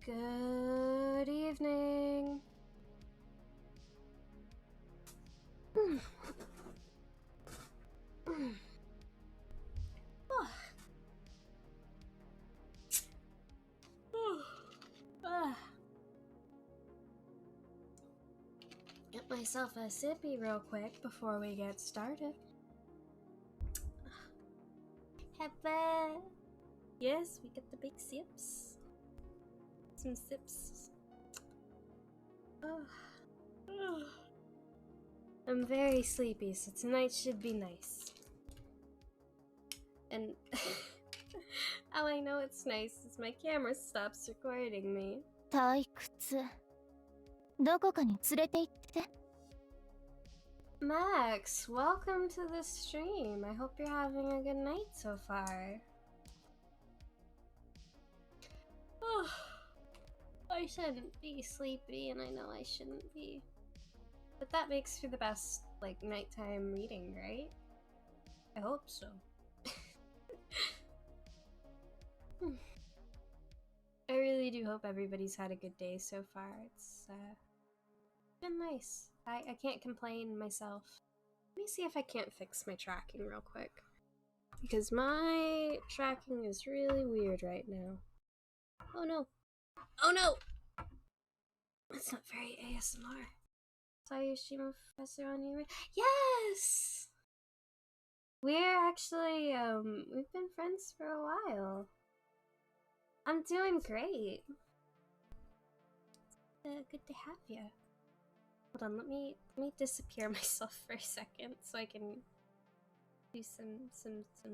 Good evening. Get myself a sippy real quick before we get started. Hefe. Yes, we get the big sips. Some sips. I'm very sleepy, so tonight should be nice. And how I know it's nice is my camera stops recording me. 退屈。どこかに連れて行って。Max, welcome to the stream. I hope you're having a good night so far. I shouldn't be sleepy, and I know I shouldn't be. But that makes for the best, like, nighttime reading, right? I hope so. I really do hope everybody's had a good day so far. It's been nice. I can't complain myself. Let me see if I can't fix my tracking real quick. Because my tracking is really weird right now. Oh no. Oh no! That's not very ASMR. Saw you stream a professor on your... Yes! We're actually, we've been friends for a while. I'm doing great. Good to have you. Hold on, let me disappear myself for a second so I can do some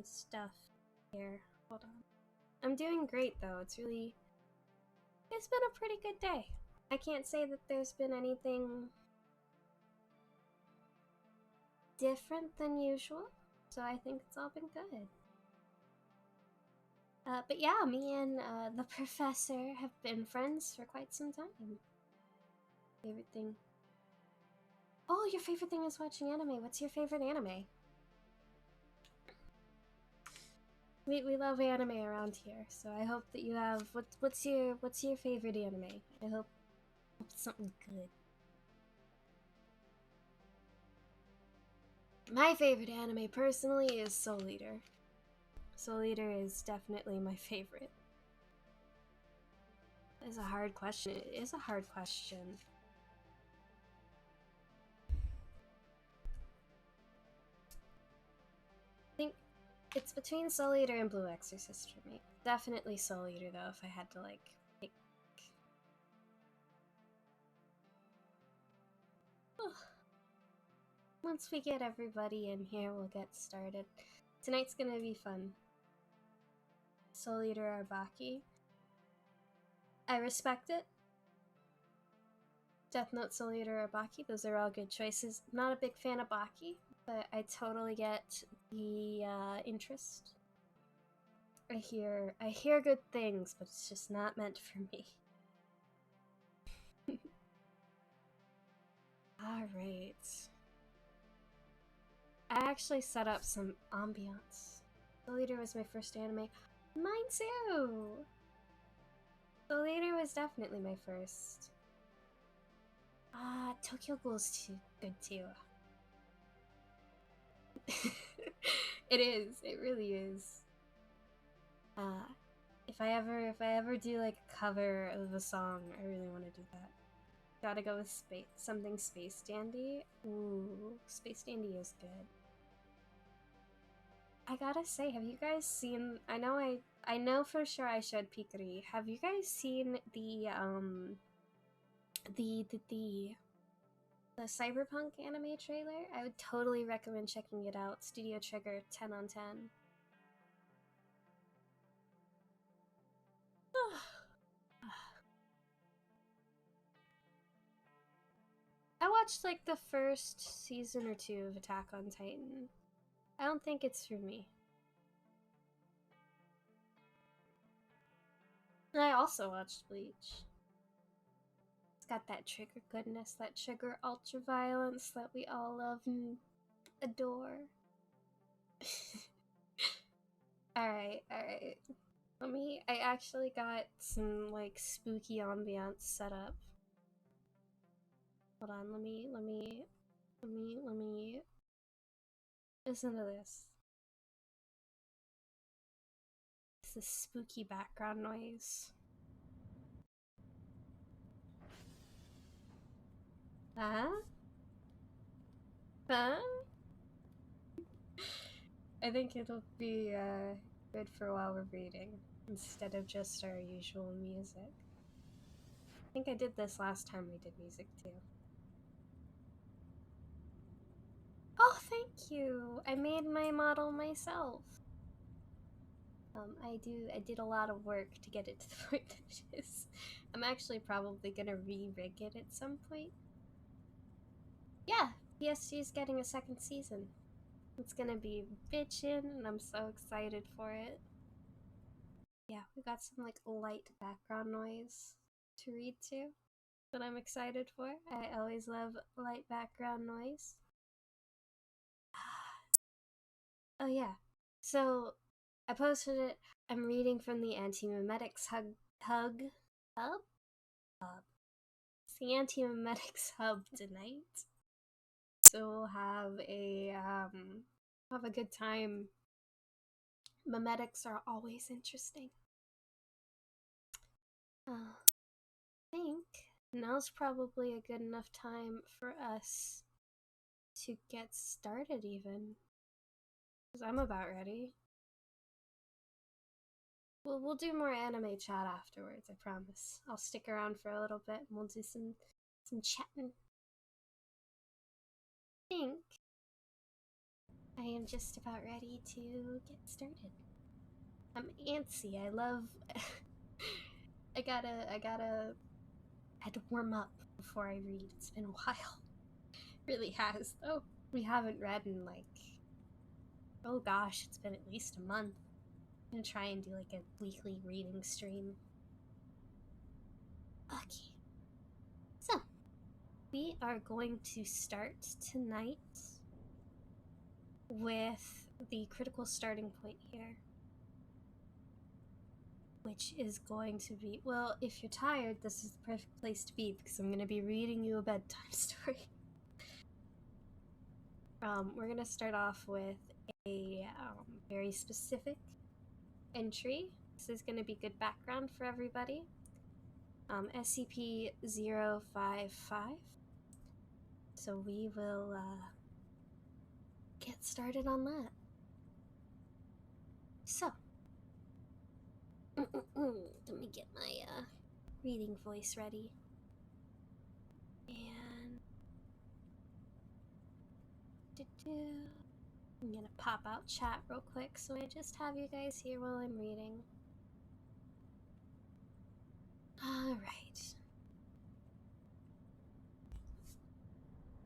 stuff here. Hold on. I'm doing great though. It's been a pretty good day. I can't say that there's been anything different than usual, so I think it's all been good. But yeah, me and the professor have been friends for quite some time. Favorite thing? Oh, your favorite thing is watching anime. What's your favorite anime? We love anime around here, so I hope that you have what's your favorite anime? I hope it's something good. My favorite anime personally is Soul Eater. Soul Eater is definitely my favorite. It's a hard question. It is a hard question. I think it's between Soul Eater and Blue Exorcist for me. Definitely Soul Eater though, if I had to like pick. Once we get everybody in here, we'll get started. Tonight's gonna be fun. Soul Eater or Baki. I respect it. Death Note, Soul Eater, or Baki, those are all good choices. I'm not a big fan of Baki, but I totally get the interest. I hear good things, but it's just not meant for me. Alright. I actually set up some ambiance. Soul Eater was my first anime. Mine too! Soul Eater was definitely my first. Tokyo Ghoul's too good too. It is. It really is. If I ever do like a cover of a song, I really want to do that. Gotta go with something Space Dandy. Ooh, Space Dandy is good. I gotta say, have you guys seen? I know for sure I showed Pikari. Have you guys seen the Cyberpunk anime trailer? I would totally recommend checking it out. Studio Trigger, 10 on 10. I watched like the first season or two of Attack on Titan. I don't think it's for me. And I also watched Bleach. It's got that trigger goodness, that trigger ultra violence that we all love and adore. Alright. I actually got some like spooky ambiance set up. Hold on, let me listen to this. It's this spooky background noise. Huh? Huh? I think it'll be good for while we're reading, instead of just our usual music. I think I did this last time we did music too. Oh, thank you! I made my model myself. I did a lot of work to get it to the point that it is. I'm actually probably gonna re-rig it at some point. Yeah, PSG is getting a second season. It's gonna be bitchin', and I'm so excited for it. Yeah, we got some like light background noise to read to that I'm excited for. I always love light background noise. Oh yeah, so I posted it. I'm reading from the Antimemetics Hub. It's the Antimemetics Hub tonight. So we'll have a good time. Memetics are always interesting. I think now's probably a good enough time for us to get started even. Because I'm about ready. We'll do more anime chat afterwards, I promise. I'll stick around for a little bit and we'll do some chatting. I think I am just about ready to get started. I'm antsy. I love I had to warm up before I read. It's been a while. It really has, though. We haven't read in like, oh gosh, it's been at least a month. I'm gonna try and do like a weekly reading stream. Okay. So, we are going to start tonight with the critical starting point here. Which is going to be, well, if you're tired, this is the perfect place to be because I'm going to be reading you a bedtime story. We're going to start off with a very specific entry. This is going to be good background for everybody. SCP 055. So we will get started on that. So, let me get my reading voice ready. And I'm gonna pop out chat real quick so I just have you guys here while I'm reading. Alright.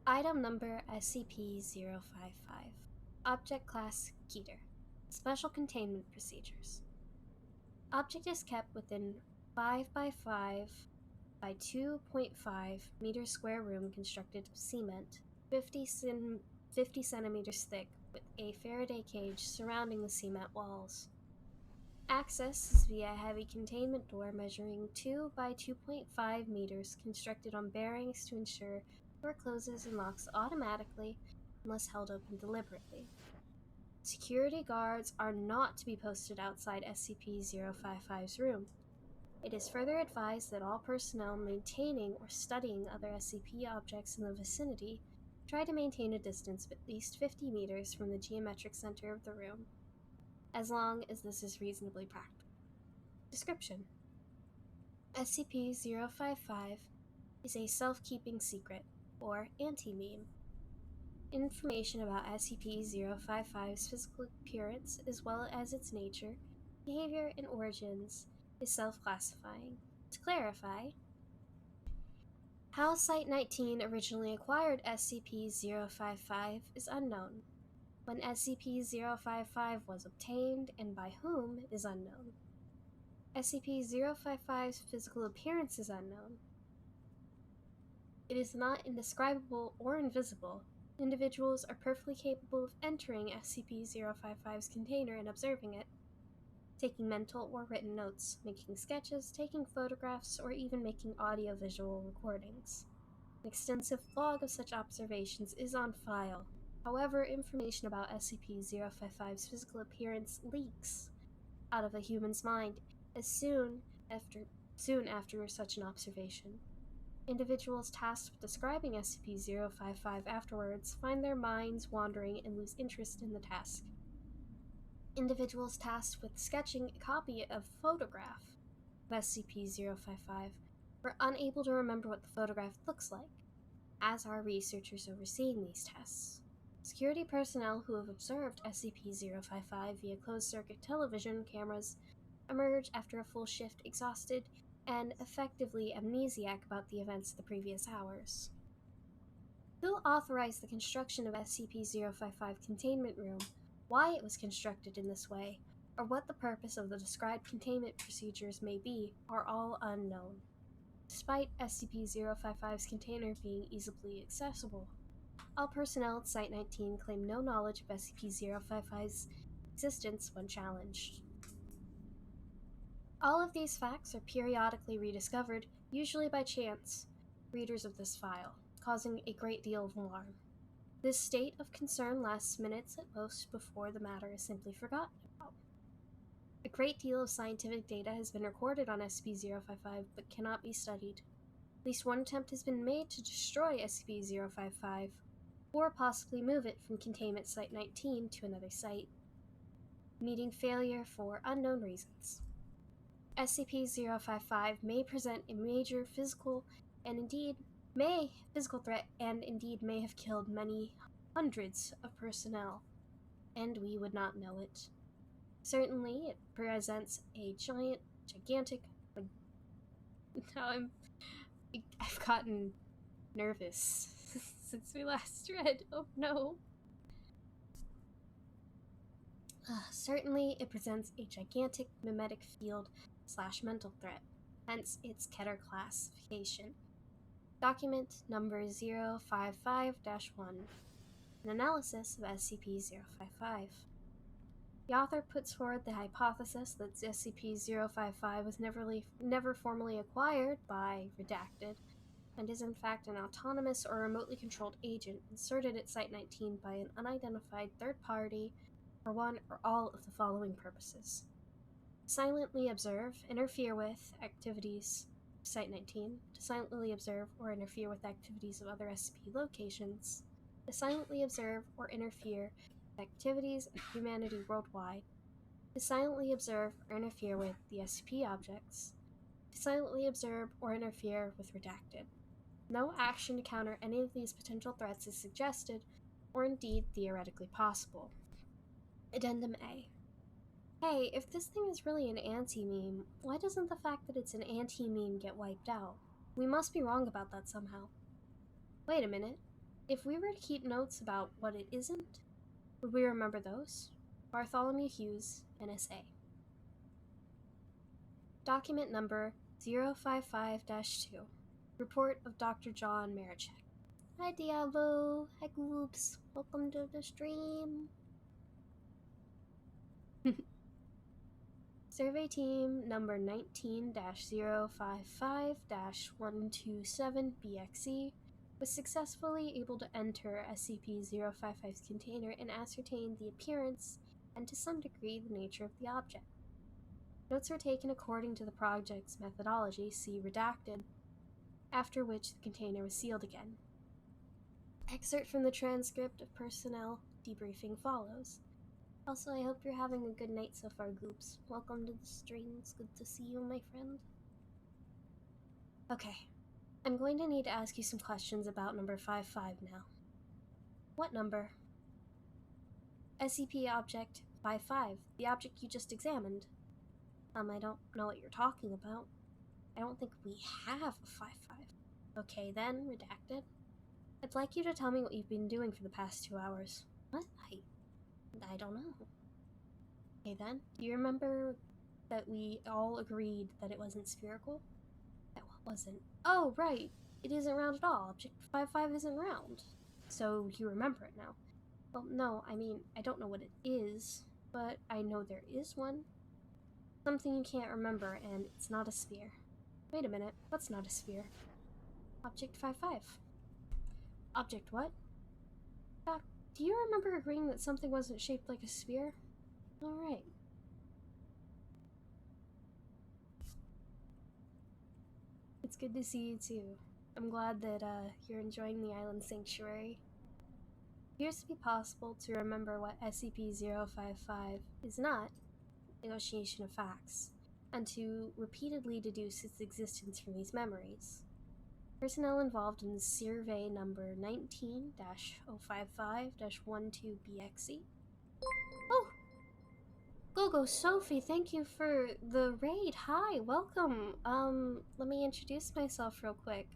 Item number SCP-055. Object Class Keter. Special Containment Procedures. Object is kept within 5 by 5 by 2.5 meter square room constructed of cement, 50 centimeters thick, with a Faraday cage surrounding the cement walls. Access is via a heavy containment door measuring 2 by 2.5 meters constructed on bearings to ensure the door closes and locks automatically unless held open deliberately. Security guards are not to be posted outside SCP-055's room. It is further advised that all personnel maintaining or studying other SCP objects in the vicinity try to maintain a distance of at least 50 meters from the geometric center of the room, as long as this is reasonably practical. Description: SCP-055 is a self-keeping secret, or anti-meme. Information about SCP-055's physical appearance, as well as its nature, behavior, and origins, is self-classifying. To clarify, how Site-19 originally acquired SCP-055 is unknown. When SCP-055 was obtained and by whom is unknown. SCP-055's physical appearance is unknown. It is not indescribable or invisible. Individuals are perfectly capable of entering SCP-055's container and observing it. taking mental or written notes, making sketches, taking photographs, or even making audio-visual recordings. An extensive log of such observations is on file. However, information about SCP-055's physical appearance leaks out of a human's mind soon after such an observation. Individuals tasked with describing SCP-055 afterwards find their minds wandering and lose interest in the task. Individuals tasked with sketching a copy of a photograph of SCP-055 were unable to remember what the photograph looks like, as are researchers overseeing these tests. Security personnel who have observed SCP-055 via closed-circuit television cameras emerge after a full shift exhausted and effectively amnesiac about the events of the previous hours. Who authorized the construction of SCP-055 containment room, why it was constructed in this way, or what the purpose of the described containment procedures may be are all unknown. Despite SCP-055's container being easily accessible, all personnel at Site-19 claim no knowledge of SCP-055's existence when challenged. All of these facts are periodically rediscovered, usually by chance, readers of this file, causing a great deal of alarm. This state of concern lasts minutes at most before the matter is simply forgotten about. A great deal of scientific data has been recorded on SCP-055 but cannot be studied. At least one attempt has been made to destroy SCP-055, or possibly move it from Containment Site-19 to another site, meeting failure for unknown reasons. SCP-055 may present a major physical threat and indeed may have killed many hundreds of personnel, and we would not know it. Certainly, it presents a gigantic. Now I've gotten nervous since we last read. Oh no. Certainly, it presents a gigantic memetic field/mental threat, hence its Keter classification. Document number 055-1. An analysis of SCP-055. The author puts forward the hypothesis that SCP-055 was never formally acquired by Redacted, and is in fact an autonomous or remotely controlled agent inserted at Site-19 by an unidentified third party for one or all of the following purposes: to silently observe, interfere with activities of Site-19, to silently observe or interfere with activities of other SCP locations, to silently observe or interfere with activities of humanity worldwide, to silently observe or interfere with the SCP objects, to silently observe or interfere with Redacted. No action to counter any of these potential threats is suggested, or indeed theoretically possible. Addendum A. Hey, if this thing is really an anti-meme, why doesn't the fact that it's an anti-meme get wiped out? We must be wrong about that somehow. Wait a minute. If we were to keep notes about what it isn't, would we remember those? Bartholomew Hughes, NSA. Document number 055-2. Report of Dr. John Marichek. Hi Diablo, hi Goops, welcome to the stream. Survey team number 19-055-127-BXE was successfully able to enter SCP-055's container and ascertain the appearance and to some degree the nature of the object. Notes were taken according to the project's methodology, see Redacted, after which the container was sealed again. Excerpt from the transcript of personnel debriefing follows. Also, I hope you're having a good night so far, Goops. Welcome to the stream. It's good to see you, my friend. Okay, I'm going to need to ask you some questions about number 55 now. What number? SCP Object 55, the object you just examined. I don't know what you're talking about. I don't think we have a 55. Okay then, Redacted. I'd like you to tell me what you've been doing for the past 2 hours. What? I don't know. Okay then, do you remember that we all agreed that it wasn't spherical? That wasn't. Oh, right. It isn't round at all. Object 55 isn't round. So you remember it now. Well, no, I mean, I don't know what it is, but I know there is one. Something you can't remember, and it's not a sphere. Wait a minute, what's not a sphere? Object 5-5. Object what? Doc, do you remember agreeing that something wasn't shaped like a sphere? Alright. It's good to see you too. I'm glad that you're enjoying the island sanctuary. It appears to be possible to remember what SCP-055 is not, negotiation of facts, and to repeatedly deduce its existence from these memories. Personnel involved in survey number 19-055-12BXE. Oh! Gogo, Sophie, thank you for the raid. Hi, welcome. Let me introduce myself real quick.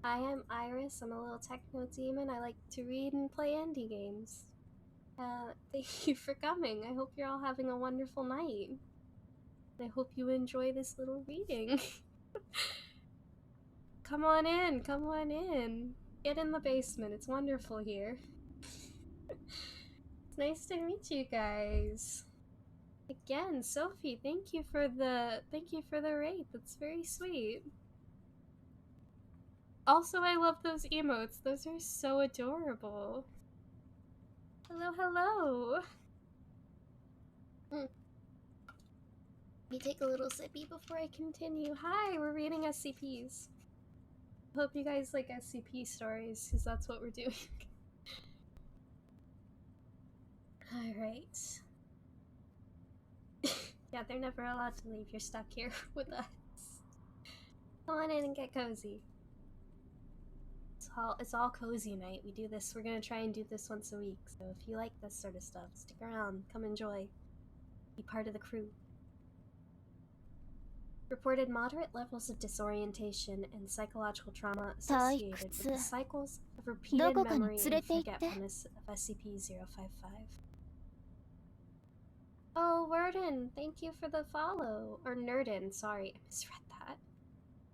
I am Iris. I'm a little techno demon. I like to read and play indie games. Thank you for coming. I hope you're all having a wonderful night. I hope you enjoy this little reading. Come on in, come on in. Get in the basement. It's wonderful here. It's nice to meet you guys. Again, Sophie, thank you for the raid. That's very sweet. Also, I love those emotes. Those are so adorable. Hello, hello. Let me take a little sippy before I continue. Hi, we're reading SCPs. Hope you guys like SCP stories, because that's what we're doing. Alright. Yeah, they're never allowed to leave. You're stuck here with us. Come on in and get cozy. It's all cozy night. We do this. We're gonna try and do this once a week. So if you like this sort of stuff, stick around. Come enjoy. Be part of the crew. Reported moderate levels of disorientation and psychological trauma associated with the cycles of repeated memory and forgetfulness of SCP-055. Oh, Worden, thank you for the follow. Or Nerdin, sorry, I misread that.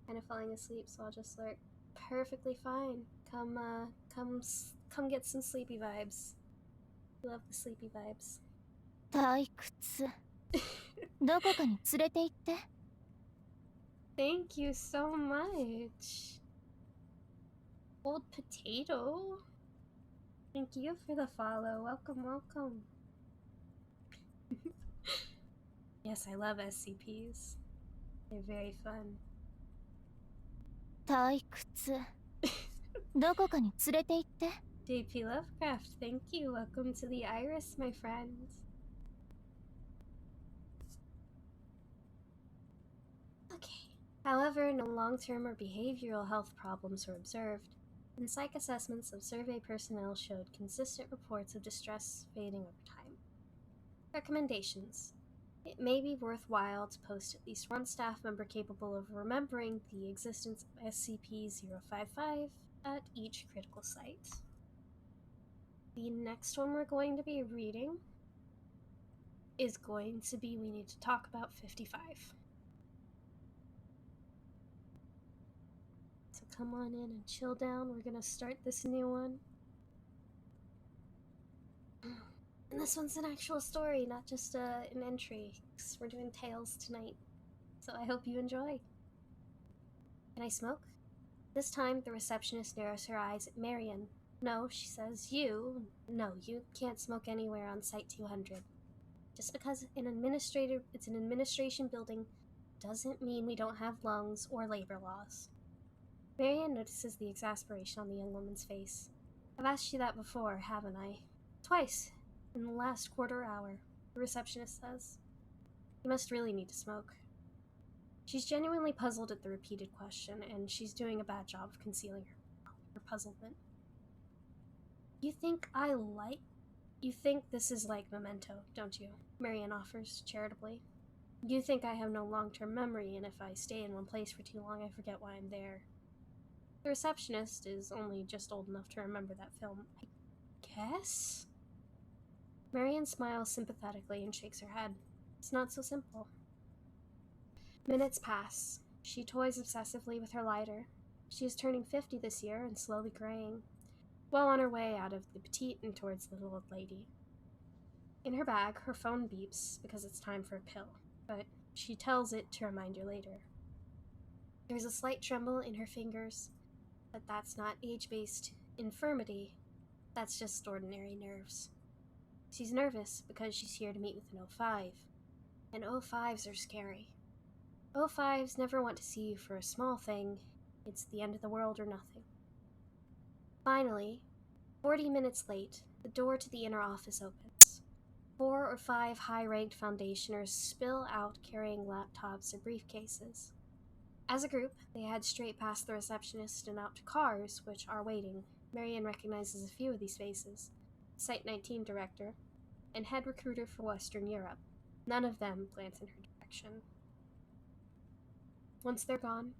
Kind of falling asleep, so I'll just lurk. Perfectly fine. Come get some sleepy vibes. Love the sleepy vibes. 退屈。どこかに連れて行って。Thank you so much. Old potato. Thank you for the follow. Welcome, welcome. Yes, I love SCPs. They're very fun. 退屈。どこかに連れて行って。JP Lovecraft, thank you. Welcome to the Iris, my friend. Okay. However, no long-term or behavioral health problems were observed, and psych assessments of survey personnel showed consistent reports of distress fading over time. Recommendations. It may be worthwhile to post at least one staff member capable of remembering the existence of SCP-055 at each critical site. The next one we're going to be reading is going to be We Need to Talk About 55. So come on in and chill down. We're gonna start this new one. And this one's an actual story, not just an entry, 'cause we're doing tales tonight. So I hope you enjoy. Can I smoke? This time, the receptionist narrows her eyes at Marion. No, she says, you can't smoke anywhere on Site 200. Just because it's an administration building doesn't mean we don't have lungs or labor laws. Marion notices the exasperation on the young woman's face. I've asked you that before, haven't I? Twice, in the last quarter hour, the receptionist says. You must really need to smoke. She's genuinely puzzled at the repeated question, and she's doing a bad job of concealing her puzzlement. You think this is like Memento, don't you? Marion offers, charitably. You think I have no long-term memory, and if I stay in one place for too long, I forget why I'm there. The receptionist is only just old enough to remember that film, I guess? Marion smiles sympathetically and shakes her head. It's not so simple. Minutes pass. She toys obsessively with her lighter. She is turning 50 this year and slowly graying, well on her way out of the petite and towards the little old lady. In her bag, her phone beeps because it's time for a pill, but She tells it to remind you later. There's a slight tremble in her fingers, but that's not age-based infirmity. That's just ordinary nerves. She's nervous because she's here to meet with an O5, and O5s are scary. O5s never want to see you for a small thing. It's the end of the world or nothing. Finally, 40 minutes late, the door to the inner office opens. 4 or 5 high-ranked Foundationers spill out carrying laptops or briefcases. As a group, they head straight past the receptionist and out to cars, which are waiting. Marion recognizes a few of these faces. Site 19 director, and head recruiter for Western Europe. None of them glance in her direction. Once they're gone,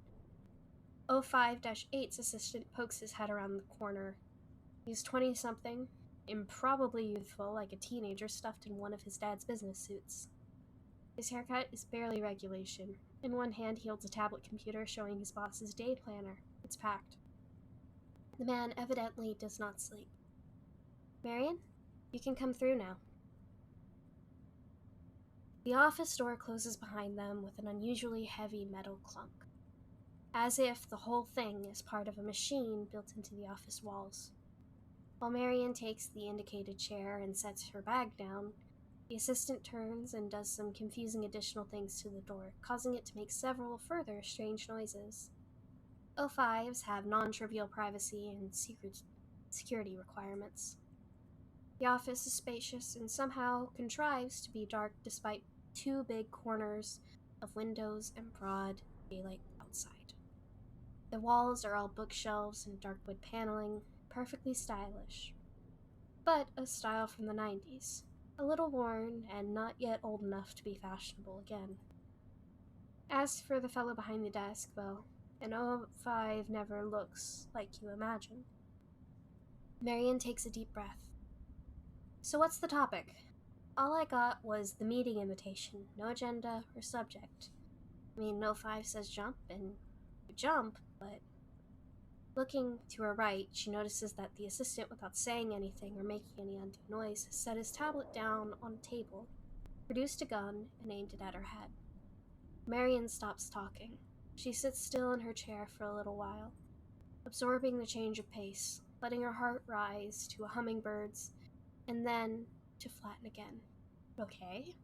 O5-8's assistant pokes his head around the corner. He's 20-something, improbably youthful, like a teenager stuffed in one of his dad's business suits. His haircut is barely regulation. In one hand, he holds a tablet computer showing his boss's day planner. It's packed. The man evidently does not sleep. Marion, you can come through now. The office door closes behind them with an unusually heavy metal clunk, as if the whole thing is part of a machine built into the office walls. While Marion takes the indicated chair and sets her bag down, the assistant turns and does some confusing additional things to the door, causing it to make several further strange noises. O5s have non-trivial privacy and security requirements. The office is spacious and somehow contrives to be dark despite 2 big corners of windows and broad daylight outside. The walls are all bookshelves and dark wood paneling, perfectly stylish. But a style from the 90s, a little worn and not yet old enough to be fashionable again. As for the fellow behind the desk, well, an O5 never looks like you imagine. Marion takes a deep breath. So what's the topic? All I got was the meeting invitation, no agenda or subject. I mean, O5 says jump, and you jump, but... Looking to her right, she notices that the assistant, without saying anything or making any undue noise, set his tablet down on a table, produced a gun, and aimed it at her head. Marion stops talking. She sits still in her chair for a little while, absorbing the change of pace, letting her heart rise to a hummingbird's, and then to flatten again. Okay,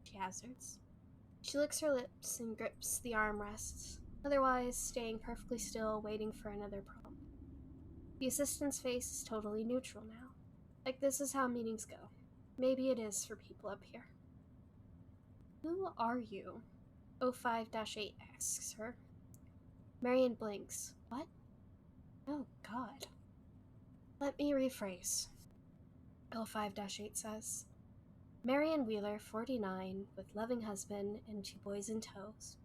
she hazards. She licks her lips and grips the armrests, otherwise staying perfectly still, waiting for another prompt. The assistant's face is totally neutral now. Like this is how meetings go. Maybe it is for people up here. Who are you? O5-8 asks her. Marion blinks. What? Oh, God. Let me rephrase. O5-8 says. Marion Wheeler, 49, with loving husband and 2 boys in tows.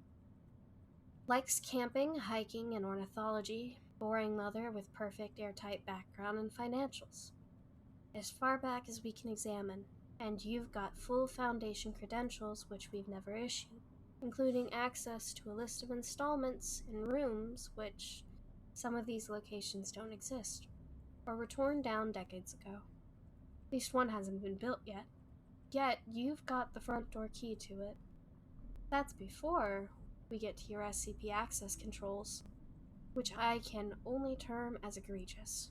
Likes camping, hiking, and ornithology. Boring mother with perfect airtight background and financials. As far back as we can examine, and you've got full Foundation credentials which we've never issued, including access to a list of installments and rooms which some of these locations don't exist, or were torn down decades ago. At least one hasn't been built yet. Yet you've got the front door key to it. That's before we get to your SCP access controls, which I can only term as egregious.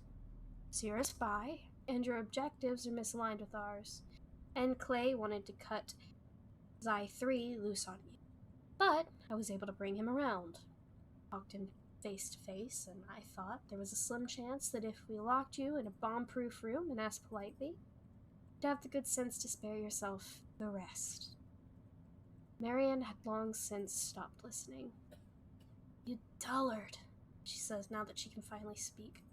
So you're a spy, and your objectives are misaligned with ours, and Clay wanted to cut Xi-3 loose on me. But I was able to bring him around. Talked him face to face, and I thought there was a slim chance that if we locked you in a bomb-proof room and asked politely, you'd have the good sense to spare yourself the rest. Marion had long since stopped listening. You dullard, she says now that she can finally speak.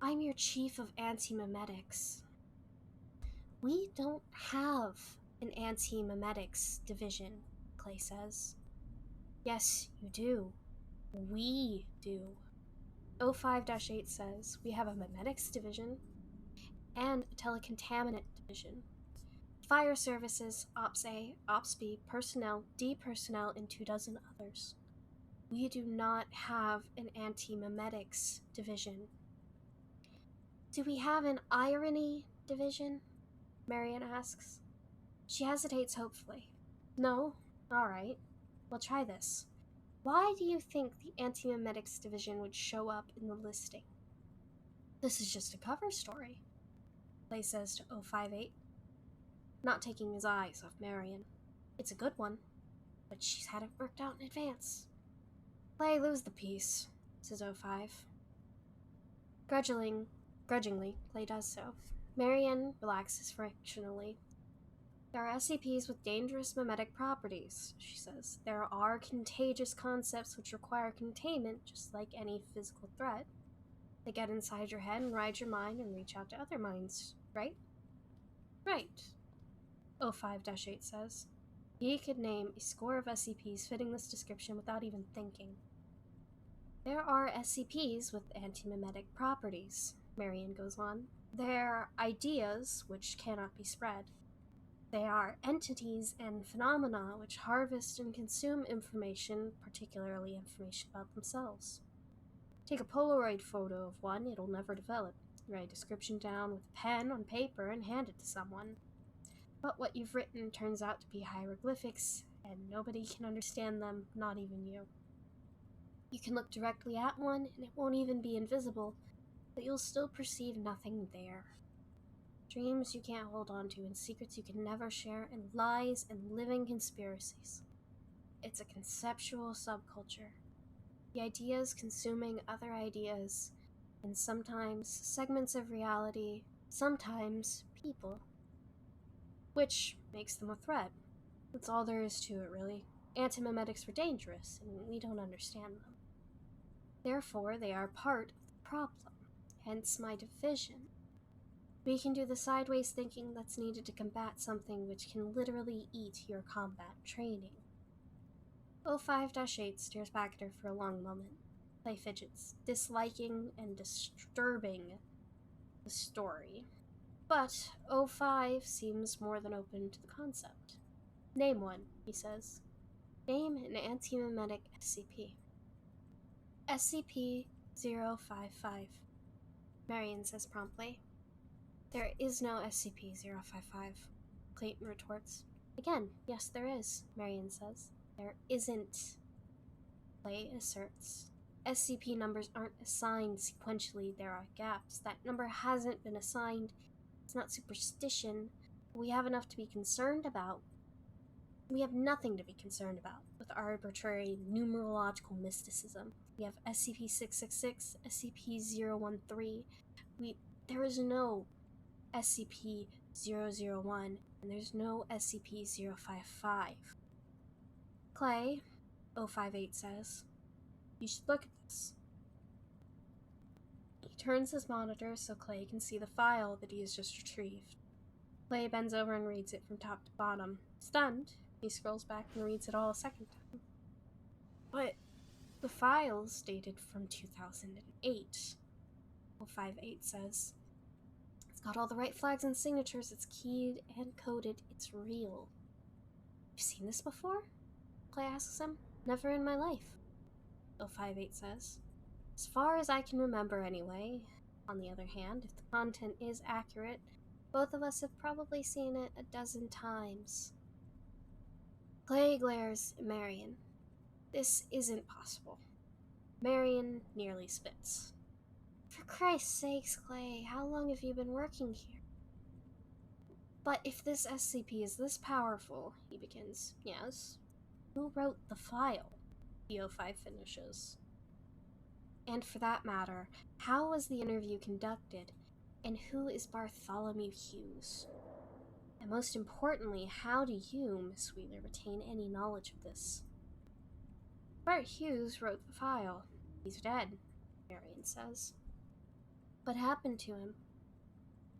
I'm your chief of Antimemetics. We don't have an Antimemetics Division, Clay says. Yes, you do. We do. O5-8 says we have a Memetics Division and a Telecontaminant Division. Fire Services, Ops A, Ops B, Personnel, D Personnel, and 24 others. We do not have an Antimemetics Division. Do we have an Irony Division? Marion asks. She hesitates hopefully. No, Alright, well try this. Why do you think the Antimemetics Division would show up in the listing? This is just a cover story, Clay says to 058, not taking his eyes off Marion. It's a good one, but she's had it worked out in advance. Clay, lose the piece, says 05. Grudgingly, Clay does so. Marion relaxes frictionally. There are SCPs with dangerous memetic properties, she says. There are contagious concepts which require containment, just like any physical threat. They get inside your head and ride your mind and reach out to other minds, right? Right, 05-8 says. He could name a score of SCPs fitting this description without even thinking. There are SCPs with antimemetic properties, Marion goes on. They're ideas which cannot be spread. They are entities and phenomena which harvest and consume information, particularly information about themselves. Take a Polaroid photo of one, it'll never develop. Write a description down with a pen on paper and hand it to someone. But what you've written turns out to be hieroglyphics, and nobody can understand them, not even you. You can look directly at one, and it won't even be invisible, but you'll still perceive nothing there. Dreams you can't hold on to, and secrets you can never share, and lies and living conspiracies. It's a conceptual subculture. The ideas consuming other ideas, and sometimes segments of reality, sometimes people. Which makes them a threat. That's all there is to it, really. Antimemetics were dangerous, and we don't understand them. Therefore, they are part of the problem, hence my division. We can do the sideways thinking that's needed to combat something which can literally eat your combat training. 05-8 stares back at her for a long moment. Clay fidgets, disliking and disturbing the story. But 05 seems more than open to the concept. Name one, he says. Name an antimemetic SCP. SCP-055, Marion says promptly. There is no SCP-055, Clayton retorts. Again, yes there is, Marion says. There isn't, Clay asserts. SCP numbers aren't assigned sequentially, there are gaps. That number hasn't been assigned. It's not superstition. We have enough to be concerned about. We have nothing to be concerned about with arbitrary numerological mysticism. We have SCP-666, SCP-013. There is no SCP-001, and there's no SCP-055. Clay, 058 says, you should look at this. He turns his monitor so Clay can see the file that he has just retrieved. Clay bends over and reads it from top to bottom. Stunned, he scrolls back and reads it all a second time. But the file's dated from 2008, 058 says. It's got all the right flags and signatures, it's keyed and coded, it's real. You've seen this before? Clay asks him. Never in my life, 058 says. As far as I can remember anyway. On the other hand, if the content is accurate, both of us have probably seen it a dozen times. Clay glares at Marion. This isn't possible. Marion nearly spits. For Christ's sakes, Clay, how long have you been working here? But if this SCP is this powerful, he begins. Yes. Who wrote the file? The 05 finishes. And for that matter, how was the interview conducted, and who is Bartholomew Hughes? And most importantly, how do you, Miss Wheeler, retain any knowledge of this? Bart Hughes wrote the file. He's dead, Marion says. What happened to him?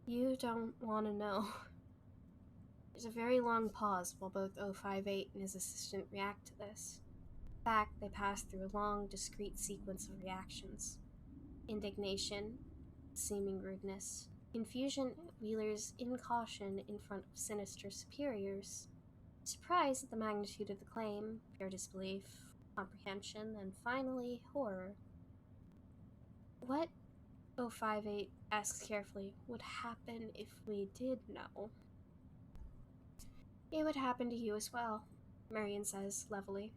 You don't want to know. There's a very long pause while both 058 and his assistant react to this. In fact, they pass through a long, discrete sequence of reactions. Indignation, seeming rudeness, confusion at Wheeler's incaution in front of sinister superiors, surprise at the magnitude of the claim, pure disbelief, comprehension, and finally, horror. What, 058 asks carefully, would happen if we did know? It would happen to you as well, Marion says, levelly.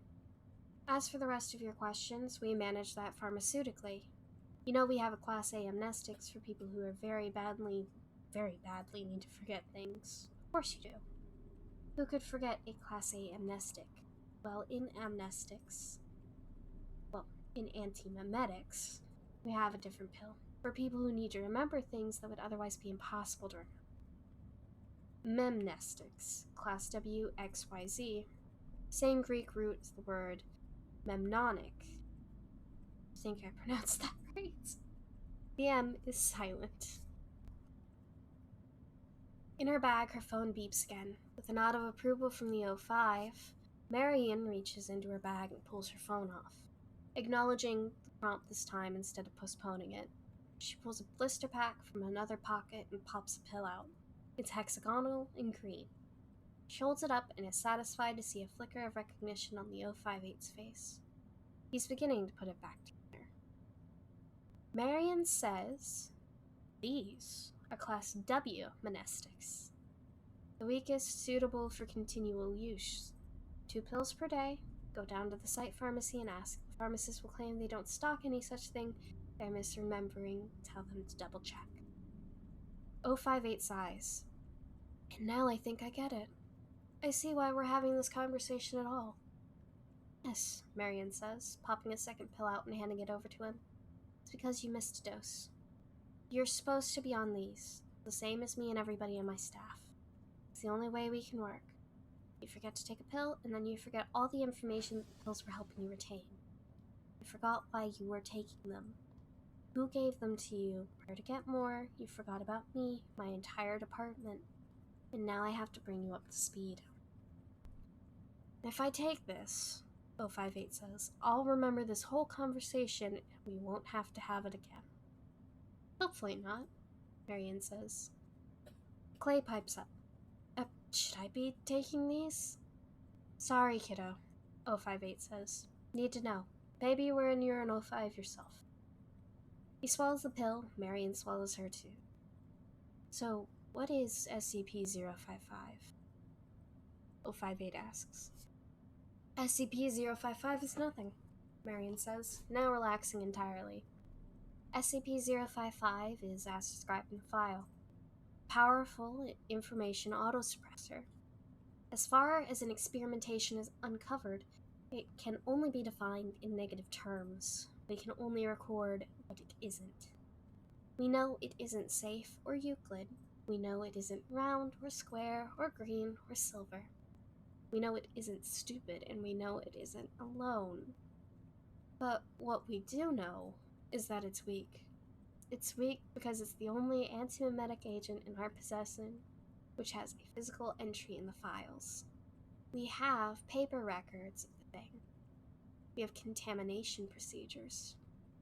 As for the rest of your questions, we manage that pharmaceutically. You know we have a Class A amnestics for people who are very badly need to forget things. Of course you do. Who could forget a Class A amnestic? Well, in antimemetics, we have a different pill for people who need to remember things that would otherwise be impossible to remember. Memnestics, Class W, X, Y, Z. Same Greek root as the word memnonic. I think I pronounced that right. The M is silent. In her bag, her phone beeps again. With a nod of approval from the O5, Marion reaches into her bag and pulls her phone off, acknowledging the prompt this time instead of postponing it. She pulls a blister pack from another pocket and pops a pill out. It's hexagonal and green. She holds it up and is satisfied to see a flicker of recognition on the O58's face. He's beginning to put it back together. Marion says, these are Class W monastics. The weakest suitable for continual use. 2 pills per day. Go down to the site pharmacy and ask. The pharmacist will claim they don't stock any such thing. They're misremembering. Tell them to double check. 058 sighs. And now I think I get it. I see why we're having this conversation at all. Yes, Marion says, popping a second pill out and handing it over to him. It's because you missed a dose. You're supposed to be on these, the same as me and everybody on my staff. It's the only way we can work. You forget to take a pill, and then you forget all the information the pills were helping you retain. You forgot why you were taking them. Who gave them to you, where to get more, you forgot about me, my entire department, and now I have to bring you up to speed. If I take this, 058 says, I'll remember this whole conversation and we won't have to have it again. Hopefully not, Marion says. Clay pipes up. Should I be taking these? Sorry, kiddo, 058 says. Need to know. Maybe you were in urine 05 yourself. He swallows the pill, Marion swallows her too. So, what is SCP-055? 058 asks. SCP-055 is nothing, Marion says, now relaxing entirely. SCP-055 is as described in the file. Powerful information autosuppressor. As far as an experimentation is uncovered, it can only be defined in negative terms. We can only record what it isn't. We know it isn't safe or Euclid. We know it isn't round or square or green or silver. We know it isn't stupid, and we know it isn't alone. But what we do know is that it's weak. It's weak because it's the only antimemetic agent in our possession which has a physical entry in the files. We have paper records of the thing. We have contamination procedures.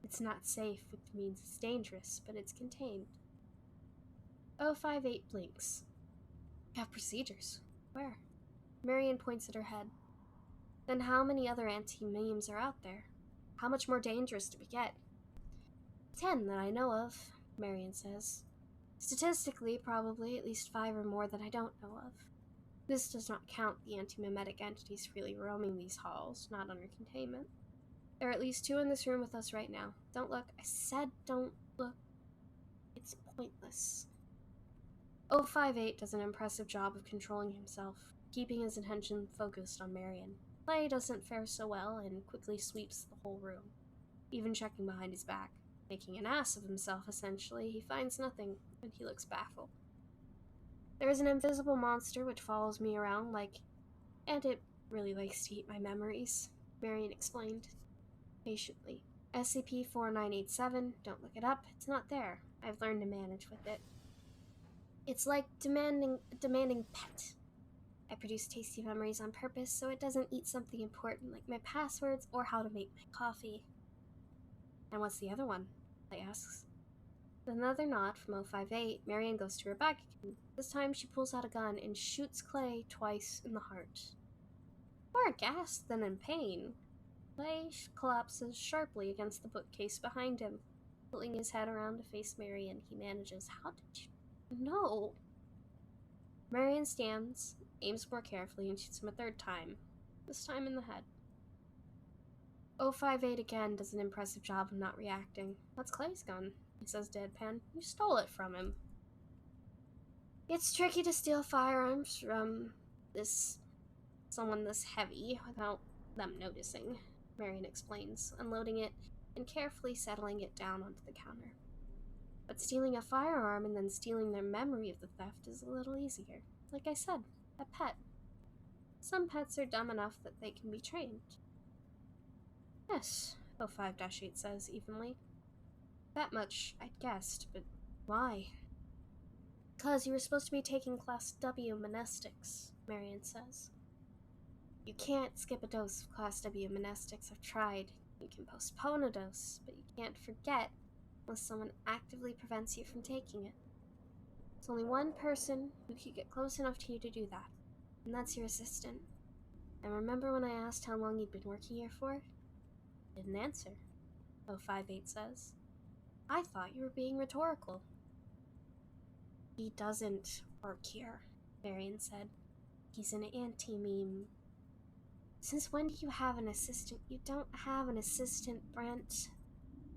It's not safe, which means it's dangerous, but it's contained. 058 blinks. We have procedures. Where? Marion points at her head. Then how many other anti-memes are out there? How much more dangerous do we get? 10 that I know of, Marion says. Statistically, probably at least 5 or more that I don't know of. This does not count the antimemetic entities freely roaming these halls, not under containment. There are at least 2 in this room with us right now. Don't look. I said don't look. It's pointless. 058 does an impressive job of controlling himself, keeping his attention focused on Marion. Clay doesn't fare so well and quickly sweeps the whole room, even checking behind his back. Making an ass of himself, essentially, he finds nothing, and he looks baffled. There is an invisible monster which follows me around and it really likes to eat my memories, Marion explained, patiently. SCP-4987, don't look it up, it's not there. I've learned to manage with it. It's like a demanding pet. I produce tasty memories on purpose so it doesn't eat something important like my passwords or how to make my coffee. And what's the other one? Clay asks. With another nod from 058, Marion goes to her bag again. This time she pulls out a gun and shoots Clay twice in the heart. More aghast than in pain, Clay collapses sharply against the bookcase behind him. Pulling his head around to face Marion, he manages, How did you know? Marion stands, aims more carefully, and shoots him a third time. this time in the head. 058 again does an impressive job of not reacting. That's Clay's gun, he says deadpan. You stole it from him. It's tricky to steal firearms from someone this heavy without them noticing, Marion explains, unloading it and carefully settling it down onto the counter. But stealing a firearm and then stealing their memory of the theft is a little easier. Like I said, a pet. Some pets are dumb enough that they can be trained. Yes, 05-8 says evenly. That much I'd guessed, but why? Because you were supposed to be taking Class W Monastics, Marion says. You can't skip a dose of Class W Monastics. I've tried. You can postpone a dose, but you can't forget unless someone actively prevents you from taking it. There's only one person who could get close enough to you to do that, and that's your assistant. And remember when I asked how long you'd been working here for? Didn't answer, 058 says. I thought you were being rhetorical. He doesn't work here, Marion said. He's an anti-meme. Since when do you have an assistant? You don't have an assistant, Brent.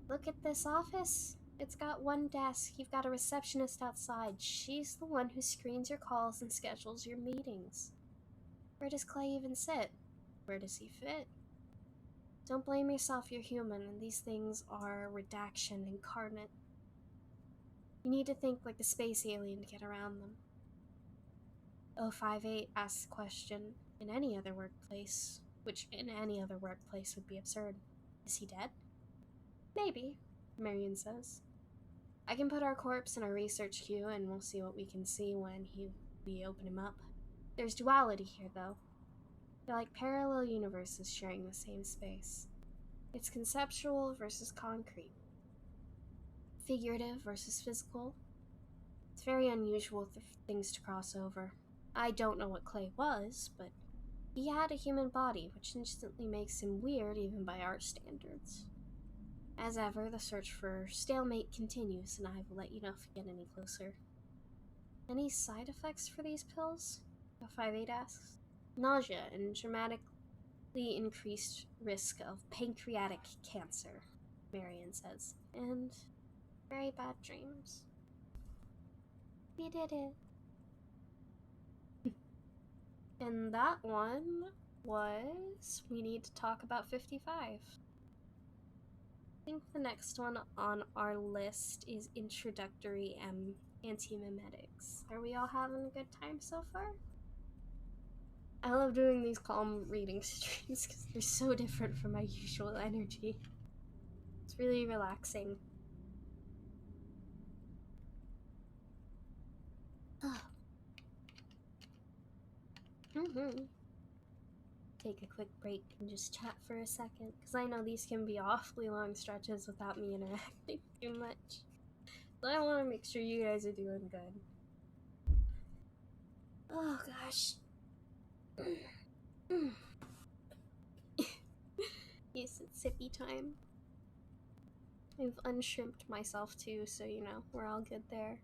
Look at this office. It's got one desk. You've got a receptionist outside. She's the one who screens your calls and schedules your meetings. Where does Clay even sit? Where does he fit? Don't blame yourself, you're human, and these things are redaction incarnate. You need to think like a space alien to get around them. 058 asks the question, in any other workplace, which in any other workplace would be absurd. Is he dead? Maybe, Marion says. I can put our corpse in our research queue and we'll see what we can see when we open him up. There's duality here, though. They're like parallel universes sharing the same space. It's conceptual versus concrete. Figurative versus physical. It's very unusual for things to cross over. I don't know what Clay was, but he had a human body, which instantly makes him weird even by our standards. As ever, the search for stalemate continues, and I will let you know if we get any closer. Any side effects for these pills? 058 asks. Nausea and dramatically increased risk of pancreatic cancer, Marion says, and very bad dreams. We did it. And that one was, we need to talk about 55. I think the next one on our list is Introductory Antimemetics. Are we all having a good time so far? I love doing these calm reading streams because they're so different from my usual energy. It's really relaxing. Take a quick break and just chat for a second, because I know these can be awfully long stretches without me interacting too much. So I want to make sure you guys are doing good. Oh gosh. Yes, it's sippy time. I've unshrimped myself too, so you know, we're all good there.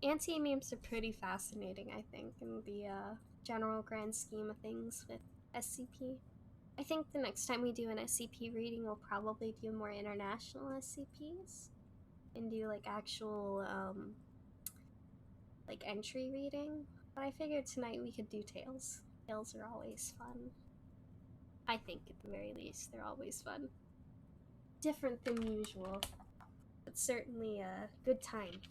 Anti-memes are pretty fascinating, I think, in the general grand scheme of things with SCP. I think the next time we do an SCP reading, we'll probably do more international SCPs and do like actual like entry reading. But I figured tonight we could do tales. Tales are always fun. I think at the very least, they're always fun. Different than usual, but certainly a good time.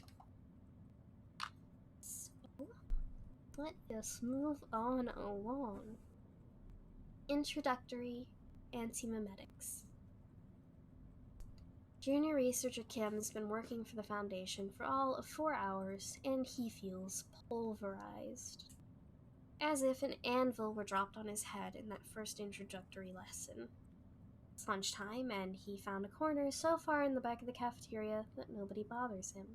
Let us move on along. Introductory Antimemetics. Junior researcher Kim has been working for the Foundation for all of 4 hours, and he feels pulverized. As if an anvil were dropped on his head in that first introductory lesson. It's lunchtime, and he found a corner so far in the back of the cafeteria that nobody bothers him,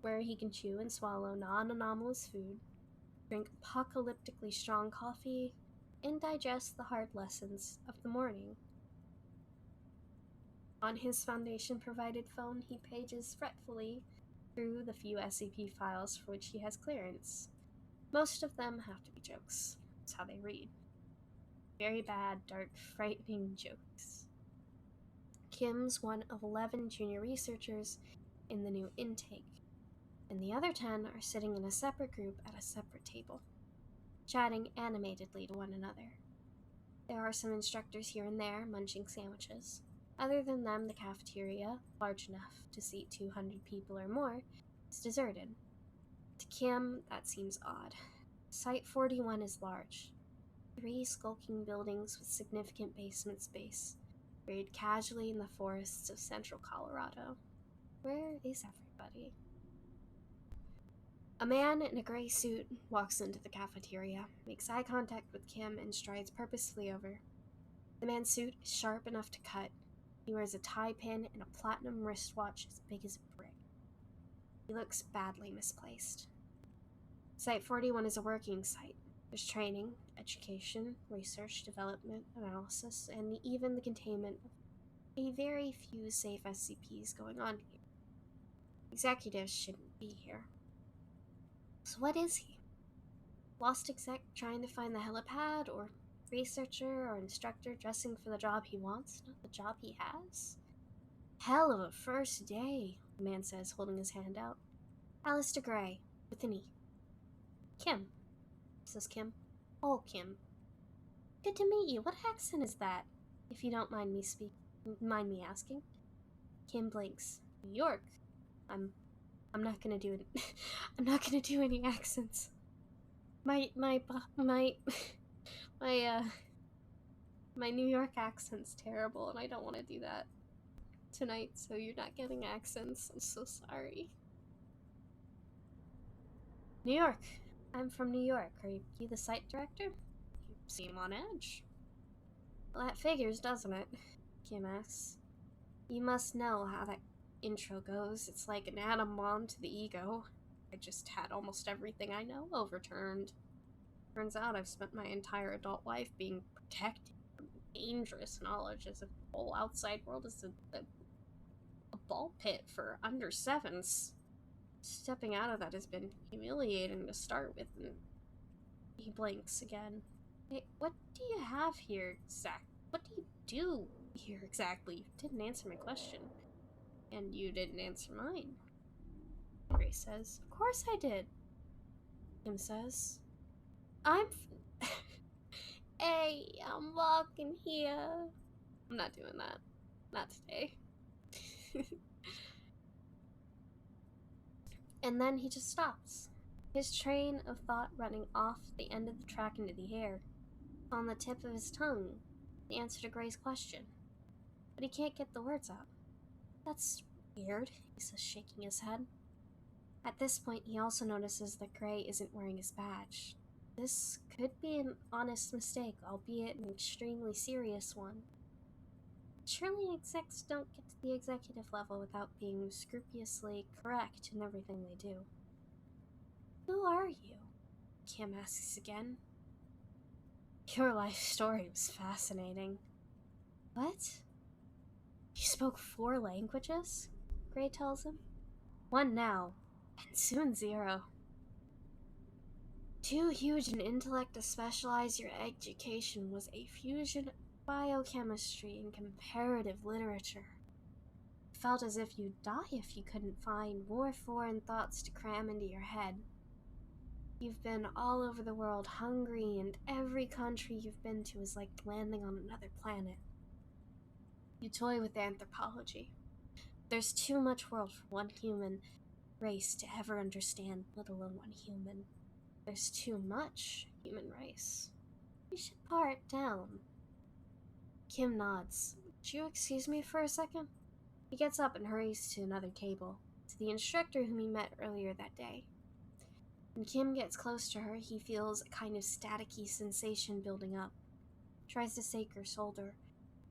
where he can chew and swallow non-anomalous food, drink apocalyptically strong coffee, and digest the hard lessons of the morning. On his Foundation-provided phone, he pages fretfully through the few SCP files for which he has clearance. Most of them have to be jokes. That's how they read. Very bad, dark, frightening jokes. Kim's one of 11 junior researchers in the new intake, and the other 10 are sitting in a separate group at a separate table, chatting animatedly to one another. There are some instructors here and there munching sandwiches. Other than them, the cafeteria, large enough to seat 200 people or more, is deserted. To Kim, that seems odd. Site 41 is large. 3 skulking buildings with significant basement space, buried casually in the forests of central Colorado. Where is everybody? A man in a gray suit walks into the cafeteria, makes eye contact with Kim, and strides purposefully over. The man's suit is sharp enough to cut. He wears a tie pin and a platinum wristwatch as big as a brick. He looks badly misplaced. Site 41 is a working site. There's training, education, research, development, analysis, and even the containment of a very few safe SCPs going on here. Executives shouldn't be here. So what is he? Lost exec trying to find the helipad, or researcher or instructor dressing for the job he wants, not the job he has? Hell of a first day, the man says, holding his hand out. Alistair Gray, with an E. Kim, says Kim. Oh, Kim. Good to meet you. What accent is that? If you don't mind me asking. Kim blinks. New York. I'm not gonna do it. I'm not gonna do any accents. My New York accent's terrible, and I don't want to do that tonight, so you're not getting accents. I'm so sorry. New York. I'm from New York. Are you the site director? You seem on edge. Well, that figures, doesn't it? Kim asks. You must know how that intro goes. It's like an atom bomb to the ego. I just had almost everything I know overturned. Turns out I've spent my entire adult life being protected from dangerous knowledge, as if the whole outside world is a ball pit for under sevens. Stepping out of that has been humiliating to start with, and he blinks again. Hey, what do you have here, Zach? What do you do here exactly? You didn't answer my question. And you didn't answer mine. Grace says. Of course I did. Kim says. Hey, I'm walking here. I'm not doing that. Not today. And then he just stops. His train of thought running off the end of the track into the air. On the tip of his tongue, the answer to Gray's question. But he can't get the words out. That's weird, he says, shaking his head. At this point, he also notices that Gray isn't wearing his badge. This could be an honest mistake, albeit an extremely serious one. Surely execs don't get to the executive level without being scrupulously correct in everything they do. Who are you? Kim asks again. Your life story was fascinating. What? You spoke 4 languages? Gray tells him. 1 now, and soon 0. Too huge an intellect to specialize your education was a fusion of biochemistry and comparative literature. It felt as if you'd die if you couldn't find more foreign thoughts to cram into your head. You've been all over the world hungry, and every country you've been to is like landing on another planet. You toy with anthropology. There's too much world for one human race to ever understand, let alone one human. There's too much human race. We should par it down. Kim nods. Would you excuse me for a second? He gets up and hurries to another table, to the instructor whom he met earlier that day. When Kim gets close to her, he feels a kind of staticky sensation building up. Tries to stake her shoulder,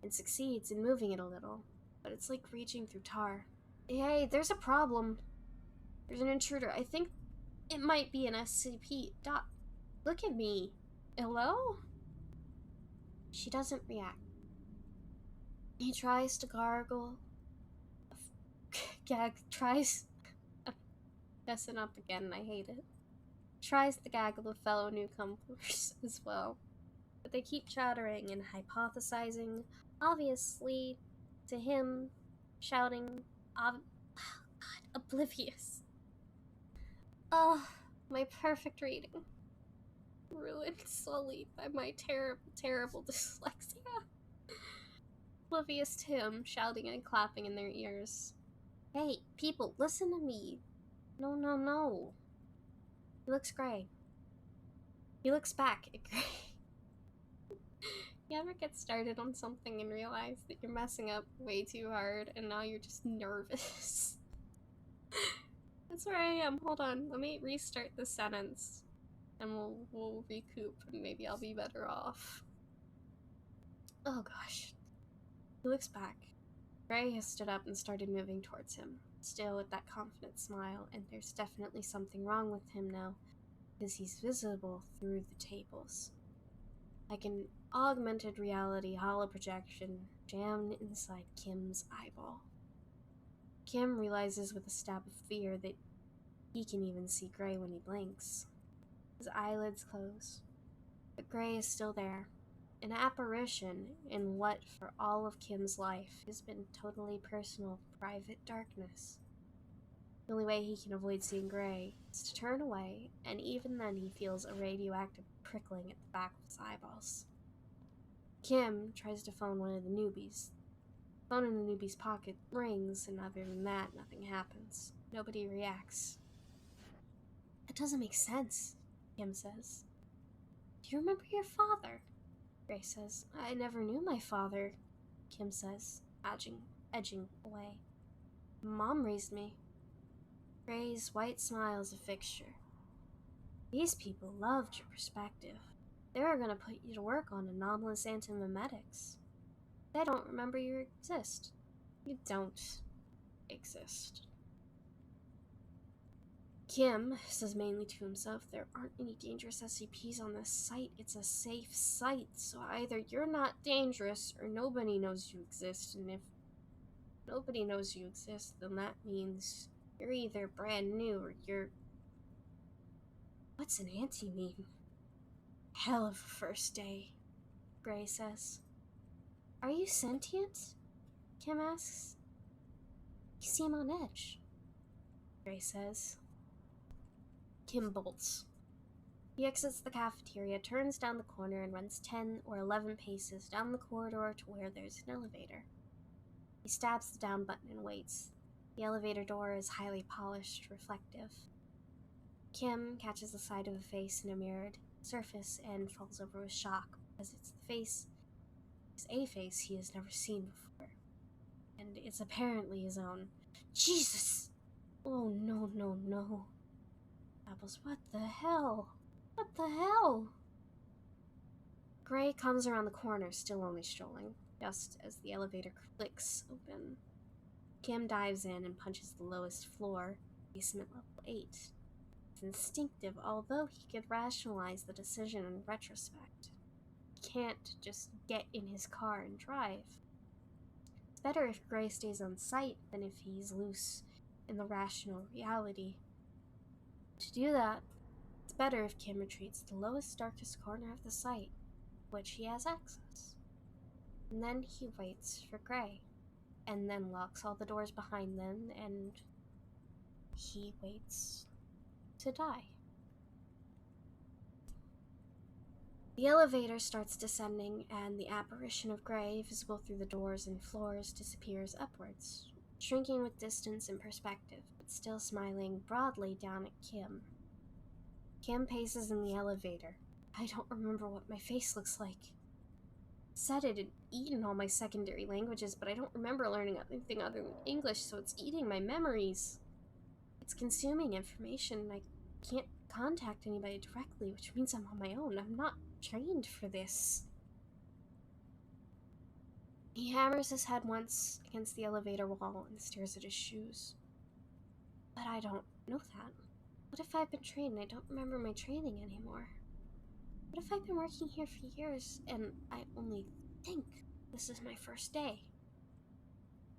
and succeeds in moving it a little, but it's like reaching through tar. Hey, there's a problem. There's an intruder. I think it might be an SCP. Doc, look at me. Hello? She doesn't react. He tries to gargle. Gag tries. Messing up again, I hate it. Tries to gaggle the fellow newcomers as well, but they keep chattering and hypothesizing, obviously, to him, shouting, God, oblivious. Oh, my perfect reading. Ruined slowly by my terrible dyslexia. Oblivious to him, shouting and clapping in their ears. Hey, people, listen to me. No, no, no. He looks gray. He looks back at Gray. You ever get started on something and realize that you're messing up way too hard and now you're just nervous? That's where I am. Hold on, let me restart the sentence and we'll recoup and maybe I'll be better off. Oh gosh. He looks back. Gray has stood up and started moving towards him, still with that confident smile, and there's definitely something wrong with him now, because he's visible through the tables. Like an augmented reality holoprojection jammed inside Kim's eyeball. Kim realizes with a stab of fear that he can even see Gray when he blinks. His eyelids close, but Gray is still there. An apparition in what, for all of Kim's life, has been totally personal, private darkness. The only way he can avoid seeing Gray is to turn away, and even then he feels a radioactive prickling at the back of his eyeballs. Kim tries to phone one of the newbies. The phone in the newbie's pocket rings, and other than that, nothing happens. Nobody reacts. That doesn't make sense, Kim says. Do you remember your father? Gray says. I never knew my father, Kim says, edging away. Mom raised me. Gray's white smile is a fixture. These people loved your perspective. They were going to put you to work on anomalous antimemetics. They don't remember you exist. You don't exist. Kim says mainly to himself, there aren't any dangerous SCPs on this site. It's a safe site, so either you're not dangerous or nobody knows you exist, and if nobody knows you exist, then that means you're either brand new or you're... What's an anti mean? Hell of a first day, Gray says. Are you sentient? Kim asks. You seem on edge, Gray says. Kim bolts. He exits the cafeteria, turns down the corner, and runs 10 or 11 paces down the corridor to where there's an elevator. He stabs the down button and waits. The elevator door is highly polished, reflective. Kim catches the side of a face in a mirrored surface and falls over with shock, because it's a face he has never seen before. And it's apparently his own. Jesus! Oh no, no, no. Apples, what the hell? What the hell? Gray comes around the corner, still only strolling, just as the elevator clicks open. Kim dives in and punches the lowest floor, basement level 8. It's instinctive, although he could rationalize the decision in retrospect. He can't just get in his car and drive. It's better if Gray stays on site than if he's loose in the rational reality. To do that, it's better if Kim retreats to the lowest, darkest corner of the site, which he has access. And then he waits for Gray, and then locks all the doors behind them, and he waits to die. The elevator starts descending, and the apparition of Gray, visible through the doors and floors, disappears upwards, shrinking with distance and perspective, but still smiling broadly down at Kim. Kim paces in the elevator. I don't remember what my face looks like. Said it had eaten all my secondary languages, but I don't remember learning anything other than English, so it's eating my memories. It's consuming information, and I can't contact anybody directly, which means I'm on my own. I'm not trained for this. He hammers his head once against the elevator wall and stares at his shoes. But I don't know that. What if I've been trained and I don't remember my training anymore? What if I've been working here for years and I only think this is my first day?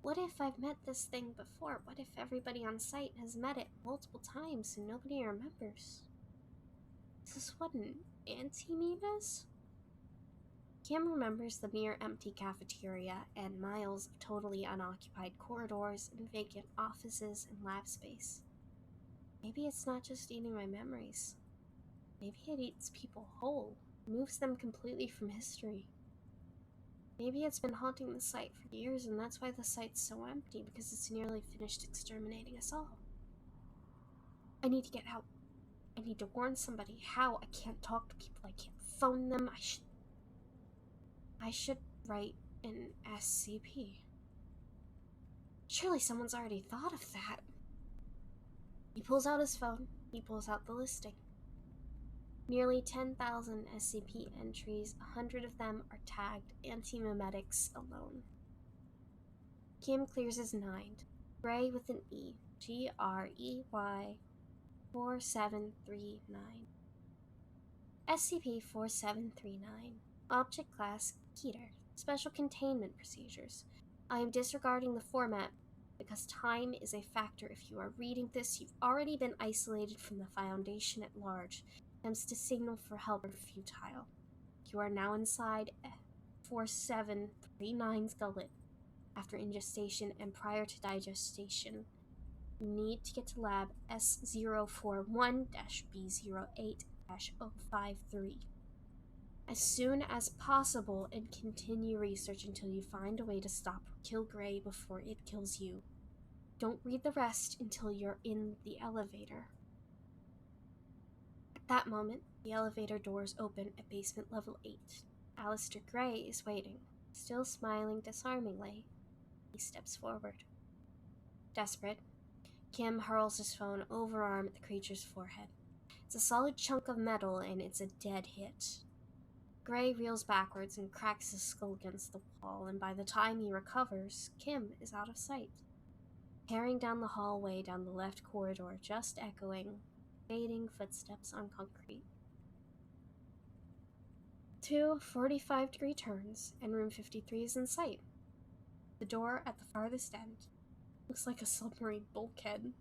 What if I've met this thing before? What if everybody on site has met it multiple times and nobody remembers? Is this what an anti-meme is? Kim remembers the near empty cafeteria and miles of totally unoccupied corridors and vacant offices and lab space. Maybe it's not just eating my memories. Maybe it eats people whole, moves them completely from history. Maybe it's been haunting the site for years, and that's why the site's so empty, because it's nearly finished exterminating us all. I need to get out. I need to warn somebody. How? I can't talk to people. I can't phone them. I should write an SCP. Surely someone's already thought of that. He pulls out his phone. He pulls out the listing. Nearly 10,000 SCP entries, 100 of them are tagged Antimemetics alone. Kim clears his mind. Gray with an E. Grey 4739. SCP-4739. Object Class Keter. Special Containment Procedures. I am disregarding the format because time is a factor. If you are reading this, you've already been isolated from the Foundation at large. Attempts to signal for help are futile. You are now inside 4739's gullet. After ingestion and prior to digestion, you need to get to lab S041-B08-053 as soon as possible and continue research until you find a way to stop or kill Gray before it kills you. Don't read the rest until you're in the elevator. At that moment, the elevator doors open at basement level 8. Alistair Gray is waiting, still smiling disarmingly. He steps forward. Desperate, Kim hurls his phone overarm at the creature's forehead. It's a solid chunk of metal, and it's a dead hit. Gray reels backwards and cracks his skull against the wall, and by the time he recovers, Kim is out of sight. Tearing down the hallway down the left corridor, just echoing fading footsteps on concrete. 2 45-degree turns, and room 53 is in sight. The door at the farthest end looks like a submarine bulkhead.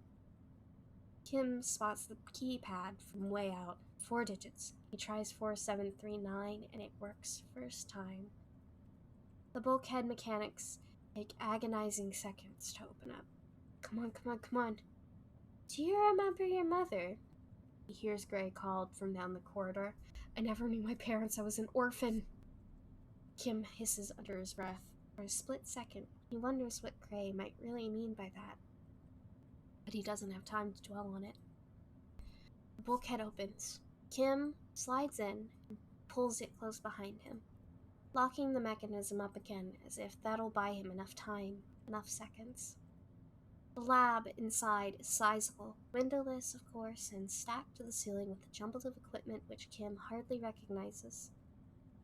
Kim spots the keypad from way out. 4 digits. He tries 4739 and it works first time. The bulkhead mechanics take agonizing seconds to open up. Come on, come on, come on. Do you remember your mother? He hears Gray called from down the corridor. I never knew my parents. I was an orphan. Kim hisses under his breath. For a split second, he wonders what Gray might really mean by that. But he doesn't have time to dwell on it. The bulkhead opens. Kim slides in and pulls it close behind him, locking the mechanism up again as if that'll buy him enough time, enough seconds. The lab inside is sizable, windowless of course, and stacked to the ceiling with a jumble of equipment which Kim hardly recognizes.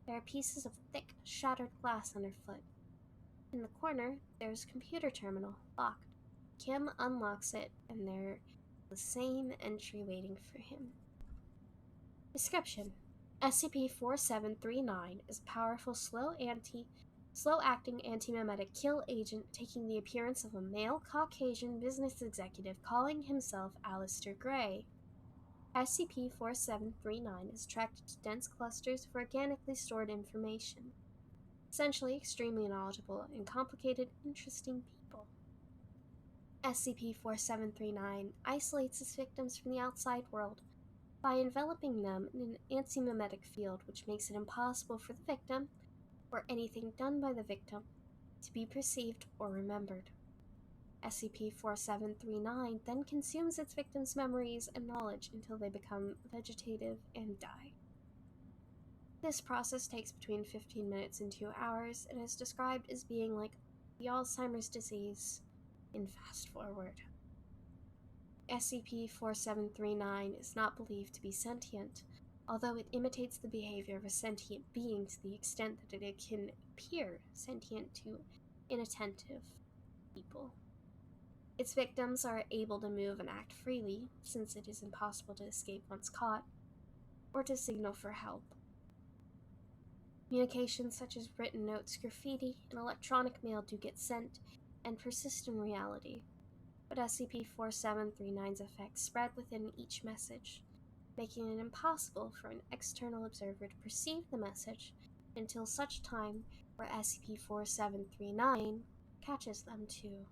There are pieces of thick, shattered glass underfoot. In the corner, there's a computer terminal, locked. Kim unlocks it, and there's the same entry waiting for him. Description: SCP-4739 is a powerful, slow-acting antimemetic kill agent taking the appearance of a male Caucasian business executive calling himself Alistair Gray. SCP-4739 is attracted to dense clusters of organically stored information. Essentially extremely knowledgeable and complicated, interesting people. SCP-4739 isolates its victims from the outside world by enveloping them in an antimemetic field which makes it impossible for the victim, or anything done by the victim, to be perceived or remembered. SCP-4739 then consumes its victims' memories and knowledge until they become vegetative and die. This process takes between 15 minutes and 2 hours and is described as being like the Alzheimer's disease in fast forward. SCP-4739 is not believed to be sentient, although it imitates the behavior of a sentient being to the extent that it can appear sentient to inattentive people. Its victims are able to move and act freely, since it is impossible to escape once caught, or to signal for help. Communications such as written notes, graffiti, and electronic mail do get sent, and persist in reality, but SCP-4739's effects spread within each message, making it impossible for an external observer to perceive the message until such time where SCP-4739 catches them too.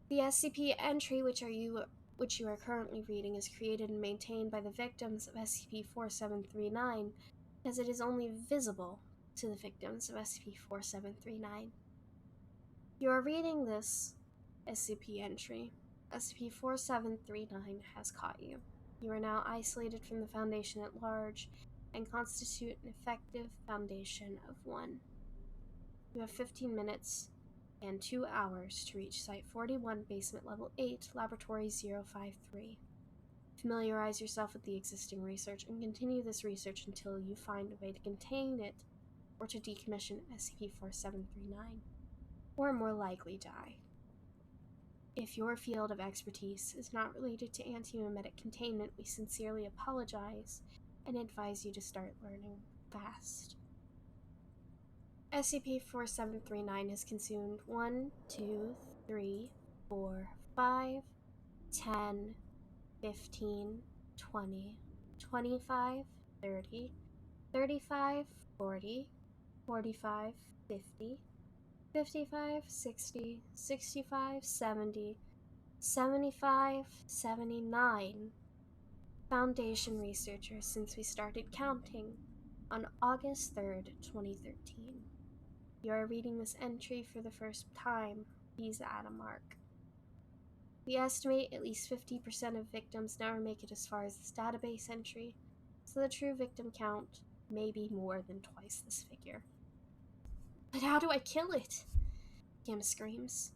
The SCP entry which you are currently reading is created and maintained by the victims of SCP-4739 because it is only visible to the victims of SCP-4739. You are reading this SCP entry. SCP-4739 has caught you. You are now isolated from the Foundation at large and constitute an effective Foundation of one. You have 15 minutes and 2 hours to reach Site 41, Basement Level 8, Laboratory 053. Familiarize yourself with the existing research and continue this research until you find a way to contain it or to decommission SCP-4739, or more likely die. If your field of expertise is not related to antimemetic containment, we sincerely apologize and advise you to start learning fast. SCP-4739 has consumed 1, 2, 3, 4, 5, 10, 15, 20, 25, 30, 35, 40, 45, 50, 55, 60, 65, 70, 75, 79 Foundation researchers since we started counting on August 3rd, 2013. You are reading this entry for the first time. Please add a mark. We estimate at least 50% of victims never make it as far as this database entry, so the true victim count may be more than twice this figure. But how do I kill it? Kim screams.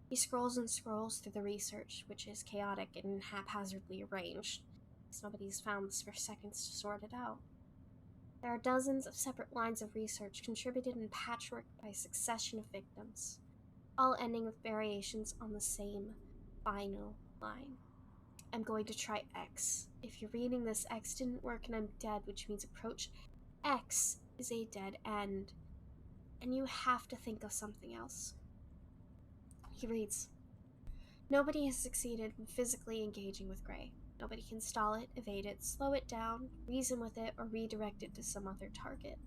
He scrolls and scrolls through the research, which is chaotic and haphazardly arranged, because nobody's found this for seconds to sort it out. There are dozens of separate lines of research contributed in patchwork by a succession of victims, all ending with variations on the same final line. I'm going to try X. If you're reading this, X didn't work and I'm dead, which means approach X is a dead end, and you have to think of something else. He reads, nobody has succeeded in physically engaging with Gray. Nobody can stall it, evade it, slow it down, reason with it, or redirect it to some other target.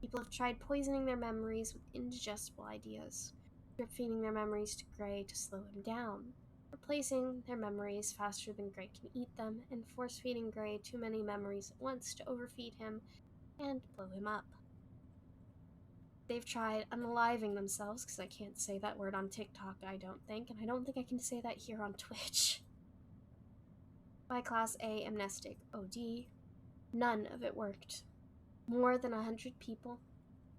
People have tried poisoning their memories with indigestible ideas, drip-feeding their memories to Gray to slow him down, replacing their memories faster than Gray can eat them, and force-feeding Gray too many memories at once to overfeed him and blow him up. They've tried unaliving themselves, because I can't say that word on TikTok, I don't think, and I don't think I can say that here on Twitch. By Class A Amnestic OD, none of it worked. More than 100 people,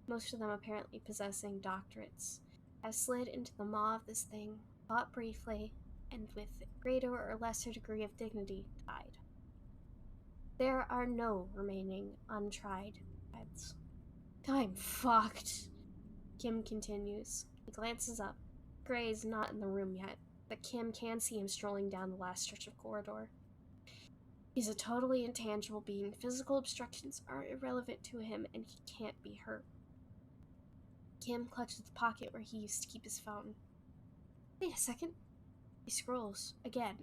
most of them apparently possessing doctorates, have slid into the maw of this thing, fought briefly, and with greater or lesser degree of dignity, died. There are no remaining untried heads. I'm fucked, Kim continues. He glances up. Gray is not in the room yet, but Kim can see him strolling down the last stretch of corridor. He's a totally intangible being. Physical obstructions are irrelevant to him, and he can't be hurt. Kim clutches the pocket where he used to keep his phone. Wait a second. He scrolls, again.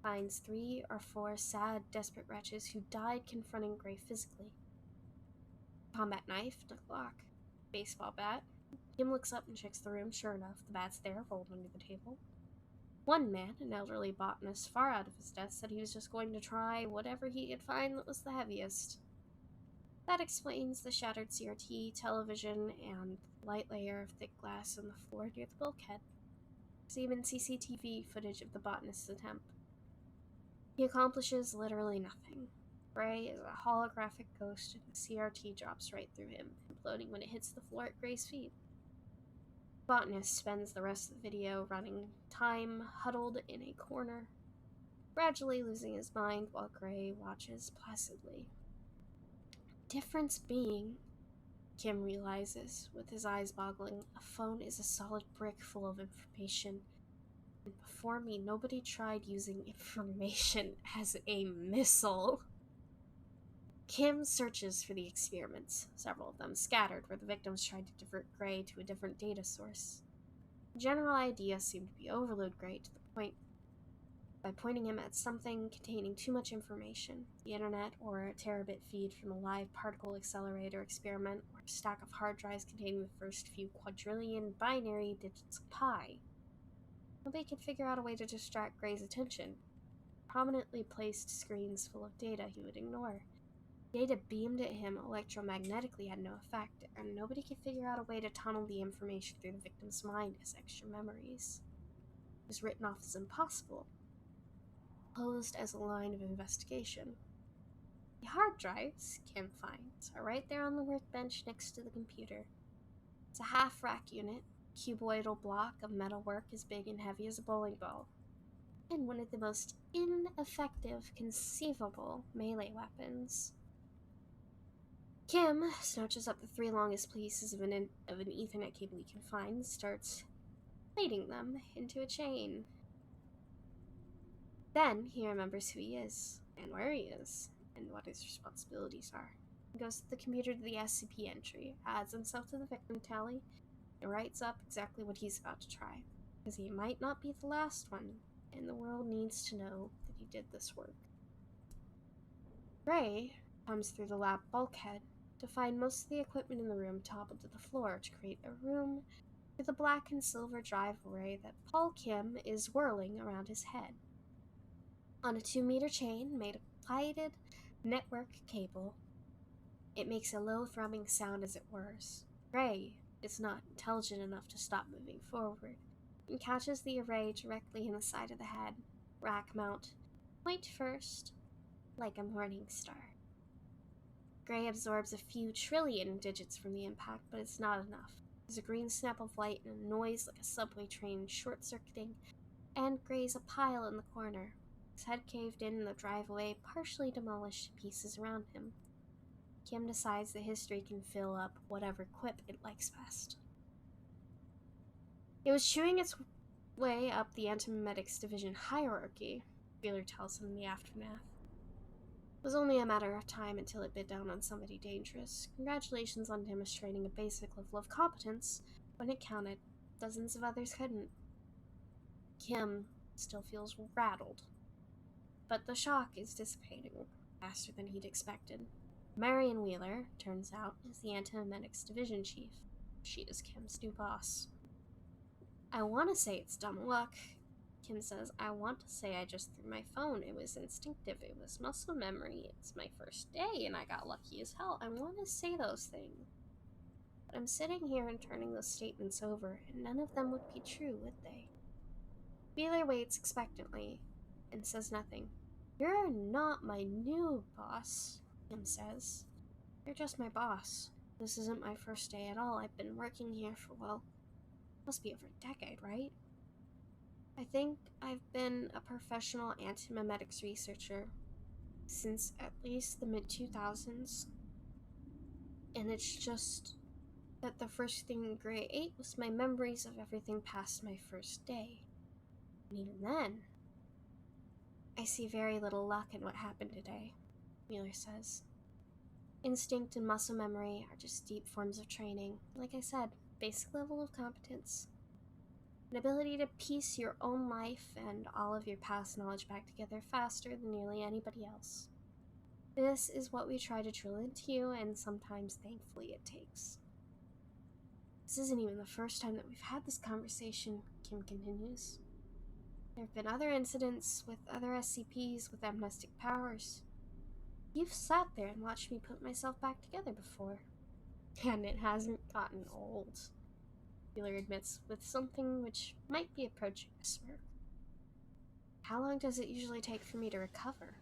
Finds 3 or 4 sad, desperate wretches who died confronting Gray physically. Combat knife, the Glock, baseball bat. Kim looks up and checks the room. Sure enough, the bat's there, rolled under the table. One man, an elderly botanist far out of his depth, said he was just going to try whatever he could find that was the heaviest. That explains the shattered CRT, television, and light layer of thick glass on the floor near the bulkhead. There's even CCTV footage of the botanist's attempt. He accomplishes literally nothing. Gray is a holographic ghost, and the CRT drops right through him, imploding when it hits the floor at Gray's feet. The botanist spends the rest of the video running time huddled in a corner, gradually losing his mind while Gray watches placidly. Difference being, Kim realizes, with his eyes boggling, a phone is a solid brick full of information. And before me, nobody tried using information as a missile. Kim searches for the experiments, several of them scattered where the victims tried to divert Gray to a different data source. The general idea seemed to be overload Gray to the point by pointing him at something containing too much information, the internet or a terabit feed from a live particle accelerator experiment or a stack of hard drives containing the first few quadrillion binary digits of pi. Nobody could figure out a way to distract Gray's attention. Prominently placed screens full of data he would ignore. Data beamed at him electromagnetically had no effect, and nobody could figure out a way to tunnel the information through the victim's mind as extra memories. It was written off as impossible, posed as a line of investigation. The hard drives, Kim finds, are right there on the workbench next to the computer. It's a half-rack unit, cuboidal block of metalwork as big and heavy as a bowling ball, and one of the most ineffective conceivable melee weapons. Kim snatches up the 3 longest pieces of an Ethernet cable he can find and starts plaiting them into a chain. Then he remembers who he is, and where he is, and what his responsibilities are. He goes to the computer to the SCP entry, adds himself to the victim tally, and writes up exactly what he's about to try, because he might not be the last one, and the world needs to know that he did this work. Gray comes through the lab bulkhead to find most of the equipment in the room toppled to the floor to create a room with a black and silver drive array that Paul Kim is whirling around his head. On a 2-meter chain made of plated network cable, it makes a low thrumming sound as it whirs. Gray is not intelligent enough to stop moving forward and catches the array directly in the side of the head, rack mount, point first, like a morning star. Gray absorbs a few trillion digits from the impact, but it's not enough. There's a green snap of light and a noise like a subway train short-circuiting, and Gray's a pile in the corner. His head caved in and the driveway partially demolished to pieces around him. Kim decides that history can fill up whatever quip it likes best. It was chewing its way up the Antimemetics Division hierarchy, Wheeler tells him in the aftermath. It was only a matter of time until it bit down on somebody dangerous. Congratulations on demonstrating a basic level of competence when it counted. Dozens of others couldn't. Kim still feels rattled, but the shock is dissipating faster than he'd expected. Marion Wheeler, turns out, is the Antimemetics Division Chief. She is Kim's new boss. I want to say it's dumb luck, Kim says. I want to say I just threw my phone. It was instinctive. It was muscle memory. It's my first day and I got lucky as hell. I want to say those things. But I'm sitting here and turning those statements over, and none of them would be true, would they? Wheeler waits expectantly and says nothing. You're not my new boss, Kim says. You're just my boss. This isn't my first day at all. I've been working here for, well, must be over a decade, right? I think I've been a professional antimemetics researcher since at least the mid-2000s. And it's just that the first thing Gray ate was my memories of everything past my first day. And even then, I see very little luck in what happened today, Wheeler says. Instinct and muscle memory are just deep forms of training. Like I said, basic level of competence. An ability to piece your own life and all of your past knowledge back together faster than nearly anybody else. This is what we try to drill into you, and sometimes, thankfully, it takes. This isn't even the first time that we've had this conversation, Kim continues. There have been other incidents with other SCPs with amnestic powers. You've sat there and watched me put myself back together before. And it hasn't gotten old, Wheeler admits, with something which might be approaching a smirk. How long does it usually take for me to recover?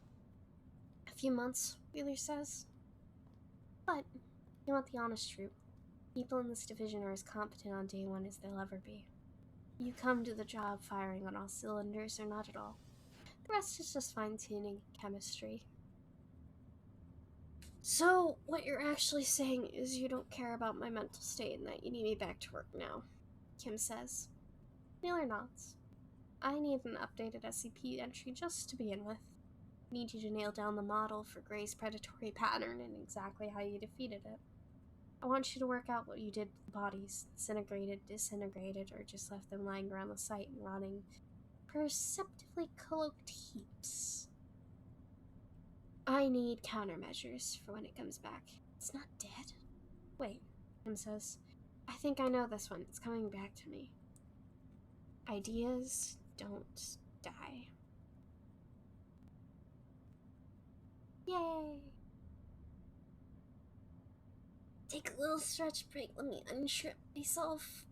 A few months, Wheeler says. But, you want the honest truth. People in this division are as competent on day one as they'll ever be. You come to the job firing on all cylinders or not at all. The rest is just fine-tuning chemistry. So, what you're actually saying is you don't care about my mental state and that you need me back to work now, Kim says. Wheeler nods. I need an updated SCP entry just to begin with. need you to nail down the model for Gray's predatory pattern and exactly how you defeated it. I want you to work out what you did with the bodies, disintegrated, or just left them lying around the site and rotting perceptibly cloaked heaps. I need countermeasures for when it comes back. It's not dead. Wait, Tim says. I think I know this one. It's coming back to me. Ideas don't die. Yay! Take a little stretch break. Let me unstrip myself.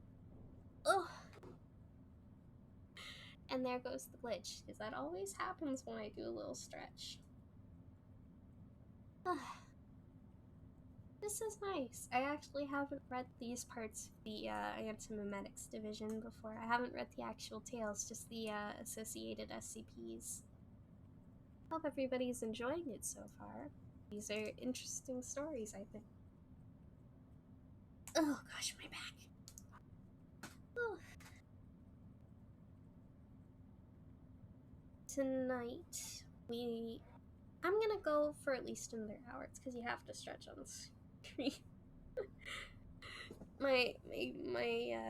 Oh! And there goes the glitch, because that always happens when I do a little stretch. This is nice. I actually haven't read these parts of the Antimemetics Division before. I haven't read the actual tales, just the associated SCPs. Hope everybody's enjoying it so far. These are interesting stories, I think. Oh gosh, my back. Oh. Tonight, I'm gonna go for at least another hour. It's because you have to stretch on the screen. my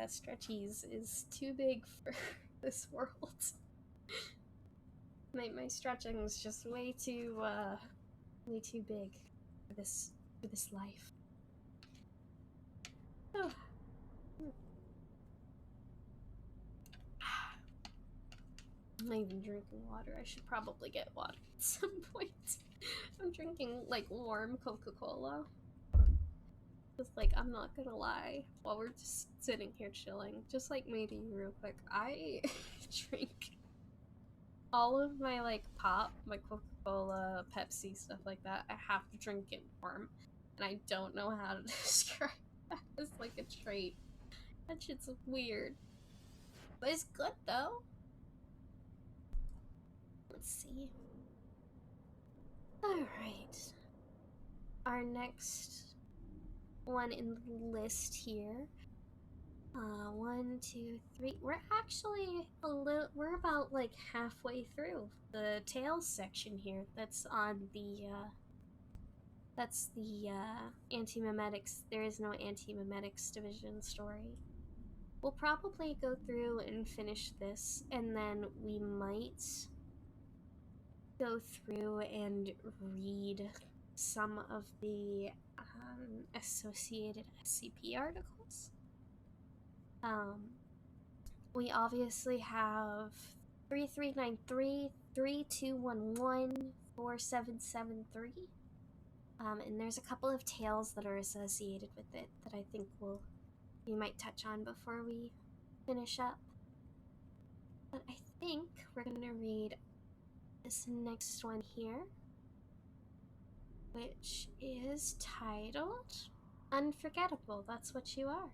stretchies is too big for this world. My stretching is just way too big for this life. Oh. I'm not even drinking water. I should probably get water at some point. I'm drinking like warm Coca-Cola. Just like, I'm not gonna lie, while we're just sitting here chilling, just like maybe real quick, I drink all of my like pop, my Coca-Cola, Pepsi, stuff like that. I have to drink it warm, and I don't know how to describe that as like a trait. That shit's weird, but it's good though. Let's see. Alright. Our next one in the list here. 1, 2, 3. We're actually we're about like halfway through the tales section here. That's on the, Antimemetics. There is no Antimemetics Division story. We'll probably go through and finish this, and then we might go through and read some of the associated SCP articles. We obviously have 3393, 3211, 4773. And there's a couple of tales that are associated with it that I think we might touch on before we finish up. But I think we're gonna read this next one here, which is titled Unforgettable, That's What You Are.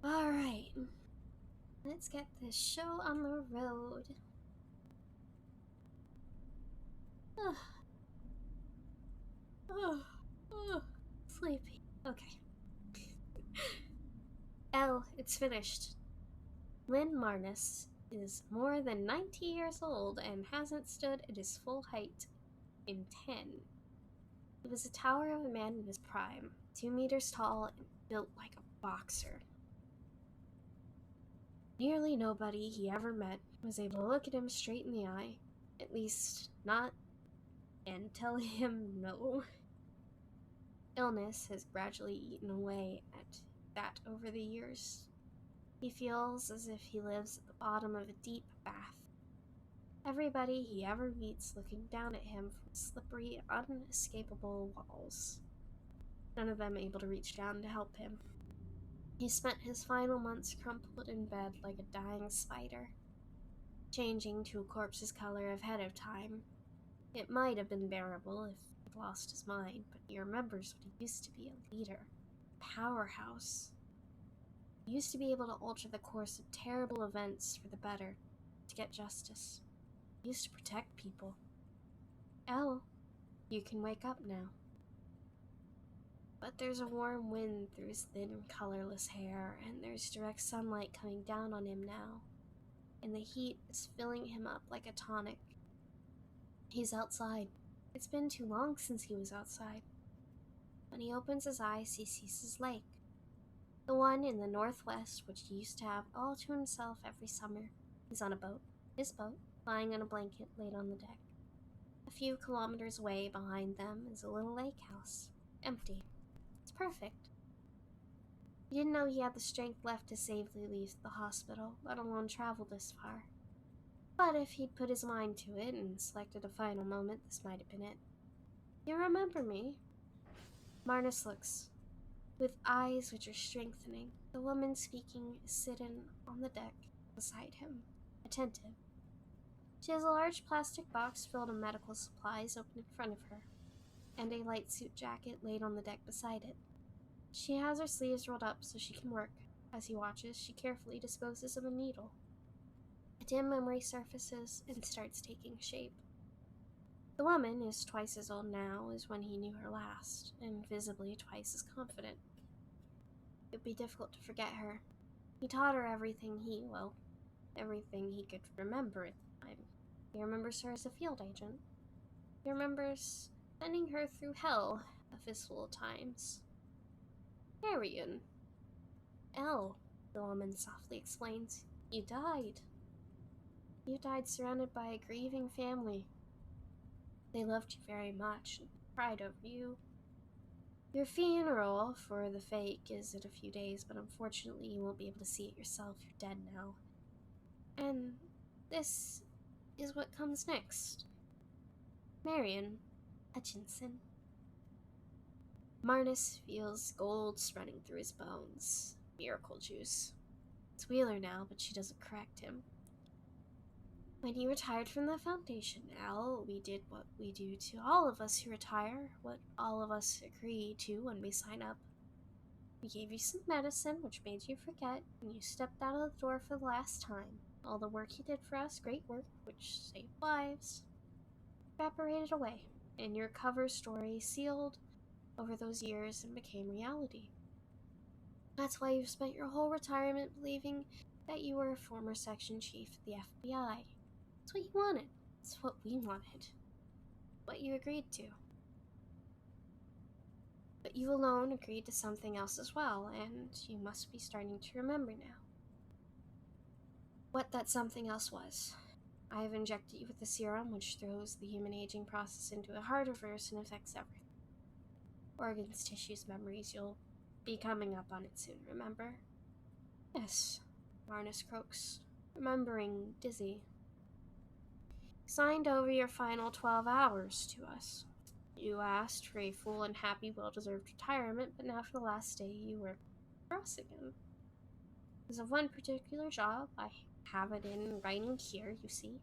Alright, let's get this show on the road. Sleepy. Okay. It's finished. Lynn Marnus is more than 90 years old and hasn't stood at his full height in 10. He was a tower of a man in his prime, 2 meters tall and built like a boxer. Nearly nobody he ever met was able to look at him straight in the eye, at least not, and tell him no. Illness has gradually eaten away at that over the years. He feels as if he lives at the bottom of a deep bath. Everybody he ever meets looking down at him from slippery, unescapable walls. None of them able to reach down to help him. He spent his final months crumpled in bed like a dying spider, changing to a corpse's color ahead of time. It might have been bearable if he'd lost his mind, but he remembers when he used to be a leader, a powerhouse. He used to be able to alter the course of terrible events for the better, to get justice. He used to protect people. Elle, you can wake up now. But there's a warm wind through his thin, colorless hair, and there's direct sunlight coming down on him now. and the heat is filling him up like a tonic. He's outside. It's been too long since he was outside. When he opens his eyes, he sees his lake. The one in the northwest, which he used to have all to himself every summer. He's on a boat, his boat, lying on a blanket laid on the deck. A few kilometers away behind them is a little lake house, empty. It's perfect. He didn't know he had the strength left to safely leave the hospital, let alone travel this far. But if he'd put his mind to it and selected a final moment, this might have been it. You remember me? Marnus looks, with eyes which are strengthening. The woman speaking is sitting on the deck beside him, attentive. She has a large plastic box filled with medical supplies open in front of her, and a light suit jacket laid on the deck beside it. She has her sleeves rolled up so she can work. As he watches, she carefully disposes of a needle. A dim memory surfaces and starts taking shape. The woman is twice as old now as when he knew her last, and visibly twice as confident. It would be difficult to forget her. He taught her everything he could remember at the time. He remembers her as a field agent. He remembers sending her through hell a fistful of times. Arian. Elle, the woman softly explains. You died. You died surrounded by a grieving family. They loved you very much and cried over you. Your funeral for the fake is in a few days, but unfortunately you won't be able to see it yourself. You're dead now. And this is what comes next. Marion Hutchinson. Marnus feels gold running through his bones. Miracle juice. It's Wheeler now, but she doesn't correct him. When you retired from the Foundation, Al, we did what we do to all of us who retire, what all of us agree to when we sign up. We gave you some medicine, which made you forget, and you stepped out of the door for the last time. All the work you did for us, great work, which saved lives, evaporated away, and your cover story sealed over those years and became reality. That's why you've spent your whole retirement believing that you were a former section chief of the FBI. It's what you wanted. It's what we wanted. What you agreed to. But you alone agreed to something else as well, and you must be starting to remember now. What that something else was. I have injected you with a serum which throws the human aging process into a hard reverse and affects everything. Organs, tissues, memories, you'll be coming up on it soon, remember? Yes, Marnus croaks, remembering dizzy. Signed over your final 12 hours to us. You asked for a full and happy, well-deserved retirement, but now for the last day you work for us again. Because of one particular job, I have it in writing here, you see.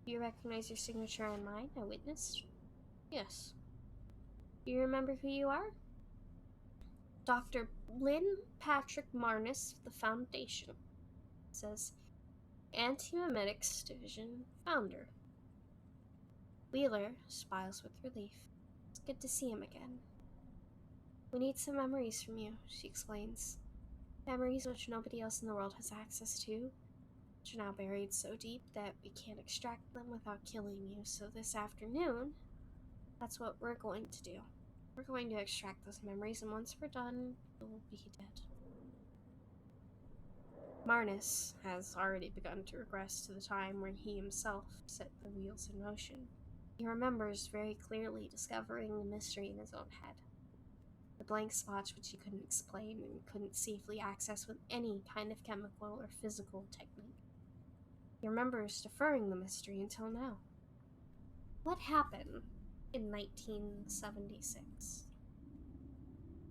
Do you recognize your signature and mine? I witnessed? Yes. Do you remember who you are? Dr. Lynn Patrick Marnus of the Foundation. It says, Antimemetics Division Founder. Wheeler smiles with relief. It's good to see him again. We need some memories from you, she explains. Memories which nobody else in the world has access to, which are now buried so deep that we can't extract them without killing you. So this afternoon, that's what we're going to do. We're going to extract those memories, and once we're done, you'll be dead. Marnus has already begun to regress to the time when he himself set the wheels in motion. He remembers very clearly discovering the mystery in his own head. The blank spots which he couldn't explain and couldn't safely access with any kind of chemical or physical technique. He remembers deferring the mystery until now. What happened in 1976?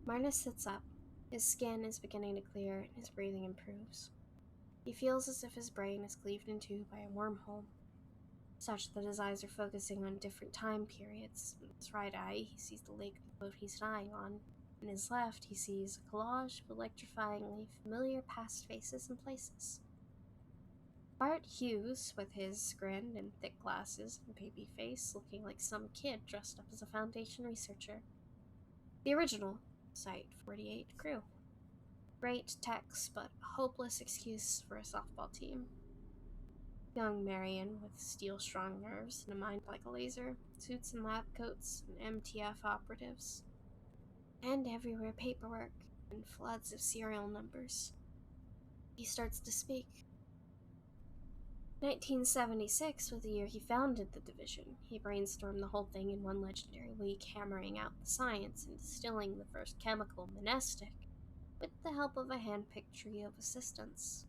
Marnus sits up. His skin is beginning to clear and his breathing improves. He feels as if his brain is cleaved in two by a wormhole, such that his eyes are focusing on different time periods. In his right eye, he sees the lake of the boat he's lying on. In his left, he sees a collage of electrifyingly familiar past faces and places. Bart Hughes, with his grin and thick glasses and baby face, looking like some kid dressed up as a Foundation researcher. The original Site 48 crew. Great text, but a hopeless excuse for a softball team. young Marion with steel-strong nerves and a mind like a laser, suits and lab coats, and MTF operatives. And everywhere paperwork and floods of serial numbers. He starts to speak. 1976 was the year he founded the division. He brainstormed the whole thing in one legendary week, hammering out the science and distilling the first chemical monastic with the help of a hand-picked trio of assistants.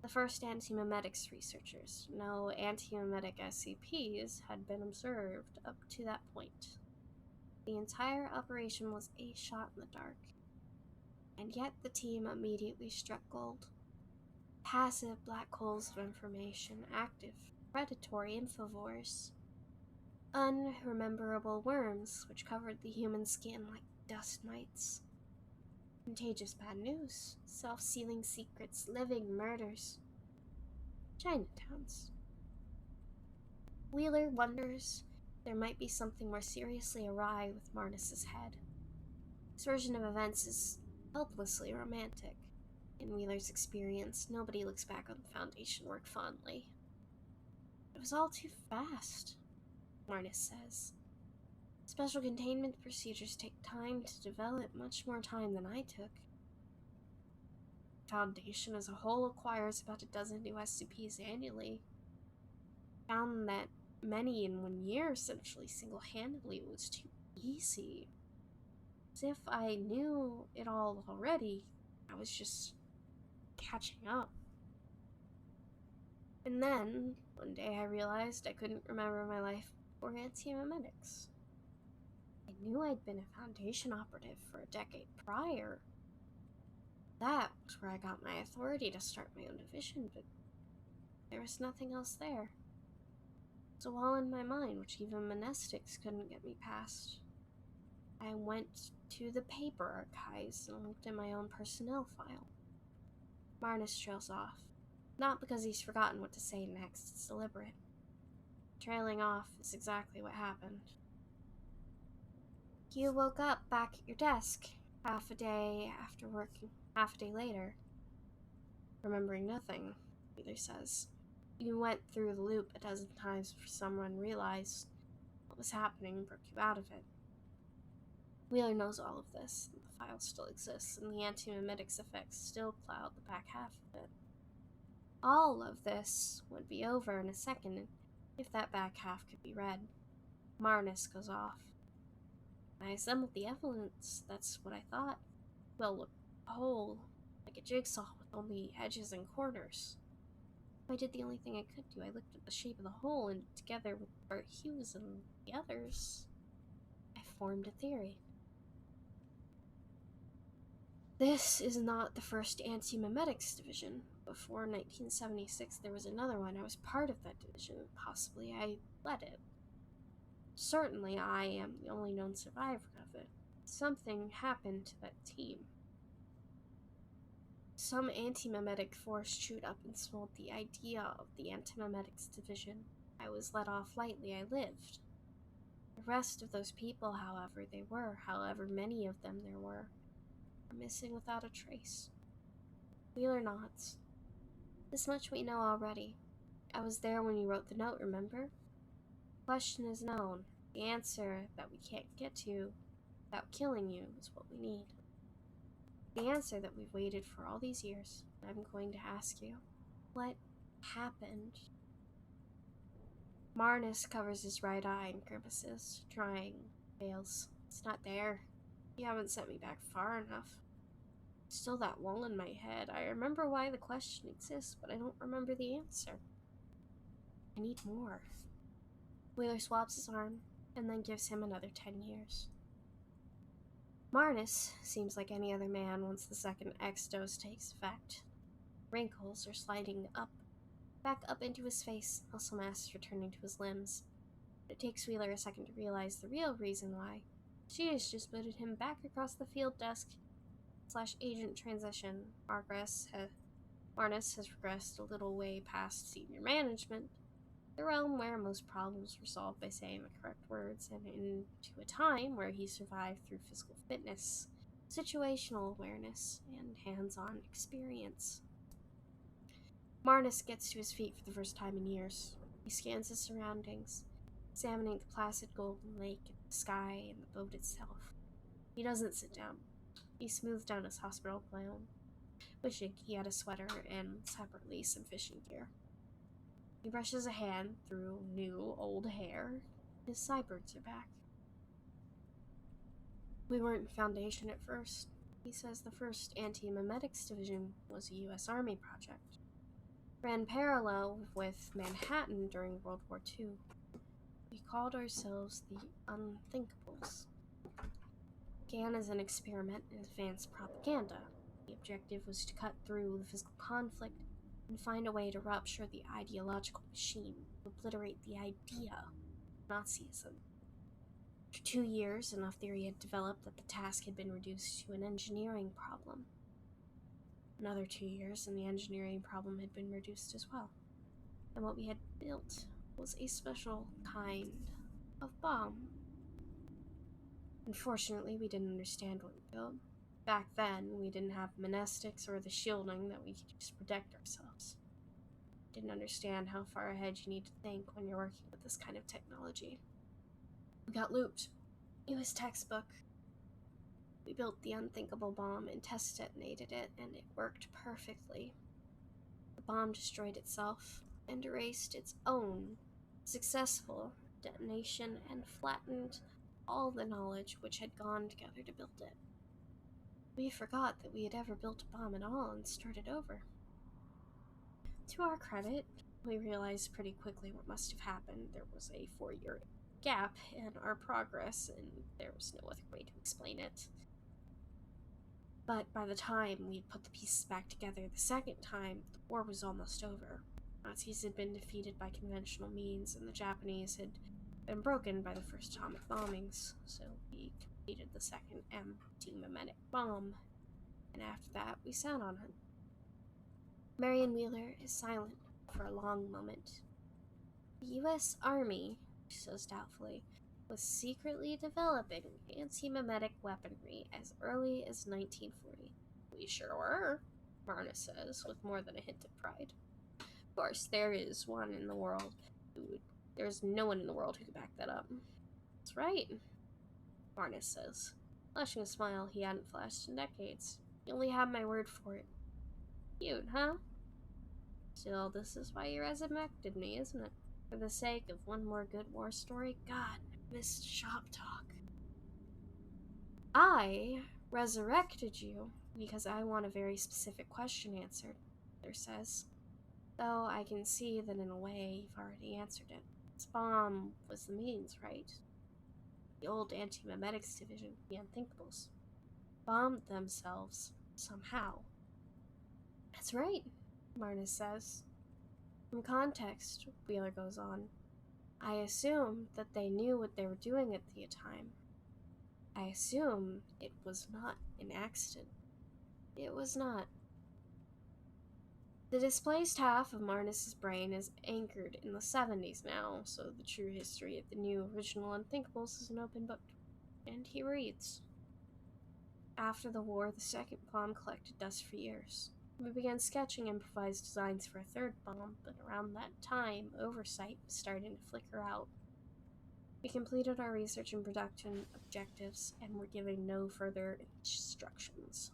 The first antimemetics researchers. No antimemetic SCPs had been observed up to that point. The entire operation was a shot in the dark. And yet the team immediately struck gold. Passive black holes of information, active, predatory infovores. Unrememberable worms which covered the human skin like dust mites. Contagious bad news, self-sealing secrets, living murders. Chinatowns. Wheeler wonders there might be something more seriously awry with Marnus's head. His version of events is helplessly romantic. In Wheeler's experience, nobody looks back on the Foundation work fondly. It was all too fast, Marnus says. Special containment procedures take time to develop, much more time than I took. The Foundation as a whole acquires about a dozen new SCPs annually. Found that many in 1 year, essentially single-handedly, was too easy. As if I knew it all already, I was just catching up. And then, one day I realized I couldn't remember my life before antimemetics. I knew I'd been a Foundation operative for a decade prior. That was where I got my authority to start my own division, but there was nothing else there. It was a wall in my mind which even monastics couldn't get me past. I went to the paper archives and looked at my own personnel file. Marnus trails off. Not because he's forgotten what to say next, it's deliberate. Trailing off is exactly what happened. You woke up back at your desk, half a day later. Remembering nothing, Wheeler says. You went through the loop a dozen times before someone realized what was happening, broke you out of it. Wheeler knows all of this, and the file still exists, and the antimemetics effects still cloud the back half of it. All of this would be over in a second if that back half could be read. Marnus goes off. I assembled the evidence, that's what I thought. Well, look, whole, like a jigsaw with only edges and corners. I did the only thing I could do. I looked at the shape of the hole, and together with Bert Hughes and the others, I formed a theory. This is not the first Antimemetics Division. Before 1976, there was another one. I was part of that division. Possibly I led it. Certainly I am the only known survivor of it. Something happened to that team. Some antimemetic force chewed up and swallowed the idea of the Antimemetics Division. I was let off lightly. I lived. The rest of those people, however many of them there were missing without a trace. Wheeler nods. This much we know already. I was there when you wrote the note, remember? The question is known. The answer that we can't get to without killing you is what we need. The answer that we've waited for all these years. I'm going to ask you, what happened? Marnus covers his right eye and grimaces, trying, fails. It's not there. You haven't sent me back far enough. Still that wall in my head. I remember why the question exists, but I don't remember the answer. I need more. Wheeler swaps his arm, and then gives him another 10 years. Marnus seems like any other man once the second X dose takes effect. Wrinkles are sliding back up into his face, muscle mass returning to his limbs. It takes Wheeler a second to realize the real reason why. She has just booted him back across the field desk / agent transition. Marnus has progressed a little way past senior management, the realm where most problems were solved by saying the correct words, and into a time where he survived through physical fitness, situational awareness, and hands-on experience. Marnus gets to his feet for the first time in years. He scans his surroundings, examining the placid golden lake and the sky and the boat itself. He doesn't sit down. He smooths down his hospital gown, wishing he had a sweater and, separately, some fishing gear. He brushes a hand through new, old hair. His sideburns are back. We weren't in Foundation at first. He says the first Antimemetics Division was a U.S. Army project. Ran parallel with Manhattan during World War II. We called ourselves the Unthinkables. Began as an experiment in advanced propaganda. The objective was to cut through the physical conflict and find a way to rupture the ideological machine, to obliterate the idea of Nazism. After 2 years, enough theory had developed that the task had been reduced to an engineering problem. Another 2 years, and the engineering problem had been reduced as well. And what we had built was a special kind of bomb. Unfortunately, we didn't understand what we built. Back then, we didn't have monestics or the shielding that we could just protect ourselves. Didn't understand how far ahead you need to think when you're working with this kind of technology. We got looped. It was textbook. We built the unthinkable bomb and test detonated it, and it worked perfectly. The bomb destroyed itself and erased its own successful detonation and flattened all the knowledge which had gone together to build it. We forgot that we had ever built a bomb at all and started over. To our credit, we realized pretty quickly what must have happened. There was a 4-year gap in our progress, and there was no other way to explain it. But by the time we put the pieces back together the second time, the war was almost over. Nazis had been defeated by conventional means, and the Japanese had been broken by the first atomic bombings, so we completed the second anti-memetic bomb, and after that, we sat on it. Marion Wheeler is silent for a long moment. The U.S. Army, she says doubtfully, was secretly developing anti-memetic weaponry as early as 1940. We sure were, Marna says, with more than a hint of pride. Of course, there's no one in the world who could back that up. That's right, Marna says, flashing a smile he hadn't flashed in decades. You only have my word for it. Cute, huh? Still, this is why you resurrected me, isn't it? For the sake of one more good war story? God, I missed shop talk. I resurrected you because I want a very specific question answered, Mother says. Though I can see that in a way you've already answered it. This bomb was the means, right? The old Antimemetics Division, the Unthinkables, bombed themselves somehow. That's right, Marna says. From context, Wheeler goes on, I assume that they knew what they were doing at the time. I assume it was not an accident. It was not. The displaced half of Marnus's brain is anchored in the 70s now, so the true history of the new original Unthinkables is an open book. And he reads. After the war, the second bomb collected dust for years. We began sketching improvised designs for a third bomb, but around that time, oversight was starting to flicker out. We completed our research and production objectives and were given no further instructions.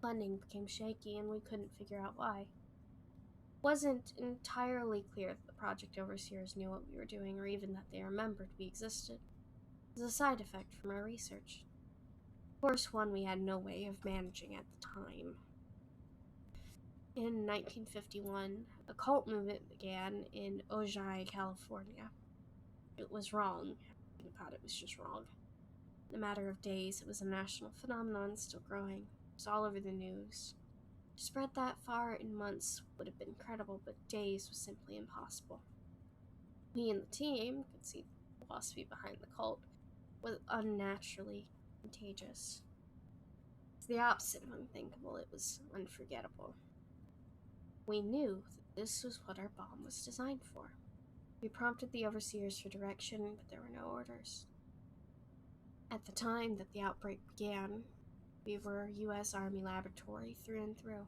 Funding became shaky and we couldn't figure out why. It wasn't entirely clear that the project overseers knew what we were doing or even that they remembered we existed. It was a side effect from our research. Of course, one we had no way of managing at the time. In 1951, a cult movement began in Ojai, California. It was wrong. Everything about it was just wrong. In a matter of days, it was a national phenomenon still growing. It was all over the news. To spread that far in months would have been credible, but days was simply impossible. Me and the team could see the philosophy behind the cult was unnaturally contagious. It's the opposite of unthinkable. It was unforgettable. We knew that this was what our bomb was designed for. We prompted the overseers for direction, but there were no orders. At the time that the outbreak began, we were a U.S. Army laboratory through and through.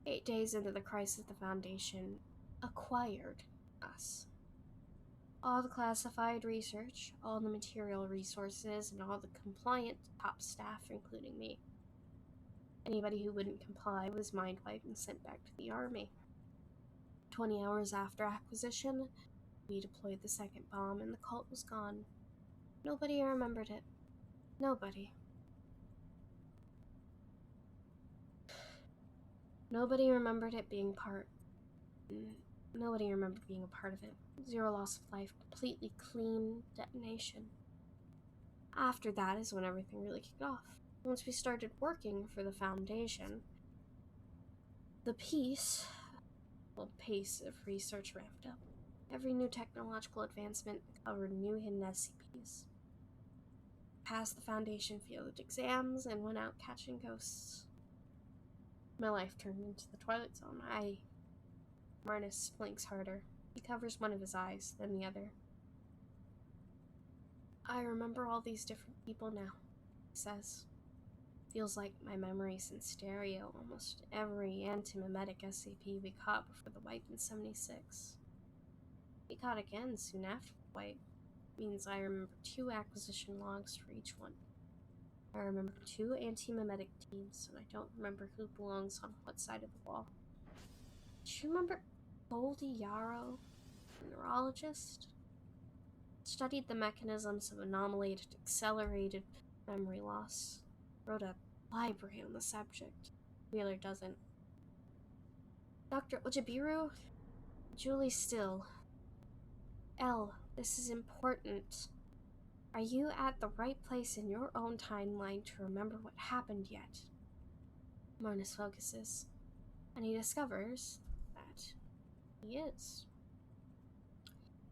8 days into the crisis, the Foundation acquired us. All the classified research, all the material resources, and all the compliant top staff, including me. Anybody who wouldn't comply was mind-wiped and sent back to the army. 20 hours after acquisition, we deployed the second bomb and the cult was gone. Nobody remembered it. Nobody. Nobody remembered it being Nobody remembered being a part of it. 0 loss of life, completely clean detonation. After that is when everything really kicked off. Once we started working for the Foundation, the pace of research ramped up. Every new technological advancement covered new hidden SCPs. Passed the Foundation field exams and went out catching ghosts. My life turned into the Twilight Zone. Marnus blinks harder. He covers one of his eyes, then the other. I remember all these different people now, he says. Feels like my memory's in stereo. Almost every antimemetic SCP we caught before the wipe in 76. We caught again soon after the wipe. Means I remember 2 acquisition logs for each one. I remember 2 antimemetic teams, and I don't remember who belongs on what side of the wall. Do you remember Goldie Yarrow, a neurologist? Studied the mechanisms of anomaly accelerated memory loss. Wrote a library on the subject. Wheeler doesn't. Dr. Ojibiru? Julie Still. L, this is important. Are you at the right place in your own timeline to remember what happened yet? Marnus focuses, and he discovers that he is.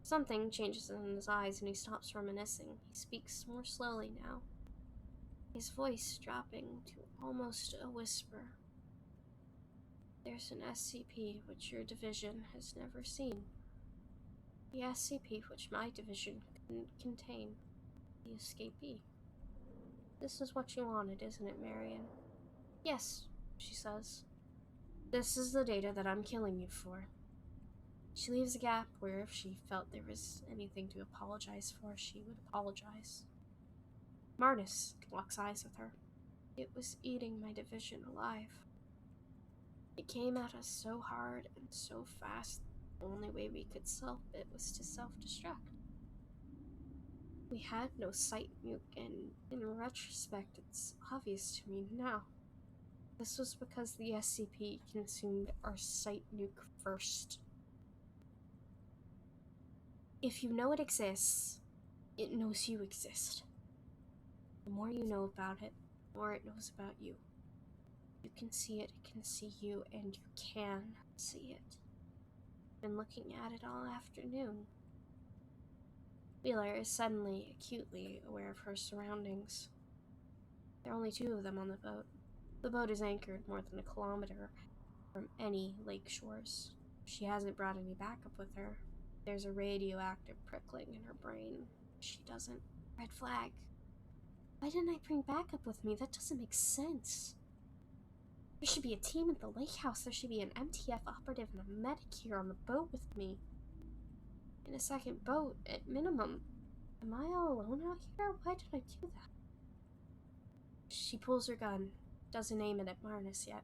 Something changes in his eyes and he stops reminiscing. He speaks more slowly now, his voice dropping to almost a whisper. There's an SCP which your division has never seen. The SCP which my division couldn't contain. The escapee. This is what you wanted, isn't it, Marion? Yes, she says. This is the data that I'm killing you for. She leaves a gap where if she felt there was anything to apologize for, she would apologize. Marnus locks eyes with her. It was eating my division alive. It came at us so hard and so fast, the only way we could solve it was to self-destruct. We had no site nuke, and in retrospect, it's obvious to me now. This was because the SCP consumed our site nuke first. If you know it exists, it knows you exist. The more you know about it, the more it knows about you. You can see it can see you, and you can see it. Been looking at it all afternoon. Wheeler is suddenly acutely aware of her surroundings. There are only 2 of them on the boat. The boat is anchored more than a kilometer from any lake shores. She hasn't brought any backup with her. There's a radioactive prickling in her brain. She doesn't. Red flag. Why didn't I bring backup with me? That doesn't make sense. There should be a team at the lake house. There should be an MTF operative and a medic here on the boat with me. In a second boat, at minimum. Am I all alone out here? Why did I do that? She pulls her gun. Doesn't aim it at Marnus yet.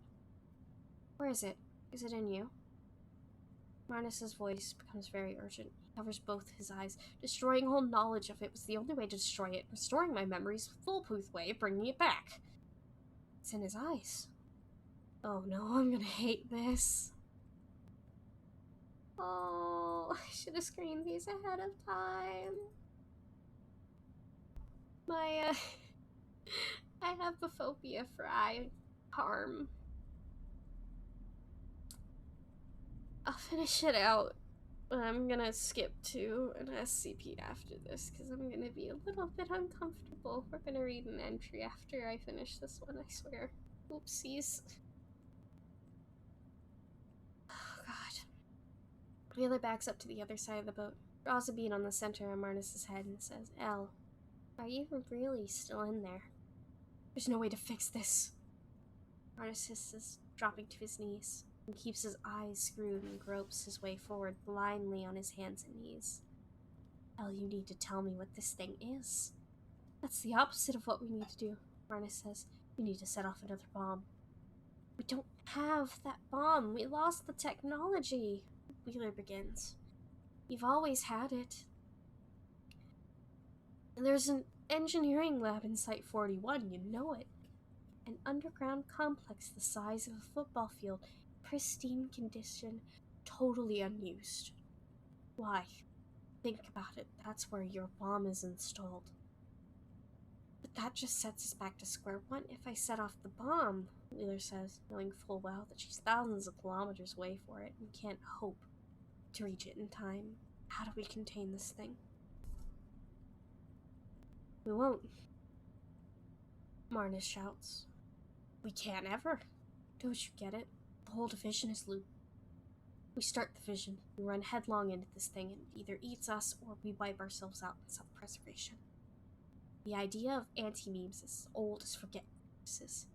Where is it? Is it in you? Marnus's voice becomes very urgent. He covers both his eyes. Destroying all knowledge of it was the only way to destroy it. Restoring my memories was a foolproof way of bringing it back. It's in his eyes. Oh no, I'm gonna hate this. Oh, I should have screened these ahead of time. I have a phobia for eye harm. I'll finish it out. I'm gonna skip to an SCP after this because I'm gonna be a little bit uncomfortable. We're gonna read an entry after I finish this one, I swear. Oopsies. Oh god. Wheeler backs up to the other side of the boat, draws a bead on the center of Marnus's head and says, L, are you really still in there? There's no way to fix this. Marnus hisses, dropping to his knees. He keeps his eyes screwed and gropes his way forward blindly on his hands and knees. Hell, you need to tell me what this thing is. That's the opposite of what we need to do, Marnus says. We need to set off another bomb. We don't have that bomb. We lost the technology, Wheeler begins. You've always had it. There's an engineering lab in Site 41, you know it. An underground complex the size of a football field, pristine condition, totally unused. Why? Think about it. That's where your bomb is installed. But that just sets us back to square one if I set off the bomb, Wheeler says, knowing full well that she's thousands of kilometers away for it and can't hope to reach it in time. How do we contain this thing? We won't, Marnus shouts. We can't ever. Don't you get it? The whole division is loot. We start the vision, we run headlong into this thing, and it either eats us or we wipe ourselves out in self-preservation. The idea of anti-memes is as old as forgetfulness.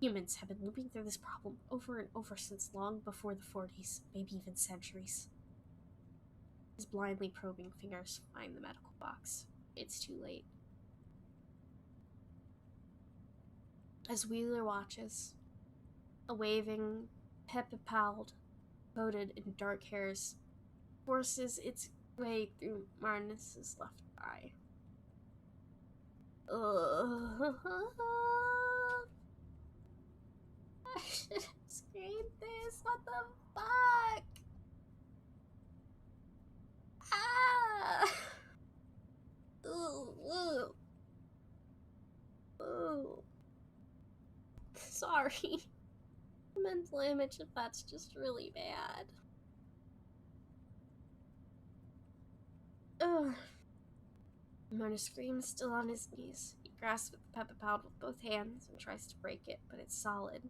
Humans have been looping through this problem over and over since long before the 40s, maybe even centuries. His blindly probing fingers find the medical box. It's too late. As Wheeler watches, a waving, pepper-palled, coated in dark hairs, forces its way through Marnus's left eye. I should have screamed this. What the fuck? Ah! Ooh. Sorry. The mental image of that's just really bad. Ugh. Marnus screams, still on his knees. He grasps at the pepper pound with both hands and tries to break it, but it's solid,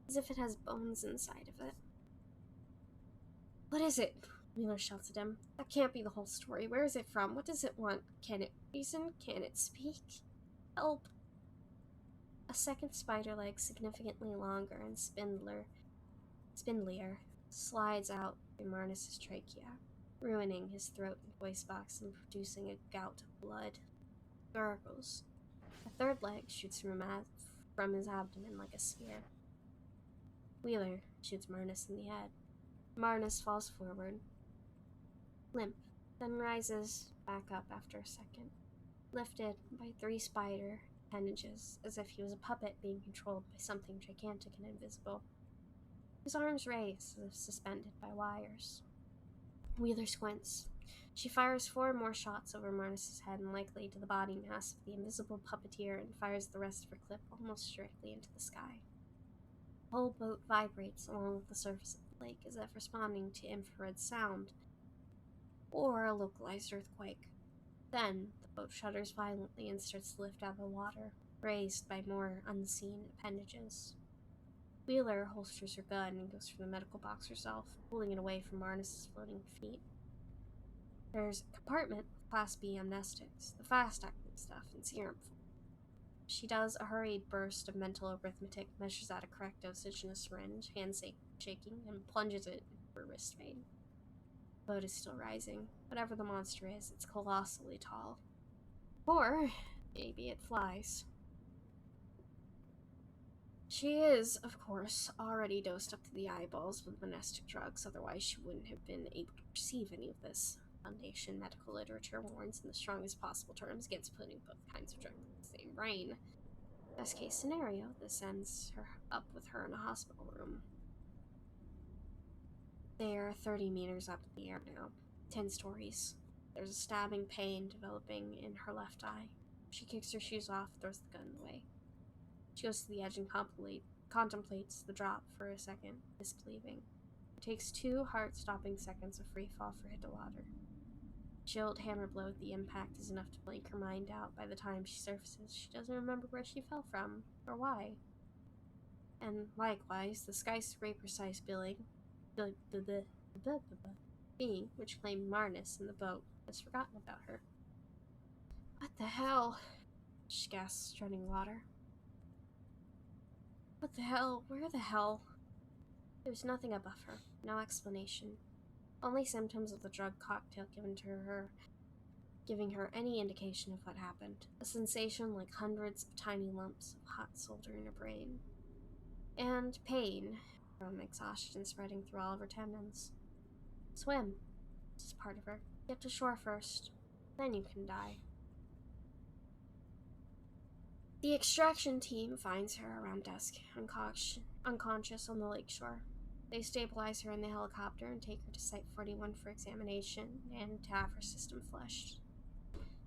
as if it has bones inside of it. What is it? Wheeler shouts at him. That can't be the whole story. Where is it from? What does it want? Can it reason? Can it speak? Help! A second spider leg, significantly longer and spindlier, slides out through Marnus's trachea, ruining his throat and voice box and producing a gout of blood. Gurgles. A third leg shoots from his abdomen like a spear. Wheeler shoots Marnus in the head. Marnus falls forward, limp, then rises back up after a second, lifted by 3 spider appendages, as if he was a puppet being controlled by something gigantic and invisible. His arms raise, as if suspended by wires. Wheeler squints. She fires 4 more shots over Marnus's head and likely to the body mass of the invisible puppeteer and fires the rest of her clip almost directly into the sky. The whole boat vibrates along with the surface of the lake as if responding to infrared sound or a localized earthquake. Then, the boat shudders violently and starts to lift out of the water, raised by more unseen appendages. Wheeler holsters her gun and goes for the medical box herself, pulling it away from Marnus's floating feet. There's a compartment with Class B amnestics, the fast-acting stuff, and serum. She does a hurried burst of mental arithmetic, measures out a correct dosage in a syringe, hand shaking, and plunges it into her wrist vein. The boat is still rising. Whatever the monster is, it's colossally tall. Or maybe it flies. She is, of course, already dosed up to the eyeballs with monastic drugs, otherwise she wouldn't have been able to perceive any of this. Foundation medical literature warns in the strongest possible terms against putting both kinds of drugs in the same brain. Best case scenario, this ends her up with her in a hospital room. They are 30 meters up in the air now. 10 stories. There's a stabbing pain developing in her left eye. She kicks her shoes off, throws the gun away. She goes to the edge and contemplates the drop for a second, disbelieving. It takes 2 heart-stopping seconds of free fall for her to water. Chilled hammer blow at the impact is enough to blank her mind out. By the time she surfaces, she doesn't remember where she fell from, or why. And likewise, the skyscraper-sized being which claimed Marnus in the boat has forgotten about her. What the hell? She gasps, treading water. What the hell? Where the hell? There's nothing above her, no explanation. Only symptoms of the drug cocktail given to her, giving her any indication of what happened. A sensation like hundreds of tiny lumps of hot solder in her brain. And pain from exhaustion spreading through all of her tendons. Swim. This is part of her. Get to shore first. Then you can die. The extraction team finds her around dusk, unconscious on the lakeshore. They stabilize her in the helicopter and take her to Site 41 for examination and to have her system flushed.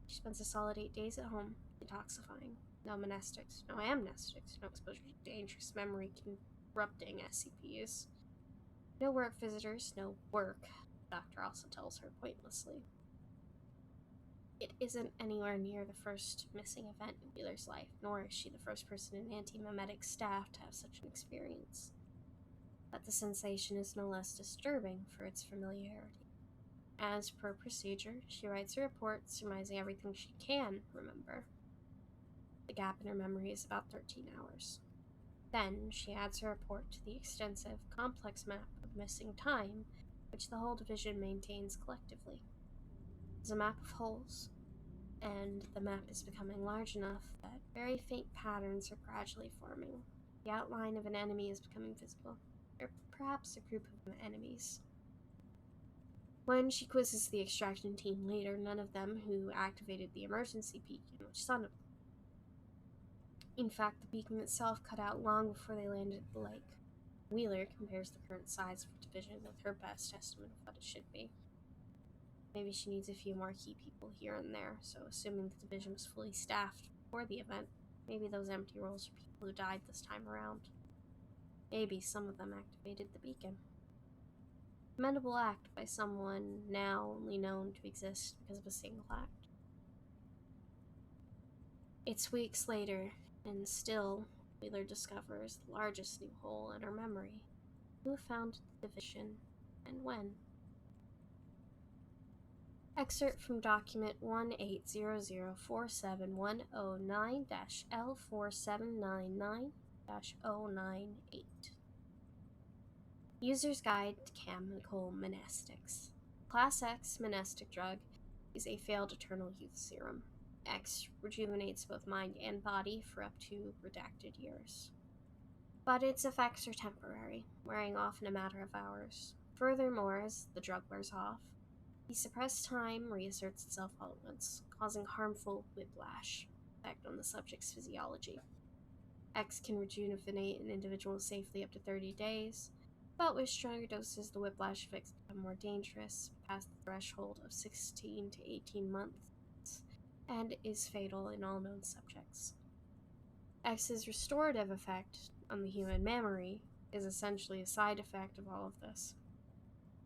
She spends a solid 8 days at home, detoxifying. No monastics, no amnestics, no exposure to dangerous memory-corrupting SCPs. No work visitors, no work, the doctor also tells her pointlessly. It isn't anywhere near the first missing event in Wheeler's life, nor is she the first person in Antimemetics staff to have such an experience. But the sensation is no less disturbing for its familiarity. As per procedure, she writes a report surmising everything she can remember. The gap in her memory is about 13 hours. Then she adds her report to the extensive, complex map of missing time which the whole division maintains collectively. It's a map of holes, and the map is becoming large enough that very faint patterns are gradually forming. The outline of an enemy is becoming visible, or perhaps a group of enemies. When she quizzes the extraction team later, none of them who activated the emergency beacon which saw them. In fact, the beacon itself cut out long before they landed at the lake. Wheeler compares the current size of the division with her best estimate of what it should be. Maybe she needs a few more key people here and there, so assuming the division was fully staffed before the event, maybe those empty roles are people who died this time around. Maybe some of them activated the beacon. Commendable act by someone now only known to exist because of a single act. It's weeks later, and still, Wheeler discovers the largest new hole in her memory. Who founded the division, and when? Excerpt from document 1800-47109-L4799-098. User's Guide to Chemical Monastics. Class X monastic drug is a failed eternal youth serum. X rejuvenates both mind and body for up to redacted years. But its effects are temporary, wearing off in a matter of hours. Furthermore, as the drug wears off, the suppressed time reasserts itself all at once, causing harmful whiplash effect on the subject's physiology. X can rejuvenate an individual safely up to 30 days, but with stronger doses, the whiplash effects become more dangerous, past the threshold of 16 to 18 months, and is fatal in all known subjects. X's restorative effect on the human memory is essentially a side effect of all of this.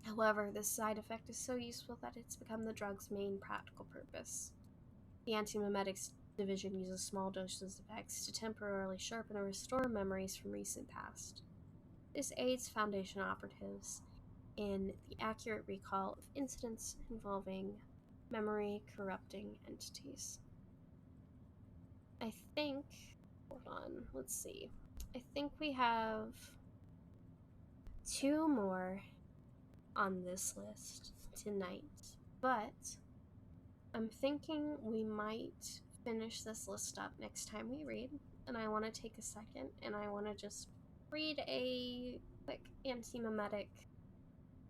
However, this side effect is so useful that it's become the drug's main practical purpose. The Antimemetics Division uses small doses of X to temporarily sharpen or restore memories from recent past. This aids Foundation operatives in the accurate recall of incidents involving memory-corrupting entities. I think we have 2 more on this list tonight, but I'm thinking we might finish this list up next time we read, and I want to take a second and I want to just read a quick antimemetic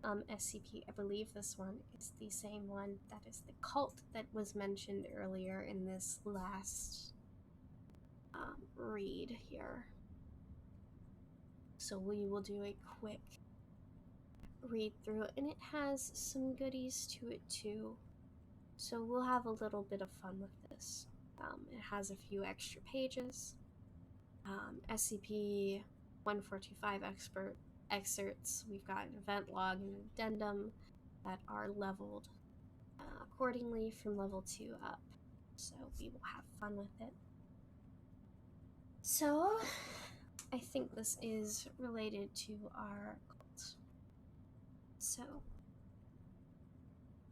SCP. I believe this one is the same one that is the cult that was mentioned earlier in this last read here. So we will do a quick read through, and it has some goodies to it too. So we'll have a little bit of fun with this. It has a few extra pages. SCP 1425 excerpts. We've got an event log and an addendum that are leveled accordingly from level 2 up. So we will have fun with it. So I think this is related to our cult. So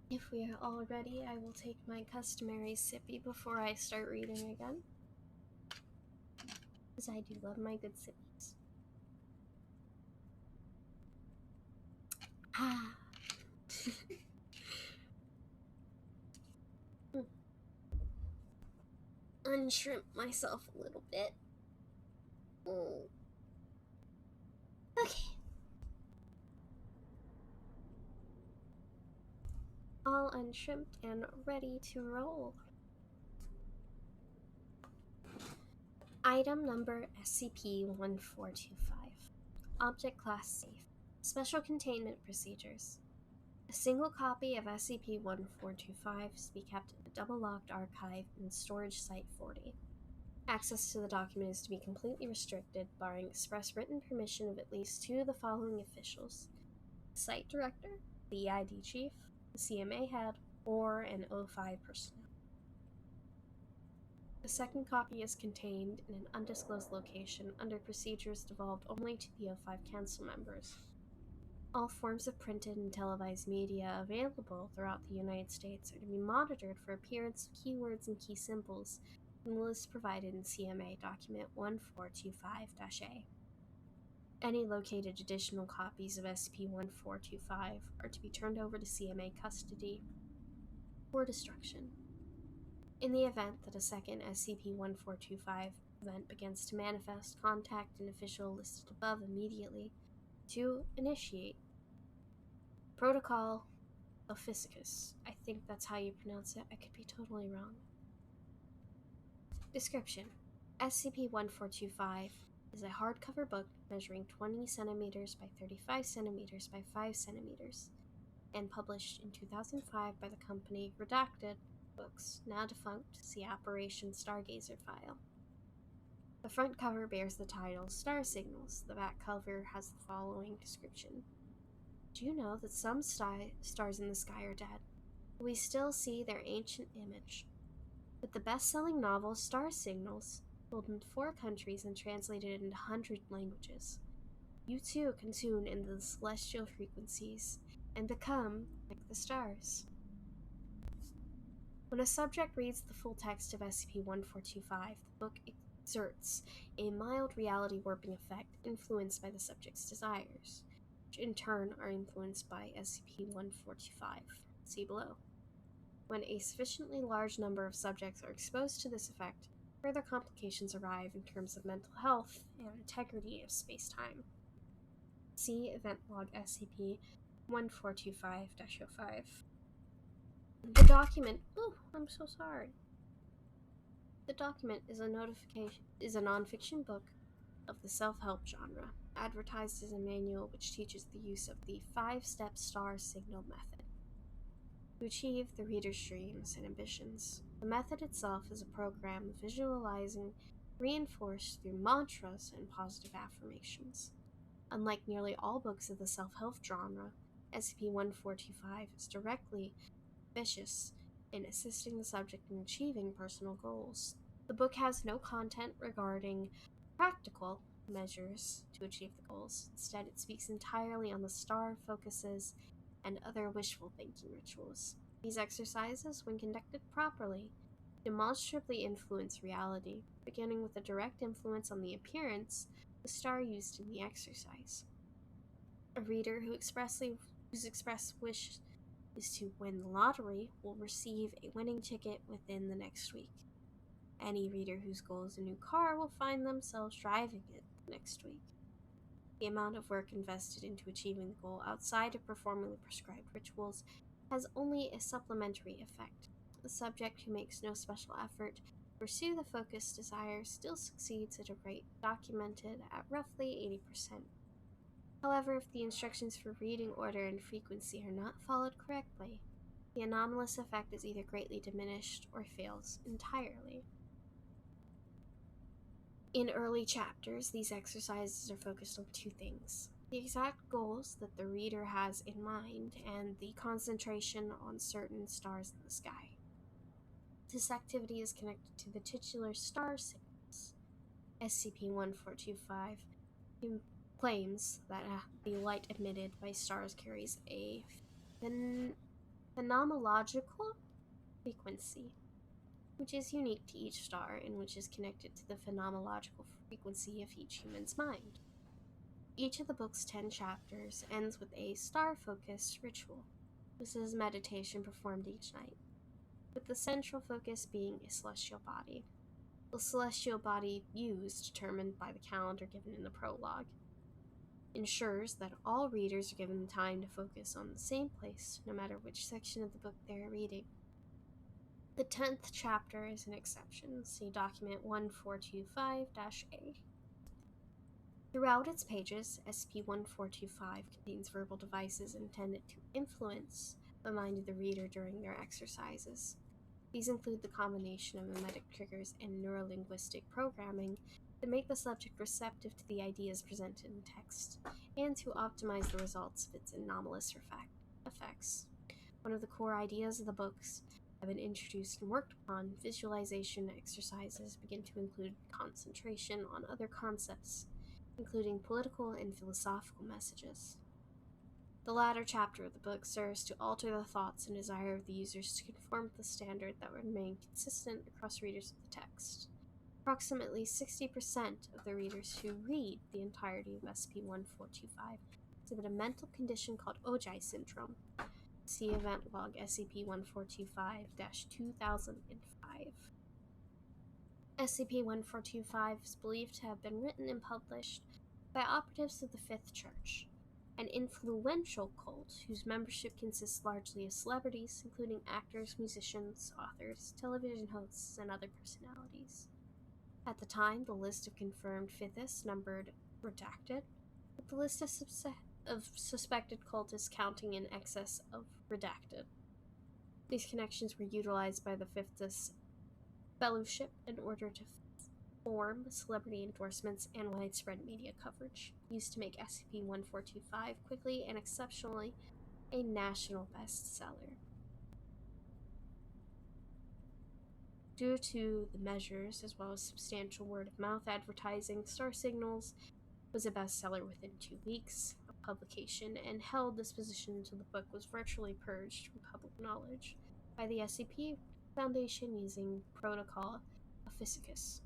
if we are all ready, I will take my customary sippy before I start reading again, because I do love my good sippies. Ah. Unshrimp myself a little bit. Oh. Okay. All unshrimped and ready to roll. Item number SCP-1425. Object Class Safe. Special Containment Procedures. A single copy of SCP-1425 is to be kept in a double-locked archive in Storage Site 40. Access to the document is to be completely restricted, barring express written permission of at least 2 of the following officials: the Site Director, the EID Chief, the CMA Head, or an O5 personnel. The second copy is contained in an undisclosed location under procedures devolved only to the O5 Council members. All forms of printed and televised media available throughout the United States are to be monitored for appearance of keywords and key symbols in the list provided in CMA Document 1425-A. Any located additional copies of SCP-1425 are to be turned over to CMA custody for destruction. In the event that a second SCP-1425 event begins to manifest, contact an official listed above immediately to initiate Protocol Ophiscus. I think that's how you pronounce it. I could be totally wrong. Description: SCP-1425 is a hardcover book measuring 20 centimeters by 35 centimeters by 5 centimeters, and published in 2005 by the company Redacted Books, now defunct. See Operation Stargazer file. The front cover bears the title Star Signals. The back cover has the following description: do you know that some stars in the sky are dead? We still see their ancient image. With the best-selling novel Star Signals, sold in 4 countries and translated into 100 languages, you too can tune into the celestial frequencies and become like the stars. When a subject reads the full text of SCP-1425, the book exerts a mild reality warping effect influenced by the subject's desires, which in turn are influenced by SCP-1425. See below. When a sufficiently large number of subjects are exposed to this effect, further complications arrive in terms of mental health and integrity of space-time. See Event Log SCP-1425-05. The document. Oh, I'm so sorry. The document is a nonfiction book of the self-help genre, advertised as a manual which teaches the use of the 5-step star signal method to achieve the reader's dreams and ambitions. The method itself is a program of visualizing reinforced through mantras and positive affirmations. Unlike nearly all books of the self-help genre, SCP-1425 is directly ambitious in assisting the subject in achieving personal goals. The book has no content regarding practical measures to achieve the goals. Instead, it speaks entirely on the star focuses and other wishful thinking rituals. These exercises, when conducted properly, demonstrably influence reality, beginning with a direct influence on the appearance of the star used in the exercise. A reader whose express wish is to win the lottery will receive a winning ticket within the next week. Any reader whose goal is a new car will find themselves driving it the next week. The amount of work invested into achieving the goal outside of performing the prescribed rituals has only a supplementary effect. The subject who makes no special effort to pursue the focused desire still succeeds at a rate documented at roughly 80%. However, if the instructions for reading order and frequency are not followed correctly, the anomalous effect is either greatly diminished or fails entirely. In early chapters, these exercises are focused on 2 things: the exact goals that the reader has in mind and the concentration on certain stars in the sky. This activity is connected to the titular star signals. SCP-1425 claims that the light emitted by stars carries a phenomenological frequency, which is unique to each star and which is connected to the phenomenological frequency of each human's mind. Each of the book's 10 chapters ends with a star-focused ritual. This is meditation performed each night, with the central focus being a celestial body. The celestial body used, determined by the calendar given in the prologue, ensures that all readers are given time to focus on the same place, no matter which section of the book they are reading. The 10th chapter is an exception. See document 1425-A. Throughout its pages, SCP-1425 contains verbal devices intended to influence the mind of the reader during their exercises. These include the combination of memetic triggers and neurolinguistic programming that make the subject receptive to the ideas presented in text, and to optimize the results of its anomalous effects. One of the core ideas of the books have been introduced and worked upon. Visualization exercises begin to include concentration on other concepts, including political and philosophical messages. The latter chapter of the book serves to alter the thoughts and desire of the users to conform to the standard that would remain consistent across readers of the text. Approximately 60% of the readers who read the entirety of SCP-1425 exhibit a mental condition called Ojai syndrome. See event log SCP-1425-2005. SCP-1425 is believed to have been written and published by operatives of the Fifth Church, an influential cult whose membership consists largely of celebrities, including actors, musicians, authors, television hosts, and other personalities. At the time, the list of confirmed Fifths numbered redacted, with the list of suspected cultists counting in excess of redacted. These connections were utilized by the Fifths Fellowship in order to form celebrity endorsements and widespread media coverage, used to make SCP-1425 quickly and exceptionally a national bestseller. Due to the measures, as well as substantial word-of-mouth advertising, Star Signals was a bestseller within 2 weeks of publication, and held this position until the book was virtually purged from public knowledge by the SCP Foundation using Protocol Ophiuchus.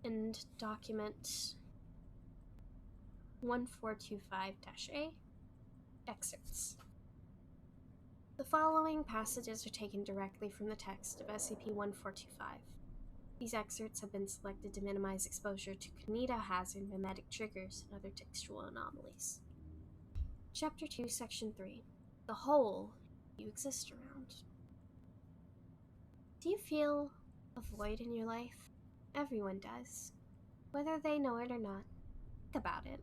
And document 1425-A excerpts. The following passages are taken directly from the text of SCP-1425. These excerpts have been selected to minimize exposure to cognitohazard memetic triggers and other textual anomalies. Chapter 2, Section 3. The whole you exist around. Do you feel a void in your life? Everyone does. Whether they know it or not. Think about it.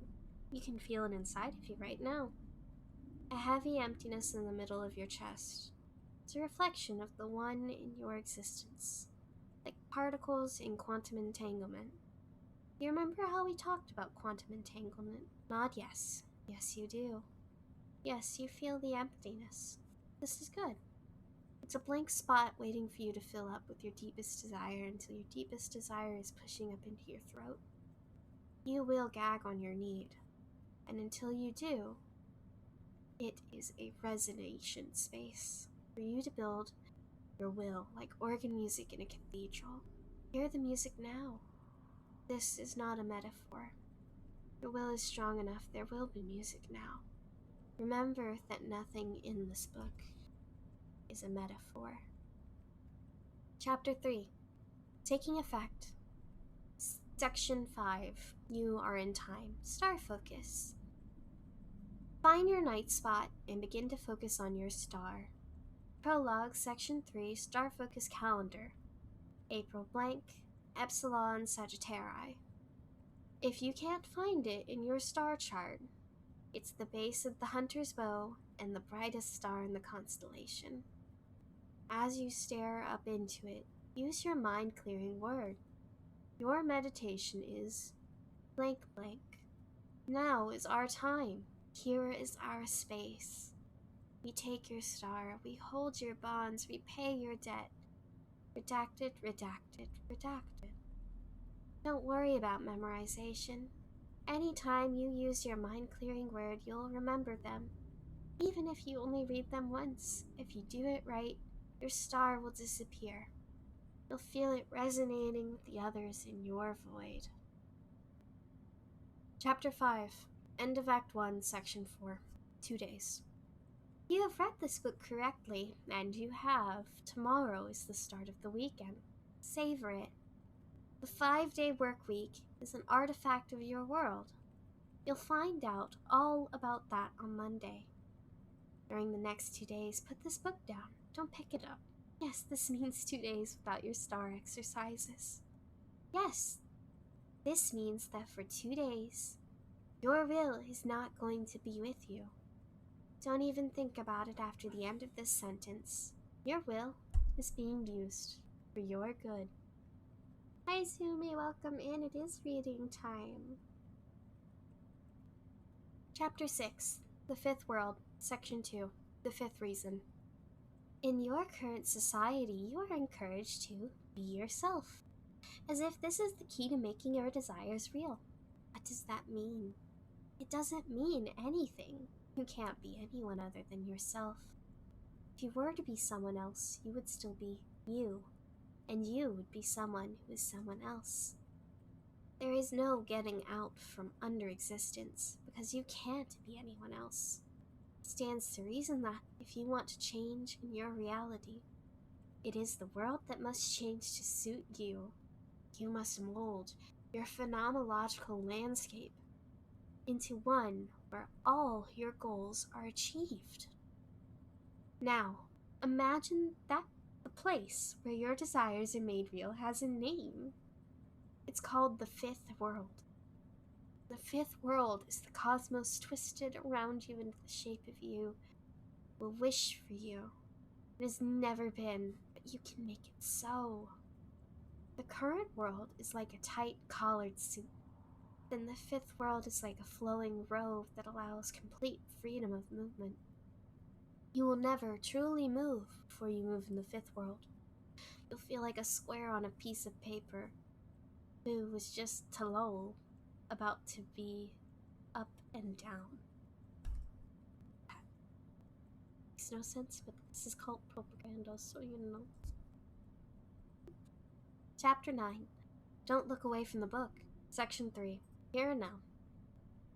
You can feel it inside of you right now. A heavy emptiness in the middle of your chest. It's a reflection of the one in your existence, like particles in quantum entanglement. You remember how we talked about quantum entanglement? Nod yes. Yes, you do. Yes, you feel the emptiness. This is good. It's a blank spot waiting for you to fill up with your deepest desire until your deepest desire is pushing up into your throat. You will gag on your need, and until you do, it is a resonation space for you to build your will like organ music in a cathedral. Hear the music now. This is not a metaphor. Your will is strong enough, there will be music now. Remember that nothing in this book is a metaphor. Chapter 3. Taking Effect. Section 5. You are in time. Star focus. Find your night spot and begin to focus on your star. Prologue, Section 3, Star Focus Calendar. April blank, Epsilon Sagittarii. If you can't find it in your star chart, it's the base of the hunter's bow and the brightest star in the constellation. As you stare up into it, use your mind-clearing word. Your meditation is blank blank. Now is our time. Here is our space. We take your star, we hold your bonds, we pay your debt. Redacted, redacted, redacted. Don't worry about memorization. Anytime you use your mind-clearing word, you'll remember them. Even if you only read them once, if you do it right, your star will disappear. You'll feel it resonating with the others in your void. Chapter 5, End of Act 1, Section 4, 2 days. You have read this book correctly, and you have. Tomorrow is the start of the weekend. Savor it. The 5-day work week is an artifact of your world. You'll find out all about that on Monday. During the next 2 days, put this book down. Don't pick it up. Yes, this means 2 days without your star exercises. Yes, this means that for 2 days, your will is not going to be with you. Don't even think about it after the end of this sentence. Your will is being used for your good. Hi Sumi, welcome in. It is reading time. Chapter 6, The Fifth World, Section 2, The Fifth Reason. In your current society, you are encouraged to be yourself, as if this is the key to making your desires real. What does that mean? It doesn't mean anything. You can't be anyone other than yourself. If you were to be someone else, you would still be you, and you would be someone who is someone else. There is no getting out from under existence, because you can't be anyone else. It stands to reason that if you want to change in your reality, it is the world that must change to suit you. You must mold your phenomenological landscape into one where all your goals are achieved. Now, imagine that the place where your desires are made real has a name. It's called the Fifth World. The Fifth World is the cosmos twisted around you into the shape of you, will wish for you. It has never been, but you can make it so. The current world is like a tight collared suit. Then the Fifth World is like a flowing robe that allows complete freedom of movement. You will never truly move before you move in the Fifth World. You'll feel like a square on a piece of paper, who was just Talol, about to be up and down. Makes no sense, but this is called propaganda, so you know. Chapter 9, Don't Look Away from the Book, Section 3, Here and Now.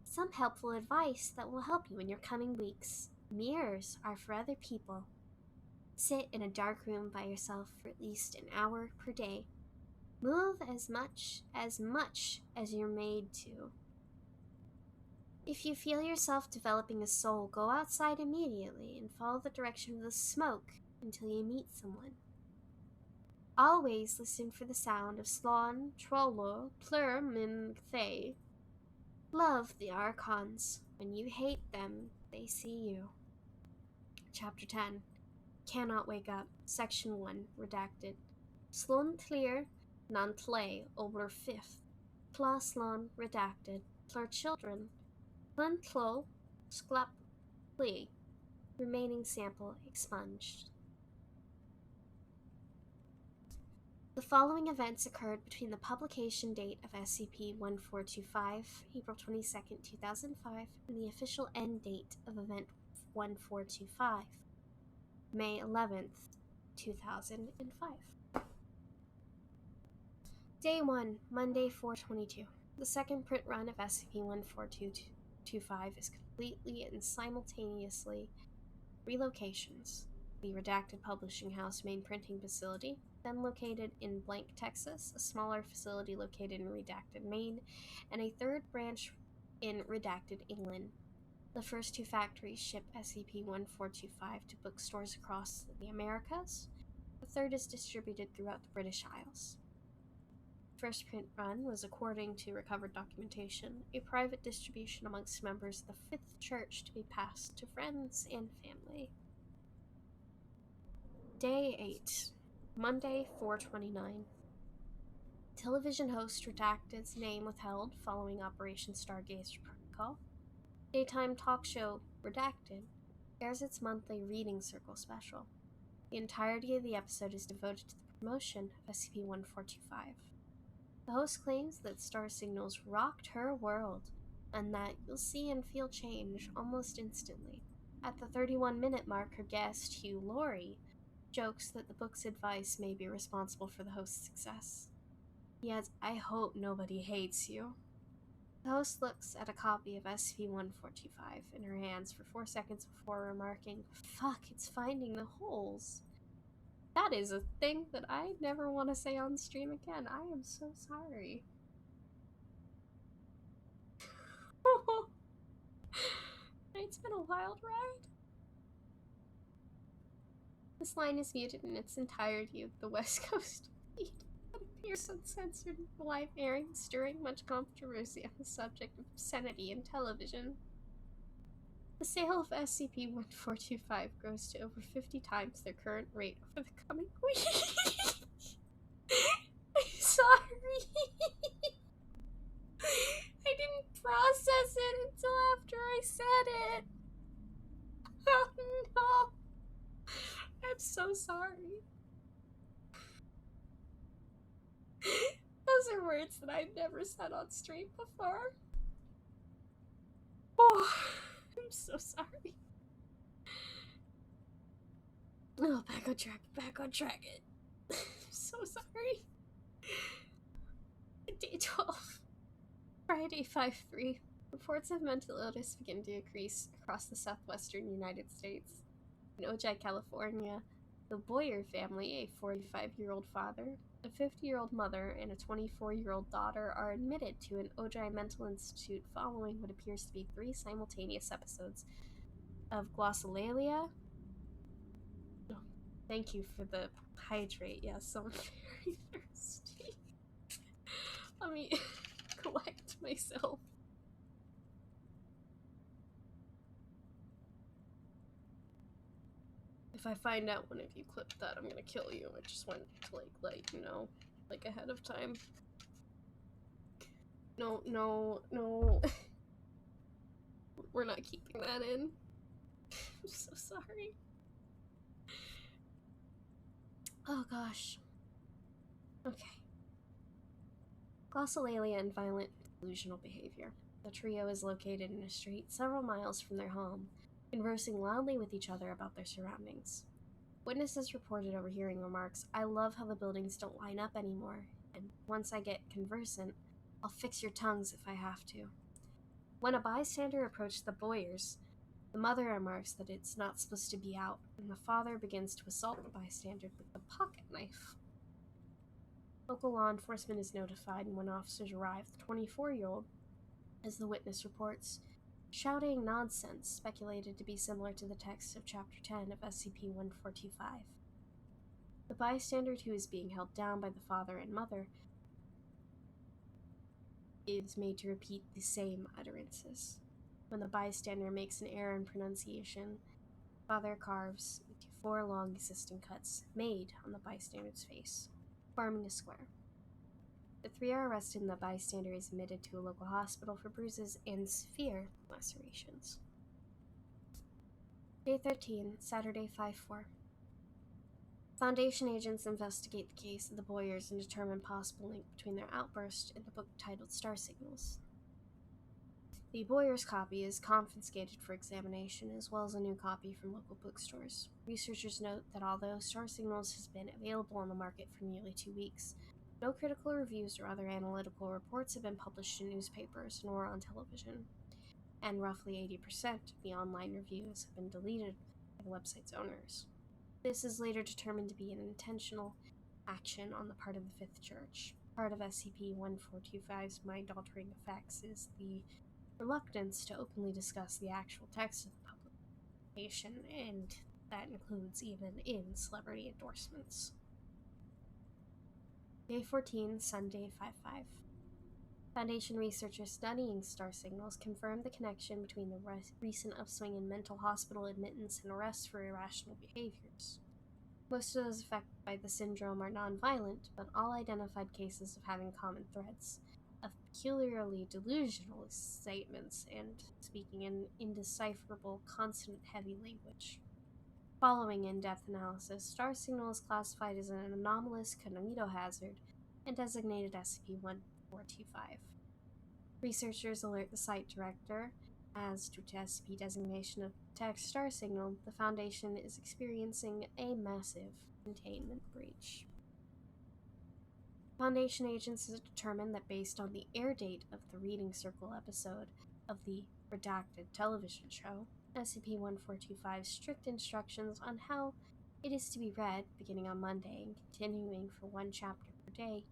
Some helpful advice that will help you in your coming weeks. Mirrors are for other people. Sit in a dark room by yourself for at least an hour per day. Move as much as you're made to. If you feel yourself developing a soul, go outside immediately and follow the direction of the smoke until you meet someone. Always listen for the sound of Slán, Trollo, Plur, Min, Thay. Love the Archons. When you hate them, they see you. Chapter 10, Cannot Wake Up, Section 1, Redacted. Slán Tlir, Nantlay, Obler 5th. Pla Slán, Redacted. Plur Children. Plun Tlo, Sklap Pli. Remaining sample expunged. The following events occurred between the publication date of SCP-1425, April 22, 2005, and the official end date of Event 1425, May 11th, 2005. Day 1, Monday 4/22. The second print run of SCP-14225 is completely and simultaneously relocations. The Redacted Publishing House main printing facility, then located in Blank, Texas, a smaller facility located in Redacted, Maine, and a third branch in Redacted, England. The first two factories ship SCP-1425 to bookstores across the Americas. The third is distributed throughout the British Isles. First print run was, according to recovered documentation, a private distribution amongst members of the Fifth Church to be passed to friends and family. Day 8, Monday 4/29. Television host Redacted's name withheld following Operation Stargazer Protocol. Daytime talk show Redacted airs its monthly Reading Circle special. The entirety of the episode is devoted to the promotion of SCP-1425. The host claims that star signals rocked her world, and that you'll see and feel change almost instantly. At the 31-minute mark, her guest, Hugh Laurie, jokes that the book's advice may be responsible for the host's success. He adds, "I hope nobody hates you." The host looks at a copy of SCP-1425 in her hands for 4 seconds before remarking, "Fuck, it's finding the holes." That is a thing that I never want to say on stream again. I am so sorry. It's been a wild ride. This line is muted in its entirety of the West Coast feed, but appears uncensored in the live airing, stirring much controversy on the subject of obscenity in television. The sale of SCP-1425 grows to over 50 times their current rate over the coming week. I'm sorry. I didn't process it until after I said it. Oh no. I'm so sorry. Those are words that I've never said on stream before. Oh, I'm so sorry. Oh, back on track. I'm so sorry. Day 12. Friday, 5/3. Reports of mental illness begin to increase across the southwestern United States. In Ojai, California, the Boyer family, a 45-year-old father, a 50-year-old mother, and a 24-year-old daughter are admitted to an Ojai mental institute following what appears to be 3 simultaneous episodes of glossolalia. Oh, thank you for the hydrate. Yes, I'm very thirsty. Let me collect myself. If I find out one of you clipped that, I'm gonna kill you. I just went to like ahead of time. No. We're not keeping that in. I'm so sorry. Oh gosh. Okay. Glossolalia and violent delusional behavior. The trio is located in a street several miles from their home, conversing loudly with each other about their surroundings. Witnesses reported overhearing remarks, "I love how the buildings don't line up anymore, and once I get conversant, I'll fix your tongues if I have to." When a bystander approached the Boyers, the mother remarks that it's not supposed to be out, and the father begins to assault the bystander with a pocket knife. Local law enforcement is notified, and when officers arrive, the 24-year-old, as the witness reports, shouting nonsense speculated to be similar to the text of Chapter 10 of SCP-1425. The bystander who is being held down by the father and mother is made to repeat the same utterances. When the bystander makes an error in pronunciation, the father carves into 4 long existing cuts made on the bystander's face, forming a square. The 3 are arrested and the bystander is admitted to a local hospital for bruises and severe lacerations. Day 13, Saturday, 5/4. Foundation agents investigate the case of the Boyers and determine possible link between their outburst and the book titled Star Signals. The Boyers' copy is confiscated for examination, as well as a new copy from local bookstores. Researchers note that although Star Signals has been available on the market for nearly 2 weeks, no critical reviews or other analytical reports have been published in newspapers nor on television, and roughly 80% of the online reviews have been deleted by the website's owners. This is later determined to be an intentional action on the part of the Fifth Church. Part of SCP-1425's mind-altering effects is the reluctance to openly discuss the actual text of the publication, and that includes even in celebrity endorsements. Day 14, Sunday, 5/5. Foundation researchers studying Star Signals confirmed the connection between the recent upswing in mental hospital admittance and arrests for irrational behaviors. Most of those affected by the syndrome are nonviolent, but all identified cases of having common threads of peculiarly delusional statements and speaking in indecipherable, consonant-heavy language. Following in-depth analysis, Star Signal is classified as an anomalous cognitohazard and designated SCP-1425. Researchers alert the site director, as due to SCP designation of text star signal, the Foundation is experiencing a massive containment breach. Foundation agents have determined that based on the air date of the Reading Circle episode of the Redacted television show, SCP-1425's strict instructions on how it is to be read beginning on Monday and continuing for one chapter per day,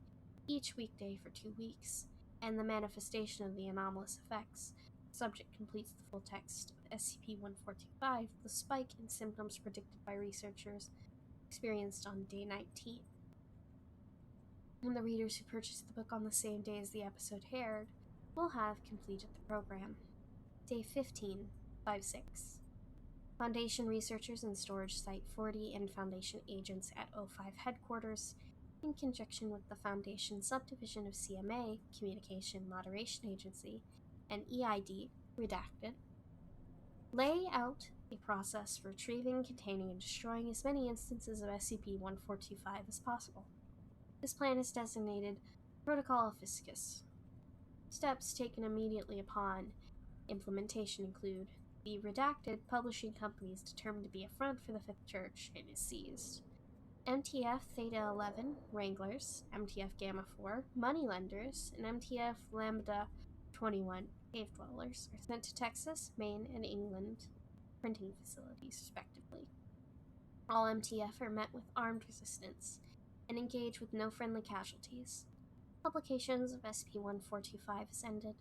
each weekday for 2 weeks, and the manifestation of the anomalous effects. The subject completes the full text of SCP-1425, the spike in symptoms predicted by researchers experienced on day 19. And the readers who purchased the book on the same day as the episode aired will have completed the program. Day 15, 5-6. Foundation researchers in Storage Site 40 and Foundation agents at O5 headquarters, in conjunction with the Foundation subdivision of CMA, Communication Moderation Agency, and EID, Redacted, lay out a process for retrieving, containing, and destroying as many instances of SCP-1425 as possible. This plan is designated Protocol Fiscus. Steps taken immediately upon implementation include the Redacted publishing company is determined to be a front for the Fifth Church and is seized. MTF Theta 11 Wranglers, MTF Gamma 4 Moneylenders, and MTF Lambda 21 Cave Dwellers are sent to Texas, Maine, and England printing facilities, respectively. All MTF are met with armed resistance and engage with no friendly casualties. Publications of SCP-1425 is ended.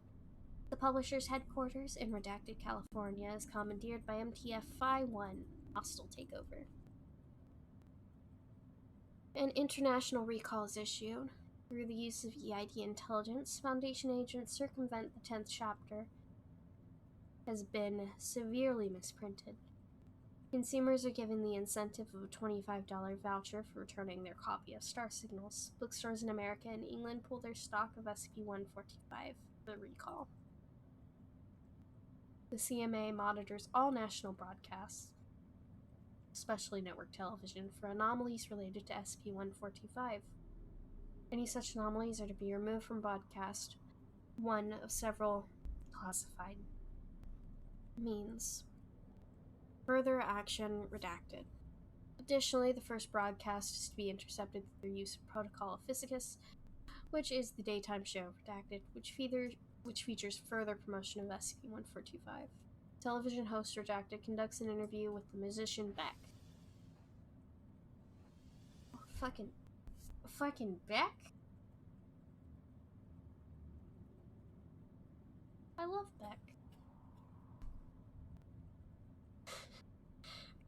The publisher's headquarters in Redacted, California is commandeered by MTF Phi 1, hostile takeover. An international recall is issued. Through the use of EID intelligence, Foundation agents circumvent the 10th chapter has been severely misprinted. Consumers are given the incentive of a $25 voucher for returning their copy of Star Signals. Bookstores in America and England pull their stock of SCP-1425 for the recall. The CMA monitors all national broadcasts, especially network television, for anomalies related to SCP-1425. Any such anomalies are to be removed from broadcast, one of several classified means. Further action redacted. Additionally, the first broadcast is to be intercepted through use of Protocol Fiscus, which is the daytime show Redacted, which features further promotion of SCP-1425. Television host Redacted conducts an interview with the musician Beck. Fucking Beck? I love Beck.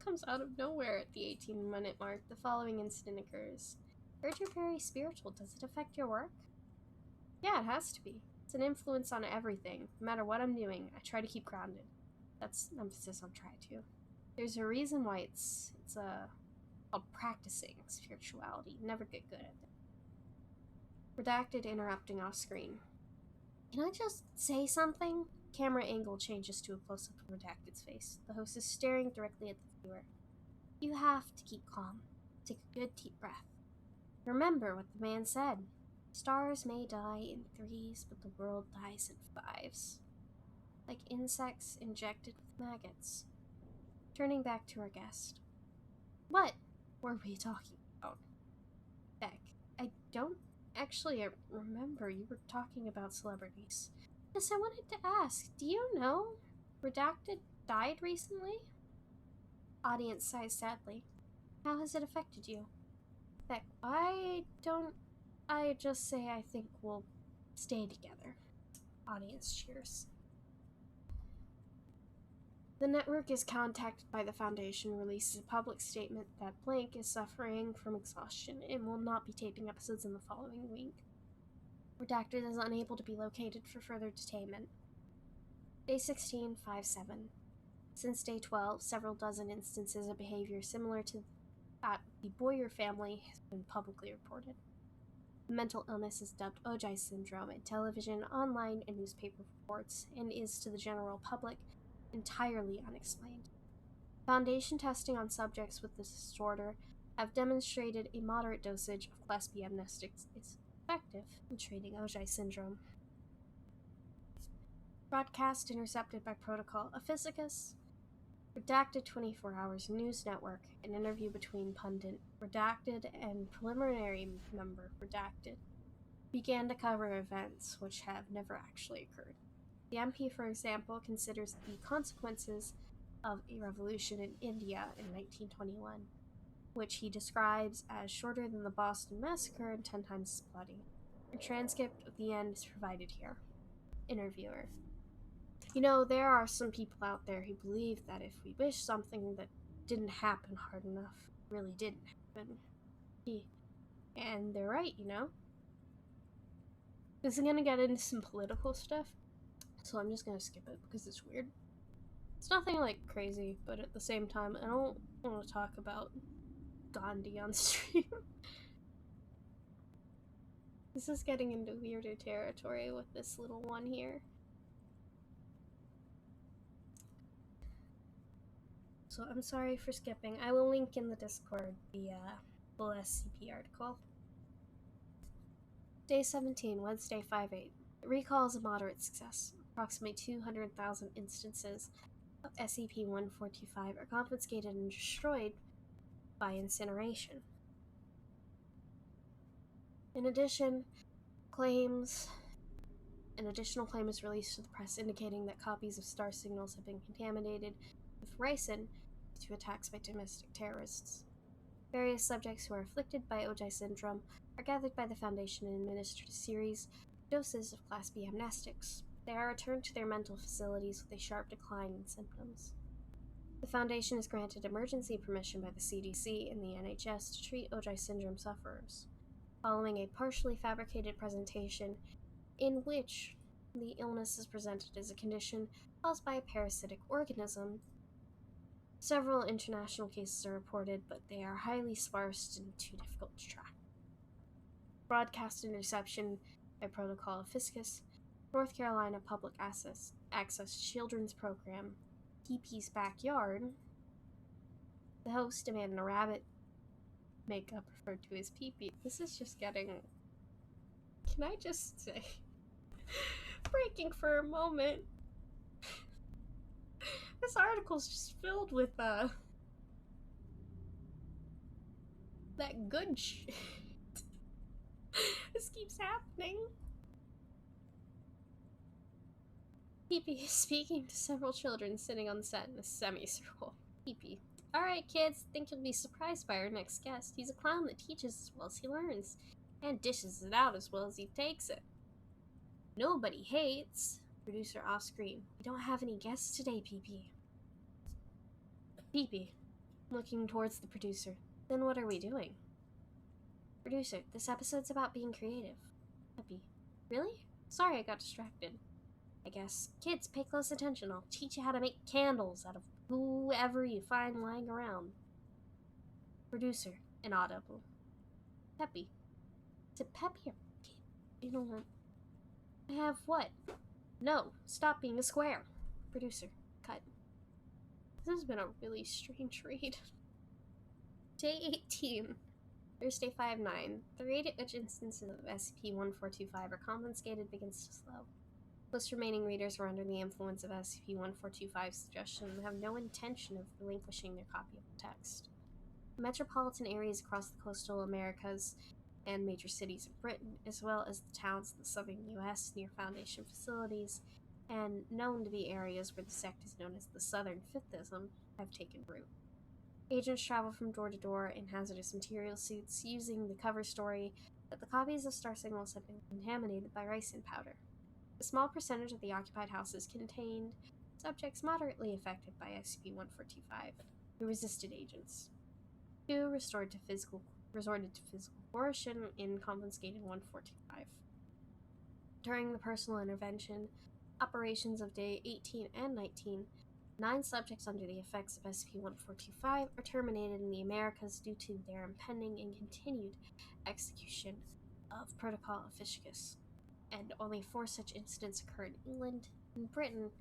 Comes out of nowhere at the 18-minute mark. The following incident occurs. Heard you're very spiritual. Does it affect your work? Yeah, it has to be. It's an influence on everything. No matter what I'm doing, I try to keep grounded. That's emphasis on try to. There's a reason why it's called practicing spirituality. Never get good at it. Redacted interrupting off screen. Can I just say something? Camera angle changes to a close-up of Redacted's face. The host is staring directly at the viewer. You have to keep calm. Take a good deep breath. Remember what the man said. Stars may die in 3s, but the world dies in 5s. Like insects injected with maggots. Turning back to our guest. What were we talking about? Beck, I don't actually remember. You were talking about celebrities. Yes, I wanted to ask, do you know Redacted died recently? Audience sighs sadly. How has it affected you? Beck, I just say I think we'll stay together. Audience cheers. The network is contacted by the Foundation, releases a public statement that Blank is suffering from exhaustion and will not be taping episodes in the following week. Redacted is unable to be located for further detainment. Day 16, 5-7. Since day 12, several dozen instances of behavior similar to that of the Boyer family has been publicly reported. The mental illness is dubbed Ojai syndrome in television, online, and newspaper reports, and is to the general public entirely unexplained. Foundation testing on subjects with this disorder have demonstrated a moderate dosage of Class B amnestics is effective in treating Ojai syndrome. Broadcast intercepted by Protocol Aphysicus. Redacted 24 Hours News Network. An interview between pundit Redacted and preliminary member Redacted began to cover events which have never actually occurred. The MP, for example, considers the consequences of a revolution in India in 1921, which he describes as shorter than the Boston Massacre and 10 times as bloody. A transcript of the end is provided here. Interviewer. You know, there are some people out there who believe that if we wish something that didn't happen hard enough, really didn't happen. And they're right, you know? This is gonna get into some political stuff, so I'm just gonna skip it because it's weird. It's nothing like crazy, but at the same time, I don't want to talk about Gandhi on stream. This is getting into weirder territory with this little one here. So I'm sorry for skipping. I will link in the Discord the full SCP article. Day 17, Wednesday 5/8. The recall is a moderate success. Approximately 200,000 instances of SCP-1425 are confiscated and destroyed by incineration. An additional claim is released to the press indicating that copies of star signals have been contaminated with ricin due to attacks by domestic terrorists. Various subjects who are afflicted by Ojai syndrome are gathered by the Foundation and administered a series of doses of Class B amnestics. They are returned to their mental facilities with a sharp decline in symptoms. The Foundation is granted emergency permission by the CDC and the NHS to treat Ojai syndrome sufferers. Following a partially fabricated presentation in which the illness is presented as a condition caused by a parasitic organism, several international cases are reported, but they are highly sparse and too difficult to track. Broadcast interception by Protocol Aphysicus. North Carolina Public Access Children's Program, TP's backyard. The host, a man in a rabbit makeup referred to as Pee-Pee. This is just getting... Can I just say... breaking for a moment. This article's just filled with, that good shit. This keeps happening. Pee-Pee is speaking to several children sitting on the set in a semicircle. Pee-Pee. Alright, kids, think you'll be surprised by our next guest. He's a clown that teaches as well as he learns, and dishes it out as well as he takes it. Nobody hates. Producer off screen. We don't have any guests today, Pee-Pee. Pee-Pee. Looking towards the producer. Then what are we doing? Producer. This episode's about being creative. Pee-Pee. Really? Sorry, I got distracted. I guess. Kids, pay close attention. I'll teach you how to make candles out of whoever you find lying around. Producer. Inaudible. Peppy. Is it Peppy or Pete? You know what? I have what? No. Stop being a square. Producer. Cut. This has been a really strange read. Day 18. Thursday 5/9. The rate at which instances of SCP-1425 are confiscated begins to slow. Most remaining readers were under the influence of SCP-1425's suggestion and have no intention of relinquishing their copy of the text. Metropolitan areas across the coastal Americas and major cities of Britain, as well as the towns in the southern U.S. near Foundation facilities, and known to be areas where the sect is known as the Southern Fiftism, have taken root. Agents travel from door to door in hazardous material suits, using the cover story that the copies of star signals have been contaminated by ricin powder. A small percentage of the occupied houses contained subjects moderately affected by SCP-1425, who resisted agents. 2 resorted to physical coercion in confiscating 1425. During the personal intervention operations of day 18 and 19, 9 subjects under the effects of SCP-1425 are terminated in the Americas due to their impending and continued execution of Protocol Aphysicus, and only 4 such incidents occur in England and Britain,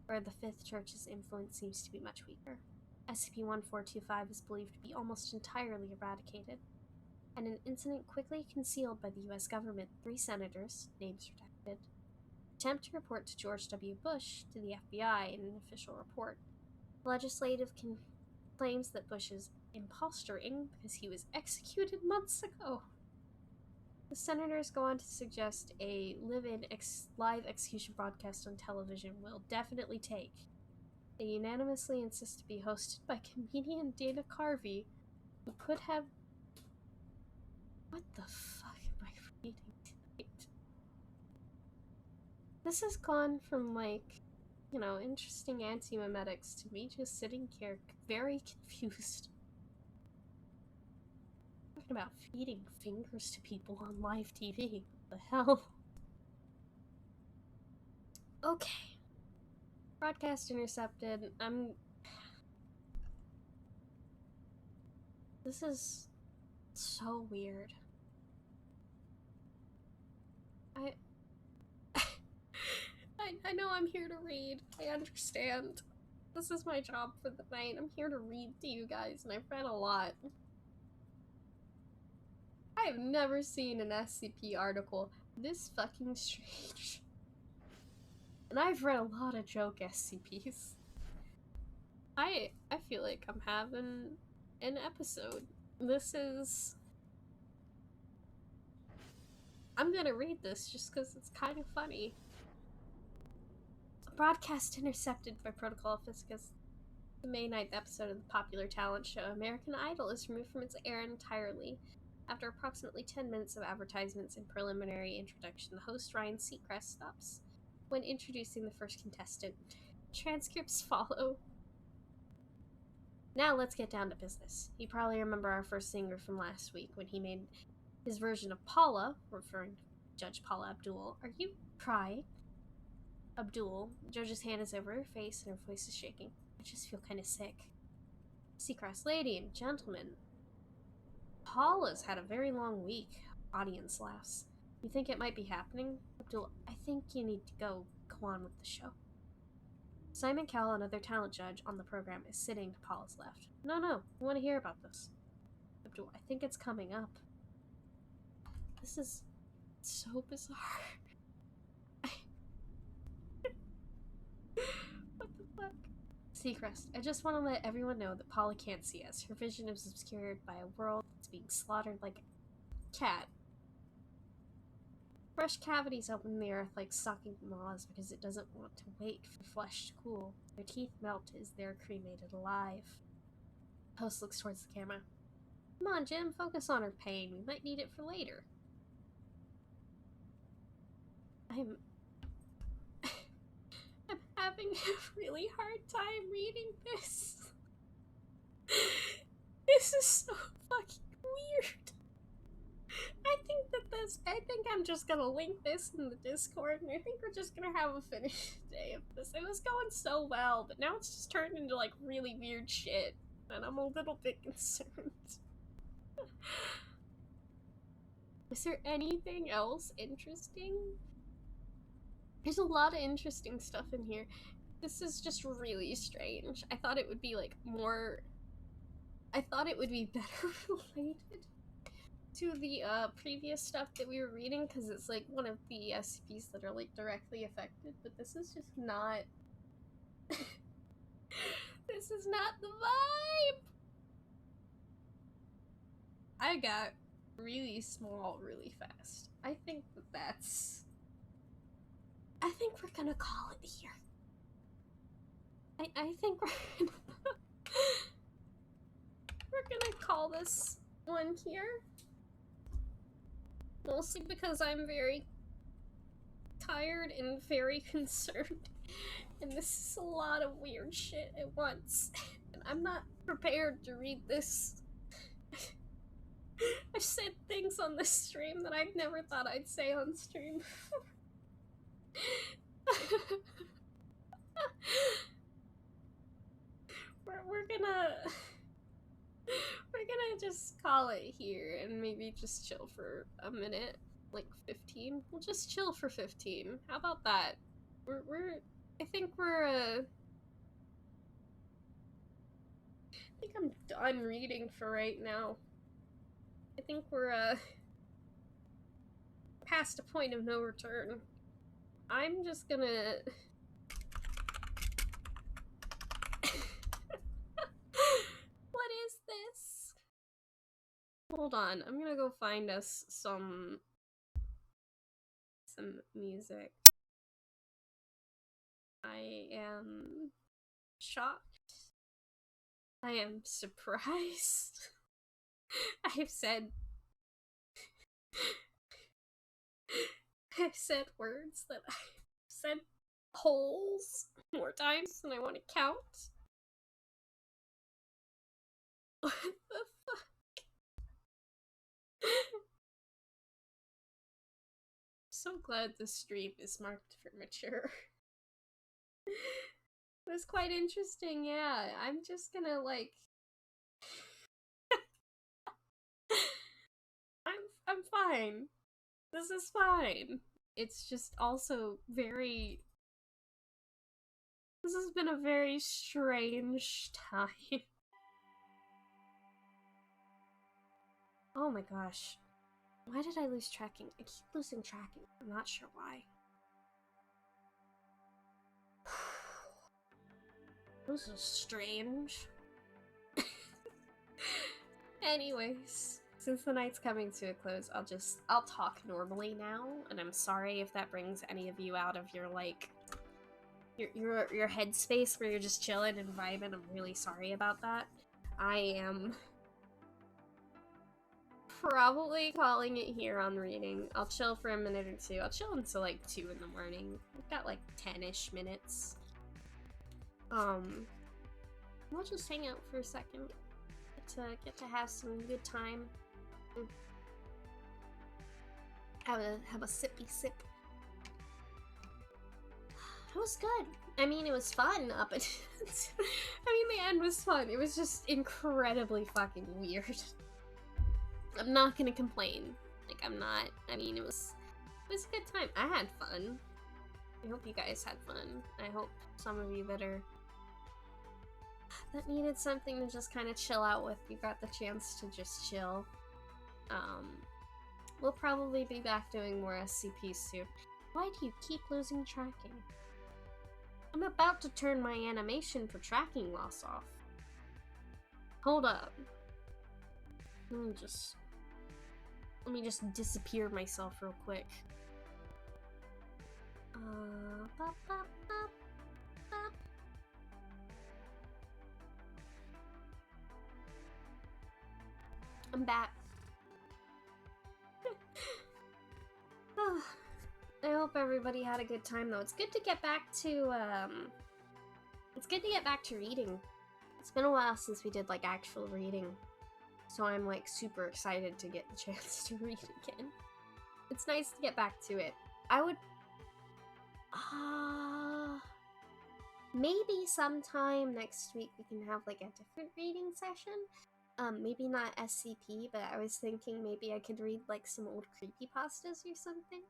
where the Fifth Church's influence seems to be much weaker. SCP-1425 is believed to be almost entirely eradicated, and an incident quickly concealed by the U.S. government, 3 senators, names redacted, attempt to report to George W. Bush to the FBI in an official report. The legislative claims that Bush is imposturing because he was executed months ago. The senators go on to suggest a live execution broadcast on television will definitely take. They unanimously insist to be hosted by comedian Dana Carvey, who could have... What the fuck am I reading tonight? This has gone from, like, you know, interesting anti-memetics to me just sitting here very confused. Talking about feeding fingers to people on live TV. What the hell? Okay. Broadcast intercepted. This is so weird. I know I'm here to read. I understand. This is my job for the night. I'm here to read to you guys, and I've read a lot. I have never seen an SCP article this fucking strange. And I've read a lot of joke SCPs. I feel like I'm having an episode. I'm gonna read this just because it's kind of funny. A broadcast intercepted by Protocol Office because the May 9th episode of the popular talent show American Idol is removed from its air entirely. After approximately 10 minutes of advertisements and preliminary introduction, the host Ryan Seacrest stops when introducing the first contestant. Transcripts follow. Now let's get down to business. You probably remember our first singer from last week when he made his version of Paula, referring to Judge Paula Abdul. Are you crying? Abdul. The judge's hand is over her face and her voice is shaking. I just feel kind of sick. Seacrest, lady and gentlemen. Paula's had a very long week. Audience laughs. You think it might be happening? Abdul, I think you need to go on with the show. Simon Cowell, another talent judge on the program, is sitting to Paula's left. No, we want to hear about this. Abdul, I think it's coming up. This is so bizarre. What the fuck? Seacrest, I just want to let everyone know that Paula can't see us. Her vision is obscured by a world that's being slaughtered like a cat. Fresh cavities open in the earth like sucking maws because it doesn't want to wait for flesh to cool. Their teeth melt as they're cremated alive. Host looks towards the camera. Come on, Jim, focus on her pain. We might need it for later. I'm having a really hard time reading this. This is so fucking weird. I think I'm just gonna link this in the Discord, and I think we're just gonna have a finished day of this. It was going so well, but now it's just turned into, like, really weird shit, and I'm a little bit concerned. Is there anything else interesting? There's a lot of interesting stuff in here. This is just really strange. I thought it would be, like, more... I thought it would be better related to the previous stuff that we were reading, because it's like one of the SCPs that are like directly affected, but this is just not this is not the vibe. I got really small really fast. I think we're gonna call it here. I think we're gonna call this one here. Mostly because I'm very tired and very concerned. And this is a lot of weird shit at once. And I'm not prepared to read this. I've said things on this stream that I've never thought I'd say on stream. We're gonna just call it here and maybe just chill for a minute, like 15. We'll just chill for 15. How about that? I think I'm done reading for right now. I think we're past a point of no return. I'm just gonna... What is this? Hold on, I'm gonna go find us some music. I am shocked. I am surprised. I've said words that I've said holes more times than I want to count. What the fuck? I'm so glad this stream is marked for mature. It was quite interesting, yeah. I'm just gonna like I'm fine. This is fine. It's just also very... This has been a very strange time. Oh my gosh. Why did I lose tracking? I keep losing tracking. I'm not sure why. This is strange. Anyways, since the night's coming to a close, I'll talk normally now, and I'm sorry if that brings any of you out of your, like, your headspace where you're just chilling and vibing. I'm really sorry about that. I am probably calling it here on reading. I'll chill for a minute or two. I'll chill until like 2 in the morning. I've got like 10-ish minutes. We'll just hang out for a second. Get to have some good time. Have a sippy sip. It was good. I mean, it was fun up until... I mean, the end was fun. It was just incredibly fucking weird. I'm not gonna complain. Like, I'm not. I mean, it was a good time. I had fun. I hope you guys had fun. I hope some of you that needed something to just kind of chill out with, you got the chance to just chill. We'll probably be back doing more SCPs soon. Why do you keep losing tracking? I'm about to turn my animation for tracking loss off. Hold up. Let me just disappear myself real quick. I'm back. I hope everybody had a good time though. It's good to get back to reading. It's been a while since we did like actual reading. So I'm like super excited to get the chance to read again. It's nice to get back to it. I would maybe sometime next week we can have like a different reading session. Maybe not SCP, but I was thinking maybe I could read like some old creepypastas or something.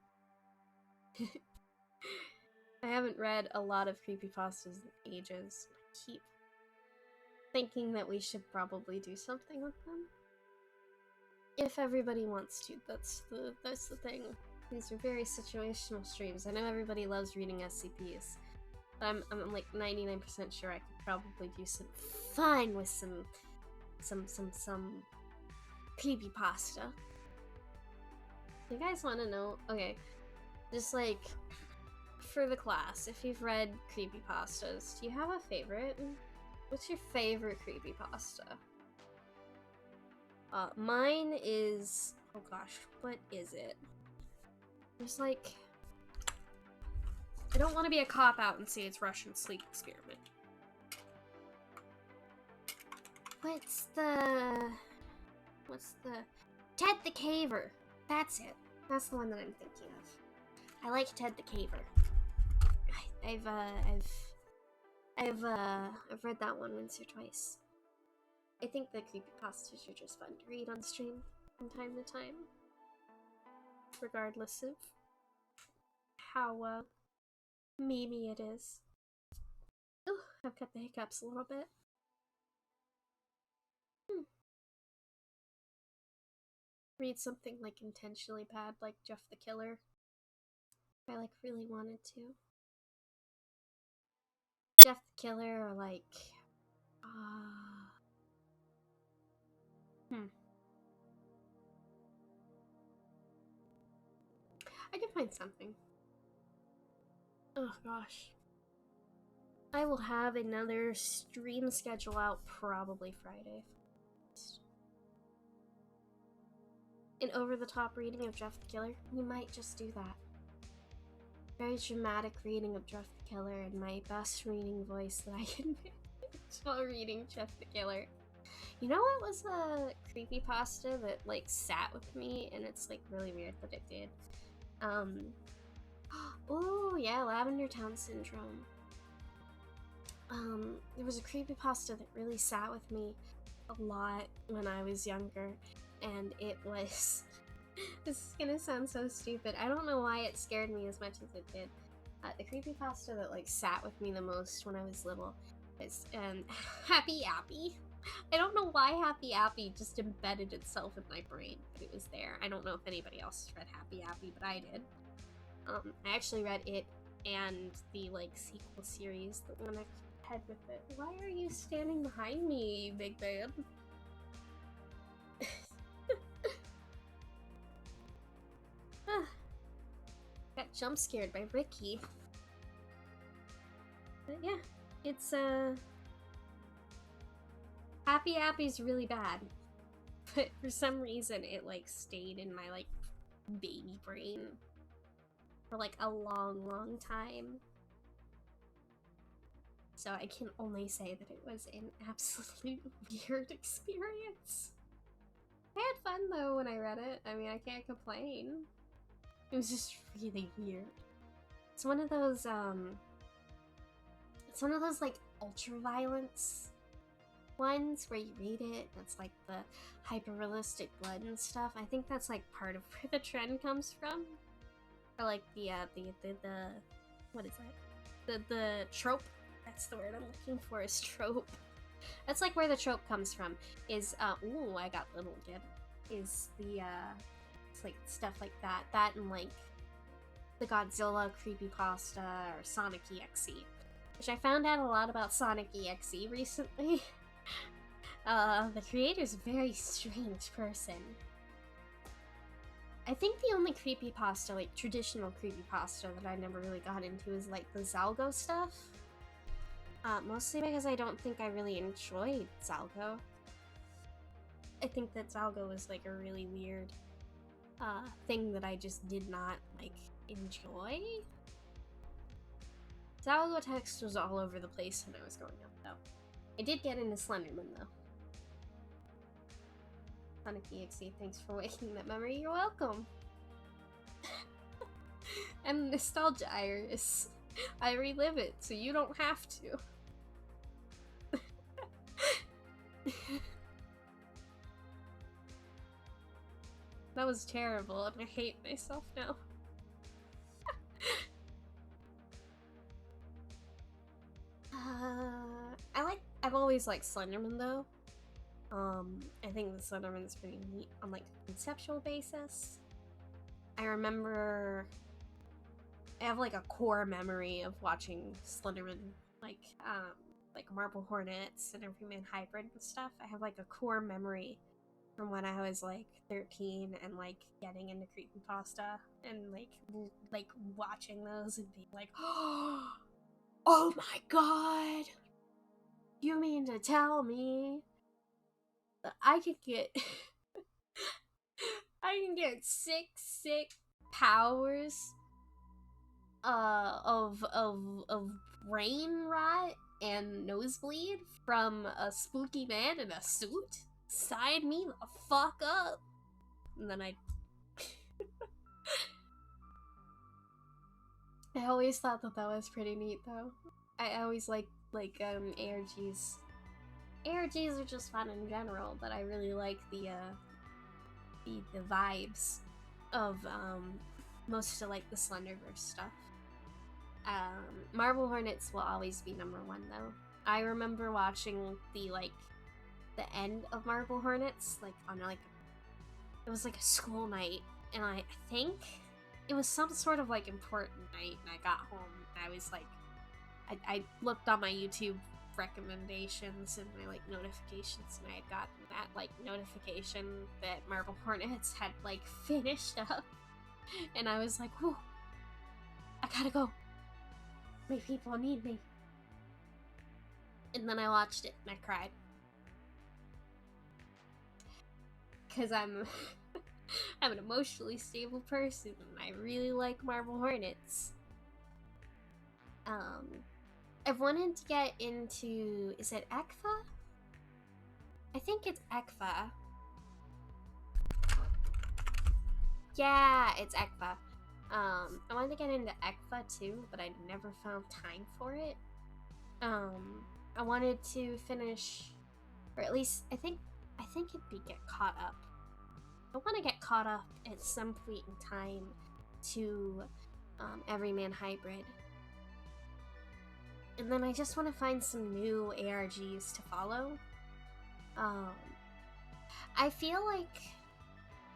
I haven't read a lot of creepypastas in ages. I keep thinking that we should probably do something with them. If everybody wants to, that's the thing. These are very situational streams. I know everybody loves reading SCPs. But I'm like 99% sure I could probably do some fun with some creepypasta. You guys want to know? Okay, just like for the class, if you've read creepypastas, do you have a favorite? What's your favorite creepypasta? Mine is... oh gosh, what is it? There's like... I don't want to be a cop-out and say it's Russian Sleep Experiment. What's the... Ted the Caver. That's it. That's the one that I'm thinking of. I like Ted the Caver. I've read that one once or twice. I think the creepypastas are just fun to read on stream from time to time. Regardless of how, memey it is. Ooh, I've got the hiccups a little bit. Read something like intentionally bad, like Jeff the Killer. I like really wanted to. Jeff the Killer or like I can find something. Oh gosh. I will have another stream schedule out probably Friday. An over-the-top reading of Jeff the Killer. We might just do that. Very dramatic reading of Jeff the Killer in my best reading voice that I can manage while reading Jeff the Killer. You know what was a creepypasta that like sat with me, and it's like really weird that it did. Oh yeah, Lavender Town Syndrome. There was a creepypasta that really sat with me a lot when I was younger, and it was this is gonna sound so stupid. I don't know why it scared me as much as it did. The creepypasta that like sat with me the most when I was little is Happy Appy. I don't know why Happy Appy just embedded itself in my brain, but it was there. I don't know if anybody else read Happy Appy, but I did. I actually read it and the like sequel series that went ahead with it. Why are you standing behind me, you big man? Got jump scared by Ricky. But yeah, it's Happy Appy's really bad, but for some reason it like stayed in my like baby brain for like a long time. So I can only say that it was an absolute weird experience. I had fun though when I read it. I mean, I can't complain. It was just really weird. It's one of those like ultra-violence ones where you read it, it's like the hyper-realistic blood and stuff. I think that's like part of where the trend comes from. Or like the what is that? The trope. That's the word I'm looking for, is trope. That's like where the trope comes from, is ooh, I got little again. Is the it's like stuff like that. That and like the Godzilla creepypasta or Sonic EXE. Which I found out a lot about Sonic EXE recently. The creator's a very strange person. I think the only creepypasta, like traditional creepypasta that I never really got into is like the Zalgo stuff. Mostly because I don't think I really enjoyed Zalgo. I think that Zalgo was like a really weird thing that I just did not like enjoy. Zalgo text was all over the place when I was growing up though. I did get into Slenderman though. Sonic EXE, thanks for waking that memory. You're welcome. And Nostalgia Iris. I relive it, so you don't have to. That was terrible, and I hate myself now. I've always liked Slenderman though. I think the Slenderman is pretty neat on like a conceptual basis. I remember I have like a core memory of watching Slenderman, like Marble Hornets and Everyman Hybrid and stuff. I have like a core memory from when I was like 13 and like getting into creepypasta and like watching those and being like, oh my god! You mean to tell me that I could get I can get sick powers of brain rot and nosebleed from a spooky man in a suit? Sign me the fuck up. And then I always thought that was pretty neat though. I always like ARGs. ARGs are just fun in general, but I really like the vibes of most of like the Slenderverse stuff. Marble Hornets will always be number one though. I remember watching the end of Marble Hornets like on like it was like a school night, and I think it was some sort of like important night, and I got home and I was like, I looked on my YouTube recommendations and my like notifications, and I had gotten that like notification that Marble Hornets had like finished up, and I was like, whew, I gotta go. My people need me. And then I watched it and I cried. Because I'm I'm an emotionally stable person and I really like Marble Hornets. I've wanted to get into, is it ECFA? I think it's ECFA. Yeah, it's ECFA. I wanted to get into ECFA too, but I never found time for it. I wanted to finish, or at least I think it'd be get caught up. I want to get caught up at some point in time to Everyman Hybrid. And then I just want to find some new ARGs to follow. I feel like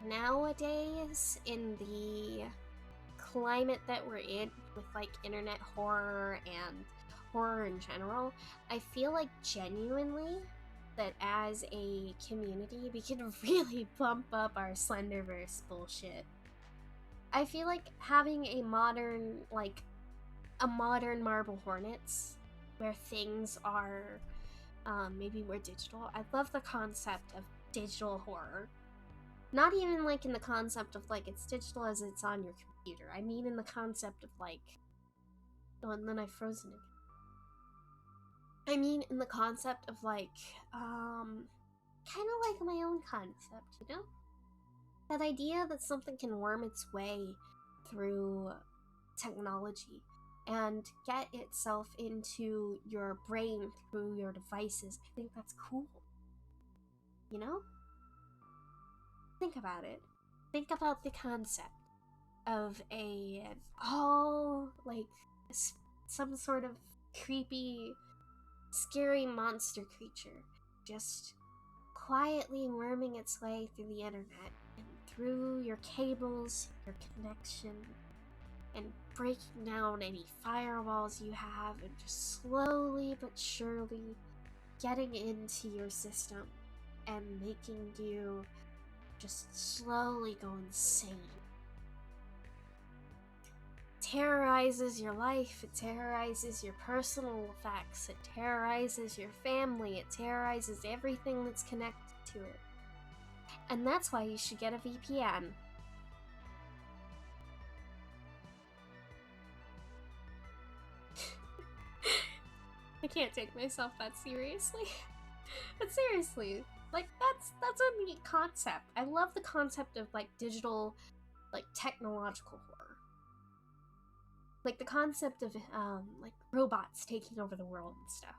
nowadays, in the climate that we're in with like internet horror and horror in general, I feel like genuinely that as a community we can really bump up our Slenderverse bullshit. I feel like having a modern Marble Hornets where things are maybe more digital. I love the concept of digital horror. Not even like in the concept of like it's digital as it's on your computer. I mean in the concept of like, oh, and then I've frozen again. I mean in the concept of like, kind of like my own concept, you know? That idea that something can worm its way through technology and get itself into your brain through your devices. I think that's cool. You know? Think about it. Think about the concept of some sort of creepy, scary monster creature just quietly worming its way through the internet and through your cables, your connection, and breaking down any firewalls you have and just slowly but surely getting into your system and making you just slowly go insane. Terrorizes your life, it terrorizes your personal effects, it terrorizes your family, it terrorizes everything that's connected to it. And that's why you should get a VPN. I can't take myself that seriously. But seriously, like that's a neat concept. I love the concept of like digital, like technological horror. Like the concept of like robots taking over the world and stuff.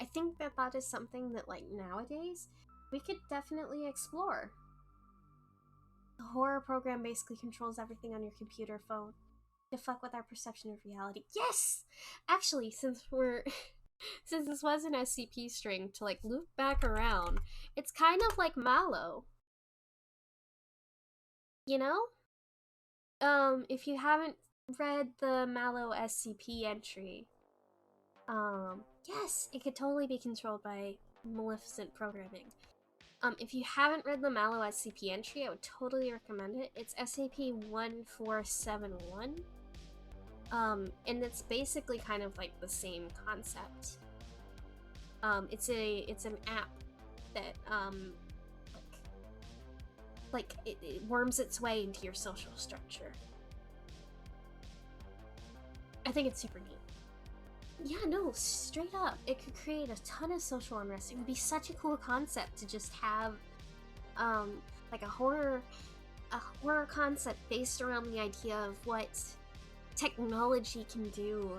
I think that is something that like nowadays we could definitely explore. The horror program basically controls everything on your computer phone to fuck with our perception of reality. Yes! Actually, since this was an SCP string, to like loop back around, it's kind of like Mallow. You know? If you haven't read the Mallow SCP entry, yes, it could totally be controlled by Maleficent programming. If you haven't read the Mallow SCP entry, I would totally recommend it. It's SCP-1471. And it's basically kind of like the same concept. It's an app that it worms its way into your social structure. I think it's super neat. Yeah, no, straight up. It could create a ton of social unrest. It would be such a cool concept to just have like a horror concept based around the idea of what technology can do,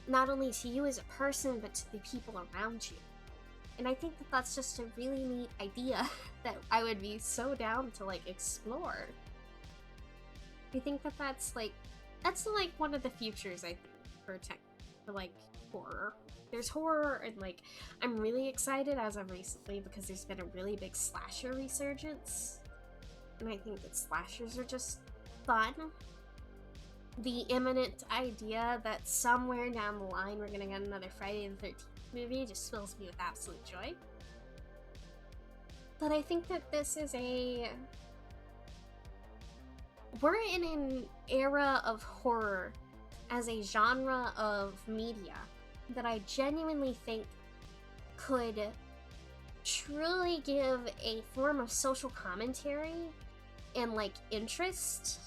not only to you as a person, but to the people around you. And I think that that's just a really neat idea that I would be so down to like explore. I think that that's like one of the futures, I think, for like horror. There's horror, and like I'm really excited as of recently because there's been a really big slasher resurgence, and I think that slashers are just fun. The imminent idea that somewhere down the line we're gonna get another Friday the 13th movie just fills me with absolute joy. But I think that this is we're in an era of horror as a genre of media that I genuinely think could truly give a form of social commentary and like interest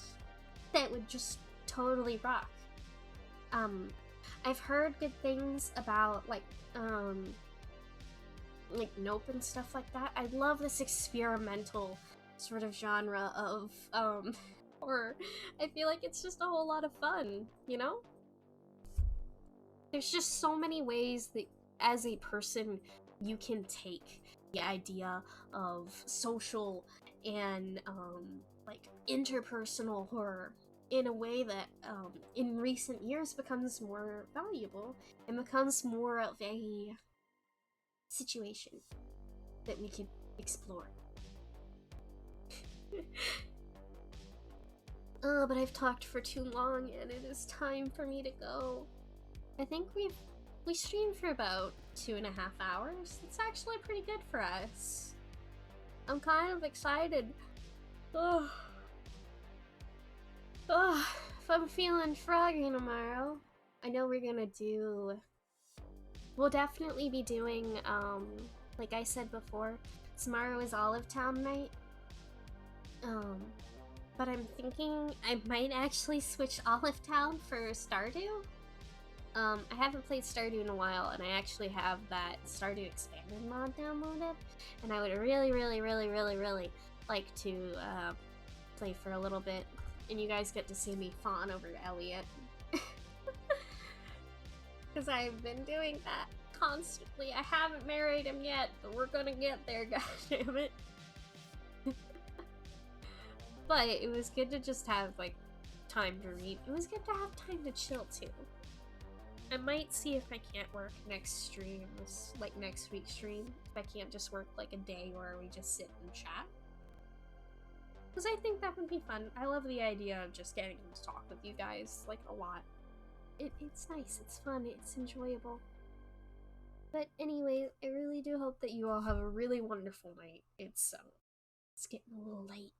that would just totally rock. I've heard good things about like Nope and stuff like that. I love this experimental sort of genre of horror. I feel like it's just a whole lot of fun, you know? There's just so many ways that as a person you can take the idea of social and like interpersonal horror in a way that in recent years becomes more valuable and becomes more of a situation that we could explore. Oh, but I've talked for too long and it is time for me to go. I think we streamed for about 2.5 hours. It's actually pretty good for us. I'm kind of excited. Oh, if I'm feeling froggy tomorrow, I know we'll definitely be doing, like I said before, tomorrow is Olive Town night. But I'm thinking I might actually switch Olive Town for Stardew. I haven't played Stardew in a while, and I actually have that Stardew Expanded mod downloaded, and I would really like to play for a little bit, and you guys get to see me fawn over Elliot. Because I've been doing that constantly. I haven't married him yet, but we're gonna get there, goddammit. But it was good to just have, like, time to read. It was good to have time to chill, too. I might see if I can't work next week's stream. If I can't just work, like, a day where we just sit and chat. Because I think that would be fun. I love the idea of just getting to talk with you guys, like, a lot. It's nice, it's fun, it's enjoyable. But anyway, I really do hope that you all have a really wonderful night. It's getting a little late.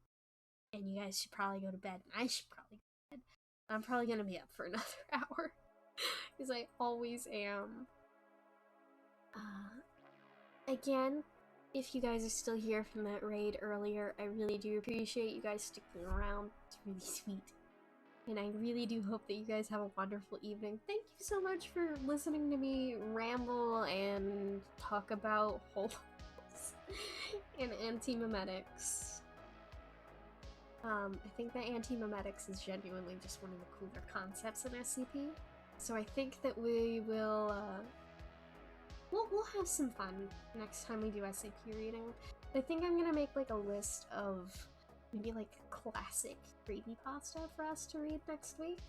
And you guys should probably go to bed, and I should probably go to bed. I'm probably gonna be up for another hour, because I always am. Again, if you guys are still here from that raid earlier, I really do appreciate you guys sticking around. It's really sweet. And I really do hope that you guys have a wonderful evening. Thank you so much for listening to me ramble and talk about holes and antimemetics. I think that antimemetics is genuinely just one of the cooler concepts in SCP. So I think that we will, we'll have some fun next time we do SCP reading. I think I'm gonna make, like, a list of maybe, like, classic creepypasta for us to read next week.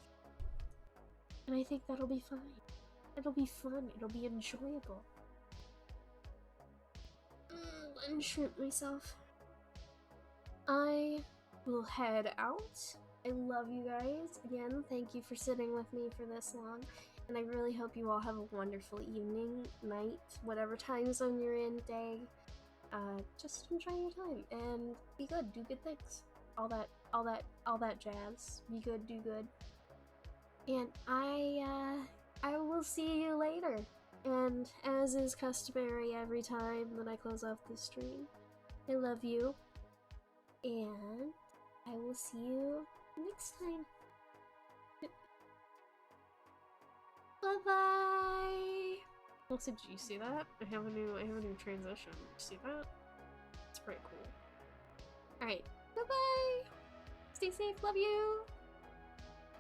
And I think that'll be fine. It'll be fun. It'll be enjoyable. Unshrimp myself. I will head out. I love you guys. Again, thank you for sitting with me for this long. And I really hope you all have a wonderful evening, night, whatever time zone you're in, day. Just enjoy your time and be good, do good things. All that jazz. Be good, do good. And I will see you later. And as is customary every time that I close off the stream, I love you. And I will see you next time. Bye-bye! Also, did you see that? I have a new transition. Did you see that? It's pretty cool. Alright, bye-bye! Stay safe, love you!